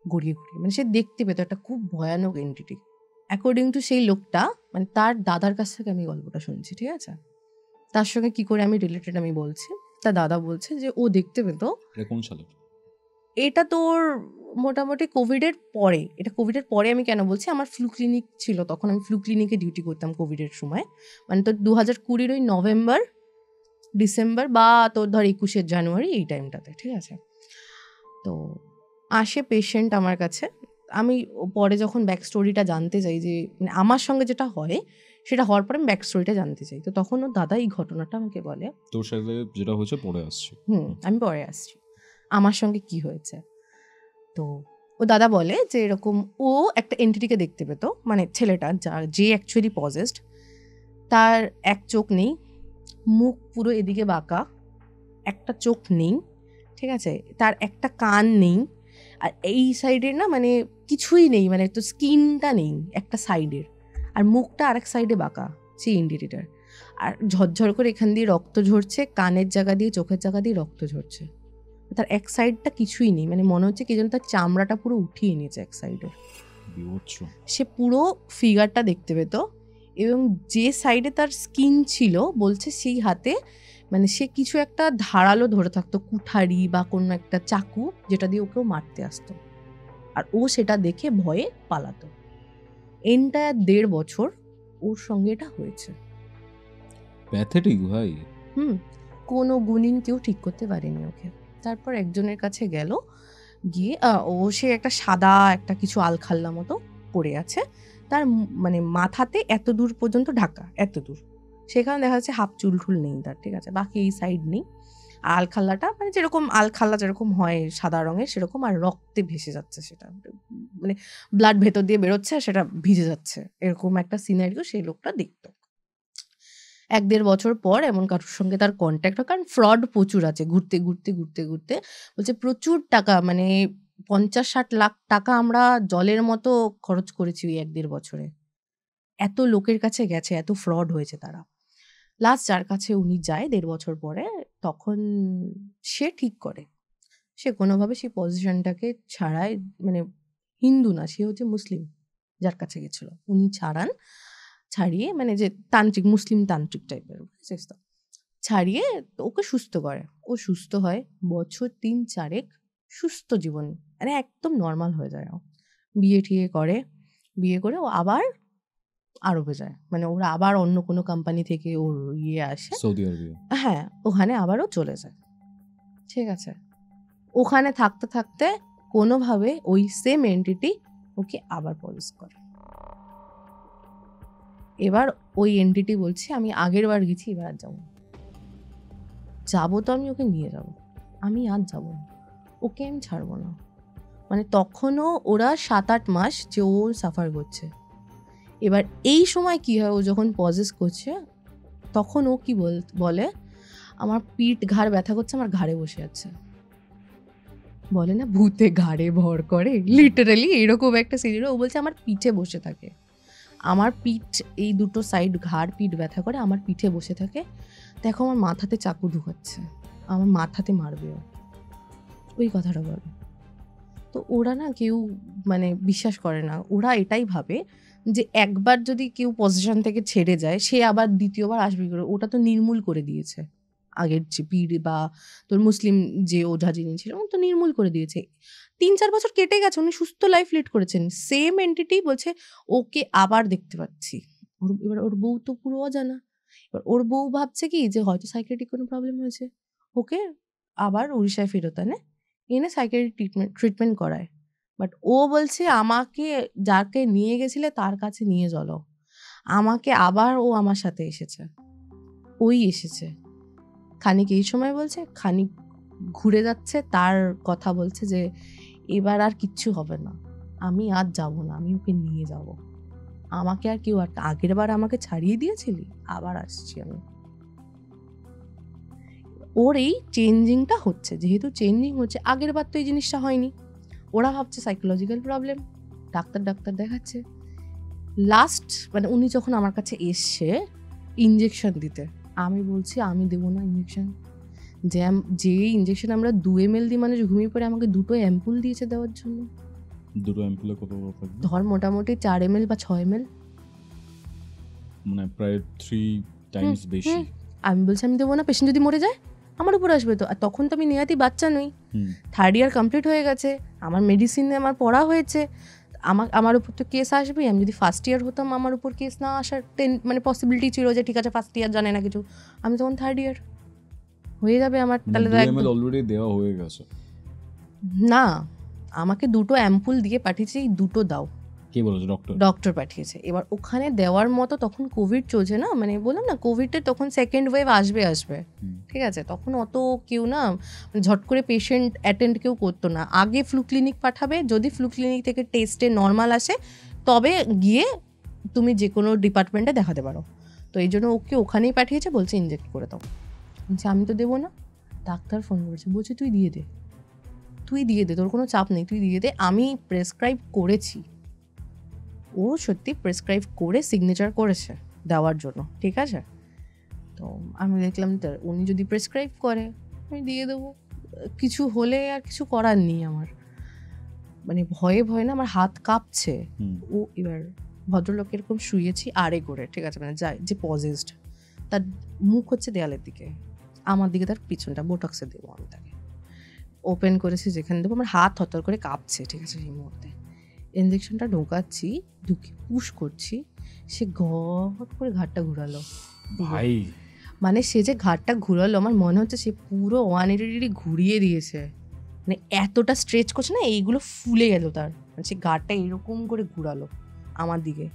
গড়িয়ে গড়িয়ে, মানে সে দেখতে পেতো একটা খুব ভয়ানক এন্টিটি। অ্যাকর্ডিং টু সেই লোকটা, মানে তার দাদার কাছ থেকে আমি গল্পটা শুনছি, ঠিক আছে, তার সঙ্গে কি করে আমি রিলেটেড আমি বলছি। তার দাদা বলছে যে ও দেখতে পেতো। কোন সালে? এটা তোর মোটামুটি কোভিডের পরে, এটা কোভিডের পরে আমি কেন বলছি, আমার ফ্লু ক্লিনিক ছিল তখন, আমি ফ্লু ক্লিনিকে ডিউটি করতাম কোভিডের সময়, মানে তোর 2020 ওই নভেম্বর ডিসেম্বর বা তোর ধর 21 জানুয়ারি এই টাইমটাতে, ঠিক আছে। তো আসে পেশেন্ট আমার কাছে, আমি পরে যখন ব্যাক স্টোরিটা জানতে চাই যে মানে আমার সঙ্গে যেটা হয় সেটা হওয়ার পরে আমি ব্যাক স্টোরিটা জানতে চাই, তো তখন ও দাদা এই ঘটনাটা আমাকে বলে। তোর সাথে যেটা হয়েছে পরে আসছে। আমি পরে আসছি আমার সঙ্গে কি হয়েছে। তো ও দাদা বলে যে এরকম ও একটা এন্টিটিকে দেখতে পেত, মানে ছেলেটা যে অ্যাকচুয়ালি পজেসড, তার এক চোখ নেই, মুখ পুরো এদিকে বাঁকা, একটা চোখ নেই, ঠিক আছে, তার একটা কান নেই, আর এই সাইডের না মানে কিছুই নেই, মানে তো স্কিনটা নেই একটা সাইডের, আর মুখটা আরেক সাইডে বাঁকা সেই এন্টিটিটার, আর ঝরঝর করে এখান দিয়ে রক্ত ঝরছে, কানের জায়গা দিয়ে চোখের জায়গা দিয়ে রক্ত ঝরছে, তার এক সাইডটা কিছুই নেই, মানে মনে হচ্ছে কি যেন তার চামড়াটা পুরো উঠিয়ে নিয়েছে এক সাইডে। সে পুরো ফিগারটা দেখতে পেত এবং যে সাইডে তার স্কিন ছিল বলছে সেই হাতে মানে সে কিছু একটা ধারালো ধরে থাকতো, কুঠারি বা কোনো একটা চাকু, যেটা দিয়ে ওকেও মারতে আসতো, আর ও সেটা দেখে ভয়ে পালাতো। এন্টায়ার 1.5 বছর ওর সঙ্গে এটা হয়েছে। প্যাথেটিক ভাই। কোনো গুণিন কেউ ঠিক করতে পারেনি ওকে। তারপর একজনের কাছে গেল, গিয়ে ও সে একটা সাদা একটা কিছু আলখাল্লা মতো পড়ে আছে, তার মানে মাথাতে এত দূর পর্যন্ত ঢাকা, এত দূর, সেখানে দেখা যাচ্ছে হাফ চুল টুল নেই তার, ঠিক আছে, বাকি এই সাইড নেই। আর আলখাল্লাটা মানে যেরকম আলখাল্লা যেরকম হয় সাদা রঙের সেরকম, আর রক্তে ভেসে যাচ্ছে, সেটা মানে ব্লাড ভেতর দিয়ে বেরোচ্ছে আর সেটা ভিজে যাচ্ছে, এরকম একটা সিনারিও সেই লোকটা দেখতো। 1-1.5 বছর পর এমন কারোর সঙ্গে তার কন্ট্যাক্ট হয়, কারণ ফ্রড প্রচুর আছে, ঘুরতে ঘুরতে ঘুরতে ঘুরতে বলছে প্রচুর টাকা, মানে 50-60 লাখ টাকা আমরা জলের মতো খরচ করেছি ওই 1-1.5 বছরে, এত লোকের কাছে গেছে, এত ফ্রড হয়েছে তারা। লাস্ট যার কাছে উনি যায় 1.5 বছর পরে, তখন সে ঠিক করে সে কোনোভাবে সেই পজিশনটাকে ছাড়ায়, মানে হিন্দু না, সে হচ্ছে মুসলিম, যার কাছে গেছিল উনি ছাড়িয়ে, মানে যে তান্ত্রিক, মুসলিম তান্ত্রিক টাইপের, বুঝছিস তো, ছাড়িয়ে ওকে সুস্থ করে, ও সুস্থ হয়, বছর 3-4 সুস্থ জীবন, মানে একদম নর্মাল হয়ে যায়। বিয়ে ঠিয়ে করে, বিয়ে করে ও আবার আরবে যায়, মানে ওরা আবার অন্য কোনো কোম্পানি থেকে ওর আসে সৌদি আরবে, হ্যাঁ, ওখানে আবারও চলে যায়, ঠিক আছে। ওখানে থাকতে থাকতে কোনোভাবে ওই সেম এন্টিটি ওকে আবার পজেস করে। এবার ওই এন্টিটি বলছে আমি আগের বার গেছি, এবার আর যাবো তো আমি ওকে নিয়ে যাব, আমি আর যাবো না, ওকে আমি ছাড়বো না। মানে তখনও ওরা 7-8 মাস যে ও সাফার করছে। এবার এই সময় কি হয়, ও যখন পজেস করছে তখন ও কি বলে আমার পিঠ ঘাড় ব্যথা করছে, আমার ঘাড়ে বসে আছে, বলে না ভূতে ঘাড়ে ভর করে, লিটারালি এরকম একটা সিরিয়াল। ও বলছে আমার পিঠে বসে থাকে, আমার পিঠ এই দুটো সাইড ঘাড় পিঠ ব্যথা করে, আমার পিঠে বসে থাকে, দেখো আমার মাথাতে চাকু ঢুকাচ্ছে, আমার মাথাতে মারবে ও। ওই কথাটা বলে। তো ওরা না কেউ মানে বিশ্বাস করে না, ওরা এটাই ভাবে যে একবার যদি কেউ পজিশন থেকে ছেড়ে যায় সে আবার দ্বিতীয়বার আসবে করে। ওটা তো নির্মূল করে দিয়েছে আগের যে পীর বা তোর মুসলিম যে ওঝা যিনি ছিল ও তো নির্মূল করে দিয়েছে। 3-4 বছর কেটে গেছে, উনি সুস্থ লাইফ লিড করেছেন, সেম এন্টিটি বলছে ওকে আবার দেখতে পাচ্ছি। এবার ওর বউ তো পুরো অজানা, এবার ওর বউ ভাবছে কি যে হয়তো সাইকিয়াট্রিক কোনো প্রবলেম হয়েছে, ওকে আবার উড়িষ্যায় ফেরত এনে সাইকিয়াট্রিক ট্রিটমেন্ট করায়। বাট ও বলছে আমাকে যাকে নিয়ে গেছিলে তার কাছে নিয়ে চলো, আমাকে আবার ও আমার সাথে এসেছে, ওই এসেছে খানিক এই সময় বলছে, খানিক ঘুরে যাচ্ছে, তার কথা বলছে যে এবার আর কিচ্ছু হবে না, আমি আর যাবো না, আমি ওকে নিয়ে যাব, আমাকে আর কেউ আগের বার আমাকে ছাড়িয়ে দিয়েছিলি, আবার আসছি আমি। ওর এই চেঞ্জিংটা হচ্ছে, যেহেতু চেঞ্জিং হচ্ছে, আগের বার তো এই জিনিসটা হয়নি, ওরা ভাবছে সাইকোলজিক্যাল প্রবলেম, ডাক্তার দেখাচ্ছে। লাস্ট মানে উনি যখন আমার কাছে এসছে ইঞ্জেকশন দিতে, আমি বলছি আমি দেবো না ইঞ্জেকশন, যে ইঞ্জেকশন আমরা 2 ml দিই, মানুষ ঘুমিয়ে পড়ে, আমাকে 2টো অ্যাম্পুল দিয়েছে দেওয়ার জন্য। 2টো অ্যাম্পুলে কত থাকবে? ধর মোটামুটি 4 ml বা 6 ml, মানে প্রায় 3 টাইমস বেশি। আমি বলছি আমি দেবো না, পেশেন্ট যদি মরে যায় আমার উপর আসবে তো। আর তখন তো আমি নেহাতি বাচ্চা নই, 3rd ইয়ার কমপ্লিট হয়ে গেছে, আমার মেডিসিনে আমার পড়া হয়েছে, আমার উপর তো কেস আসবে। আমি যদি 1st ইয়ার হতাম আমার উপর কেস না আসার মানে পসিবিলিটি ছিল যে ঠিক আছে 1st ইয়ার জানে না কিছু, আমি তখন 3rd ইয়ার হয়ে যাবে আমার। তাহলে তো একদম অলরেডি দেওয়া হয়ে গেছে না, আমাকে 2টো অ্যাম্পুল দিয়ে পাঠিয়েছে, এই 2টো দাও। কে বলেছে? ডক্টর পাঠিয়েছে। এবার ওখানে দেওয়ার মতো তখন কোভিড চলছে না, মানে বললাম না কোভিডের তখন সেকেন্ড ওয়েভ আসবে, ঠিক আছে, তখন অত কেউ না ঝট করে পেশেন্ট অ্যাটেন্ড কেউ করতো না। আগে ফ্লু ক্লিনিক পাঠাবে, যদি ফ্লু ক্লিনিক থেকে টেস্টে নর্মাল আসে তবে গিয়ে তুমি যে কোনো ডিপার্টমেন্টে দেখাতে পারো। তো এই জন্য ওকে ওখানেই পাঠিয়েছে, বলছে ইনজেক্ট করে দাও। বলছে আমি তো দেবো না। ডাক্তার ফোন করেছে, বলছে তুই দিয়ে দে, তোর কোনো চাপ নেই, তুই দিয়ে দে, আমি প্রেসক্রাইব করেছি। ও সত্যি প্রেসক্রাইব করে সিগনেচার করেছে দেওয়ার জন্য, ঠিক আছে। তো আমি দেখলাম উনি যদি প্রেসক্রাইব করে আমি দিয়ে দেবো, কিছু হলে আর কিছু করার নেই আমার। মানে ভয়ে না আমার হাত কাঁপছে। ও এবার ভদ্রলোক এরকম শুয়েছি আড়ে করে, ঠিক আছে, মানে যায় যে পজেসড, তার মুখ হচ্ছে দেয়ালের দিকে, আমার দিকে তার পিছনটা বোটক্সে দেবো, আমি তাকে ওপেন করেছি যেখানে দেবো, আমার হাত থরথর করে কাঁপছে, ঠিক আছে। সেই মুহূর্তে ইঞ্জেকশনটা ঢুকে পুশ করছি, সে ঘট করে ঘাটটা ঘুরালো ভাই। মানে সে যে ঘাটটা ঘুরালো আমার মনে হচ্ছে সে পুরো 180 ডিগ্রি ঘুরিয়ে দিয়েছে, মানে এতটা স্ট্রেচ করছে না, এইগুলো ফুলে গেল তার, মানে সে ঘাটটা এরকম করে ঘুরালো আমার দিকে,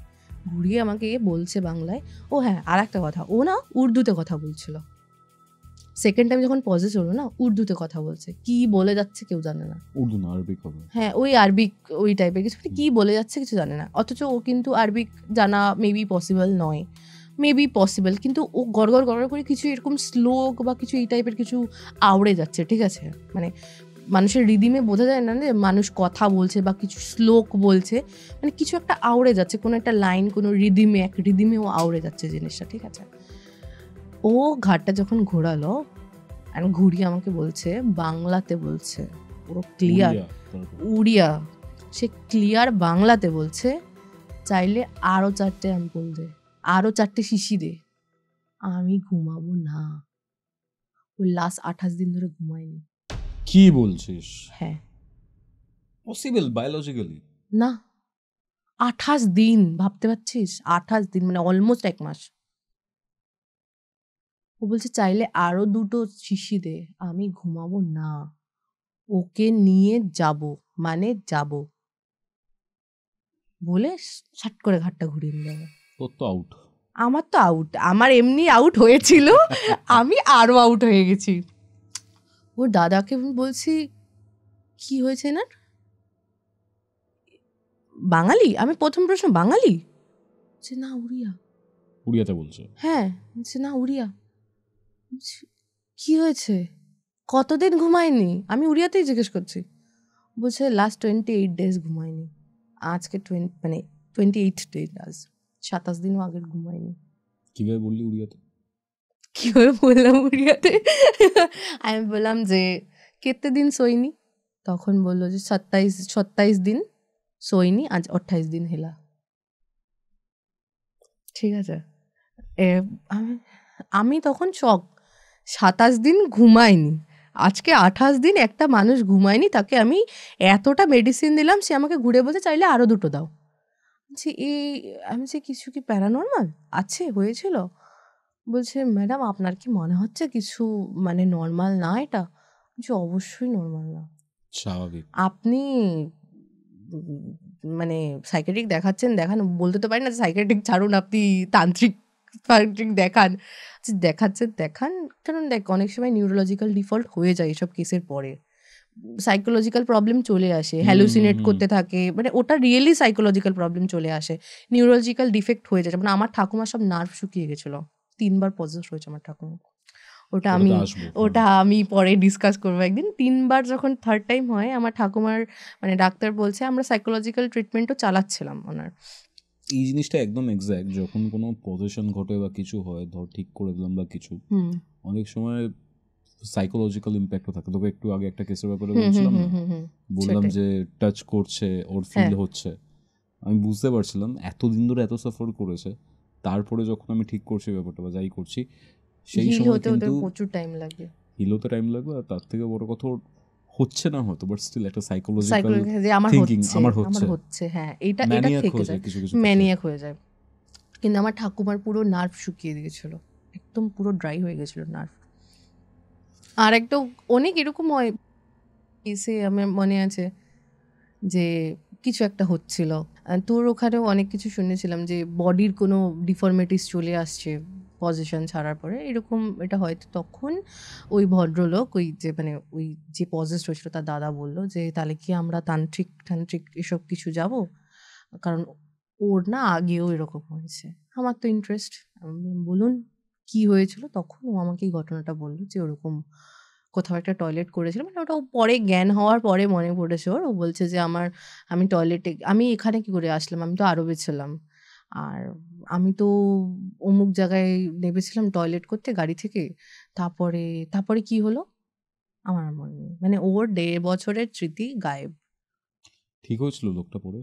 ঘুরিয়ে আমাকে বলছে বাংলায়। ও হ্যাঁ, আর একটা কথা, ও না উর্দুতে কথা বলছিল, সেকেন্ড টাইম যখন পজে চলো না উর্দুতে কথা বলছে, কি বলে যাচ্ছে কেউ জানে না। উর্দু না আরবিক হবে? হ্যাঁ ওই আরবিক ওই টাইপের কিছু, কি বলে যাচ্ছে কিছু জানে না, অথচ ও কিন্তু আরবিক জানা মেবি পসিবল নয়, মেবি পসিবল, কিন্তু ও গড়গড় করে কিছু এরকম শ্লোক বা কিছু এই টাইপের কিছু আওড়ে যাচ্ছে, ঠিক আছে। মানে মানুষের রিদিমে বোঝা যায় না যে মানুষ কথা বলছে বা কিছু শ্লোক বলছে, মানে কিছু একটা আওড়ে যাচ্ছে, কোনো একটা লাইন কোনো রিদিমে ও আওড়ে যাচ্ছে জিনিসটা, ঠিক আছে। ও ঘাটটা যখন ঘোরালো আর ঘুরিয়ে আমাকে বলছে, বাংলাতে বলছে, পুরো ক্লিয়ার উড়িয়া, সে ক্লিয়ার বাংলাতে বলছে, চাইলে আরো 4টে অ্যাম্পুল দে, আরো 4টে শিশি দে, আমি ঘুমাবো না। ওই লাস্ট 28 দিন ধরে ঘুমায়নি। কি বলছিস? হ্যাঁ, পসিবল বায়োলজিক্যালি? না 28 দিন, ভাবতে পারছিস? 28 দিন মানে অলমোস্ট 1 মাস। ও বলছে চাইলে আরো 2টো শিশি দে, আমি ঘুমাবো না, ওকে নিয়ে যাব, মানে যাব বলে শাট করে ঘাটটা ঘুরিয়ে নিয়ে যাবে। তোর তো আউট। আমার তো আউট, আমার এমনি আউট হয়েছিল, আমি আরো আউট হয়ে গেছি। ওর দাদাকে বলছি কি হয়েছে না, বাঙালি? আমি প্রথম প্রশ্ন বাঙালি, যে না উড়িয়াতে বলছে। হ্যাঁ, না উড়িয়া। কি হয়েছে, কতদিন ঘুমায়নি? আমি উড়িয়াতেই জিজ্ঞেস করছি। বলছে লাস্ট 28 ডেজ ঘুমায়নি, আজকে 28 ডেজ, আজ 27 দিনও আগের ঘুমায়নি। কিভাবে বললি উড়িয়াতে? কিভাবে বললাম উড়িয়াতে? আমি বললাম যে কেতে দিন শোয়নি, তখন বললো যে 27 দিন सोईनी आज 28 दिन हिला। ঠিক আছে, আমি তখন শক, 27 দিন ঘুমায়নি, আজকে 28 দিন একটা মানুষ ঘুমায়নি, তাকে আমি এতটা মেডিসিন দিলাম, সে আমাকে ঘুরে বলতে চাইলে আরও 2টো দাও। আমি যে কিছু কি প্যারানর্মাল আছে হয়েছিল? বলছে ম্যাডাম আপনার কি মনে হচ্ছে কিছু মানে নর্মাল না এটা? যে অবশ্যই নর্মাল না, স্বাভাবিক। আপনি মানে সাইকিয়াট্রিক দেখান, বলতে তো পারি না সাইকিয়াট্রিক ছাড়ুন, আপনি তান্ত্রিক দেখান, দেখান। কারণ দেখ অনেক সময় নিউরোলজিক্যাল ডিফল্ট হয়ে যায় এসব কেসের পরে, সাইকোলজিক্যাল প্রবলেম চলে আসে, হ্যালুসিনেট করতে থাকে, মানে ওটা রিয়েলি সাইকোলজিক্যাল প্রবলেম চলে আসে, নিউরোলজিক্যাল ডিফেক্ট হয়ে যায়। মানে আমার ঠাকুমা সব নার্ভ শুকিয়ে গেছিলো, 3বার পজেস হয়েছে আমার ঠাকুমা। ওটা আমি পরে ডিসকাস করবো একদিন। 3বার যখন 3rd টাইম হয়, আমার ঠাকুমার মানে ডাক্তার বলছে, আমরা সাইকোলজিক্যাল ট্রিটমেন্টও চালাচ্ছিলাম ওনার। এই জিনিসটা একদম এক্স্যাক্ট, যখন কোনো পজিশন ঘটে বা কিছু হয়, ধর ঠিক করে দিলাম বা কিছু, অনেক সময় সাইকোলজিক্যাল ইম্প্যাক্টও থাকে। তোকে একটু আগে একটা কেসের ব্যাপারে বলছিলাম না, বললাম যে টাচ করছে, ওর ফিল হচ্ছে, আমি বুঝতে পারছিলাম এতদিন ধরে এত সাফার করেছে, তারপরে যখন আমি ঠিক করছি ব্যাপারটা বা যাই করছি, সেই সময় কিন্তু প্রচুর টাইম লাগে, হিল হতে টাইম লাগবে। আর তার থেকে বড় কথা হচ্ছে না হয়তো, বাট স্টিল একটা সাইকোলজিক্যাল থিংকিং আমার হচ্ছে। হ্যাঁ, এটা থেকে যায়, ম্যানিয়াক হয়ে যায়। কিন্তু আমার ঠাকুমার পুরো নার্ভ শুকিয়ে দিয়েছিল, একদম পুরো ড্রাই হয়ে গেছিল নার্ভ। আর একটা অনেক এরকম হয় এসে আমার মনে আছে যে কিছু একটা হচ্ছিল, তোর ওখানেও অনেক কিছু শুনেছিলাম যে বডির কোনো ডিফর্মিটিস চলে আসছে পজিশন ছাড়ার পরে, এরকম এটা হয়তো তখন ওই ভদ্রলোক ওই যে পজেসড হয়েছিল তার দাদা বললো যে তাহলে কি আমরা তান্ত্রিক এসব কিছু যাব, কারণ ওর না আগেও এরকম হয়েছে। আমার তো ইন্টারেস্ট, বলুন কি হয়েছিল। তখন ও আমাকে এই ঘটনাটা বললো যে ওরকম কোথাও একটা টয়লেট করেছিল, মানে ওটা পরে জ্ঞান হওয়ার পরে মনে পড়েছে ওর। ও বলছে যে আমি টয়লেটে, আমি এখানে কি করে আসলাম, আমি তো আরবে ছিলাম, আর আমি তো অমুক জায়গায় নেমেছিলাম টয়লেট করতে গাড়ি থেকে, তারপরে কি হলো আমার মনে নেই। মানে ওর 1.5 বছরের স্মৃতি গায়েব। ঠিক হয়েছিল লোকটা পরে?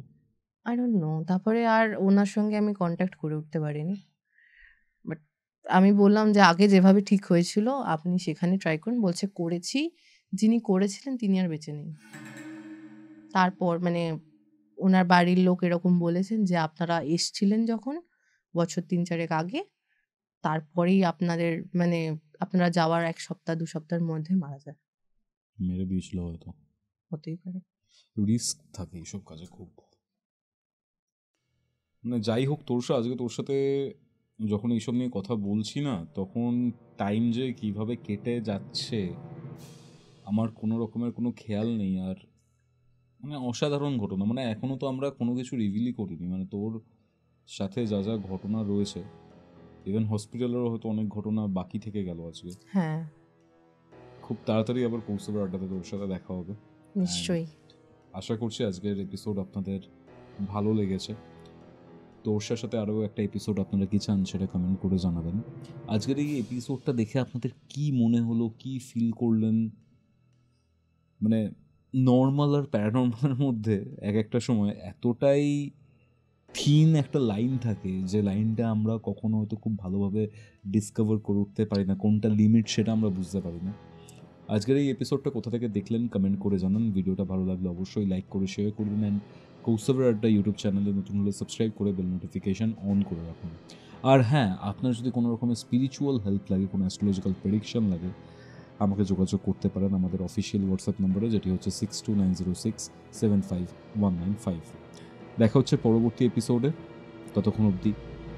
আই ডোন্ট নো, তারপরে আর ওনার সঙ্গে আমি কন্ট্যাক্ট করে উঠতে পারিনি। বাট আমি বললাম যে আগে যেভাবে ঠিক হয়েছিল আপনি সেখানে ট্রাই করুন। বলছে করেছি, যিনি করেছিলেন তিনি আর বেঁচে নেই। তারপর মানে ওনার বাড়ির লোক এরকম বলেছেন যে আপনারা এসছিলেন যখন বছর 3-4 আগে, তারপরেই আপনাদের মানে আপনারা যাওয়ার 1 সপ্তাহ 2 সপ্তাহের মধ্যে মারা যায়। মেরে দিয়েছিল হয়তো, হতেই পারে, রিস্ক থাকে এইসব কাজে খুব। মানে যাই হোক তোরসা, আজকে তোর সাথে যখন এইসব নিয়ে কথা বলছি না, তখন টাইম যে কিভাবে কেটে যাচ্ছে আমার কোনো রকমের কোনো খেয়াল নেই। আর মানে অসাধারণ ঘটনা, মানে এখনো তো আমরা কোনো কিছু রিভিলই করিনি। মানে তোর সাথে যা যা ঘটনা রয়েছে, ইভেন হসপিটালেরও হয়তো অনেক ঘটনা বাকি থেকে গেল আজকে। হ্যাঁ, খুব তাড়াতাড়ি আবার কৌশলের আড্ডাতে তোর সাথে দেখা হবে নিশ্চয়ই। আশা করছি আজকের এপিসোড আপনাদের ভালো লেগেছে। তোরসার সাথে আরও একটা এপিসোড আপনারা কি চান সেটা কমেন্ট করে জানাবেন। আজকের এই এপিসোডটা দেখে আপনাদের কি মনে হলো, কি ফিল করলেন? মানে নর্মাল আর প্যারানর্মালের মধ্যে এক একটা সময় এতটাই থিন একটা লাইন থাকে যে লাইনটা আমরা কখনো হয়তো খুব ভালোভাবে ডিসকভার করে উঠতে পারি না, কোনটা লিমিট সেটা আমরা বুঝতে পারি না। আজকের এই এপিসোডটা কোথা থেকে দেখলেন কমেন্ট করে জানান। ভিডিওটা ভালো লাগলে অবশ্যই লাইক করে শেয়ার করে দিন। অ্যান্ড কৌস্তবের আড্ডা ইউটিউব চ্যানেলে নতুন হলে সাবস্ক্রাইব করে বেল নোটিফিকেশান অন করে রাখুন। আর হ্যাঁ, আপনার যদি কোনো রকমের স্পিরিচুয়াল হেল্প লাগে, কোনো অ্যাস্ট্রোলজিক্যাল প্রেডিকশন লাগে, আমাকে যোগাযোগ করতে পারেন আমাদের অফিসিয়াল হোয়াটসঅ্যাপ নম্বরে, যেটি হচ্ছে 6290675195। দেখা হচ্ছে পরবর্তী এপিসোডে। ততক্ষণ অবধি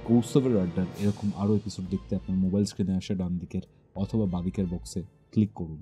কৌস্তবের আড্ডার এরকম আরও এপিসোড দেখতে আপনার মোবাইল স্ক্রিনে আসা ডান দিকের অথবা বাঁ দিকের বক্সে ক্লিক করুন।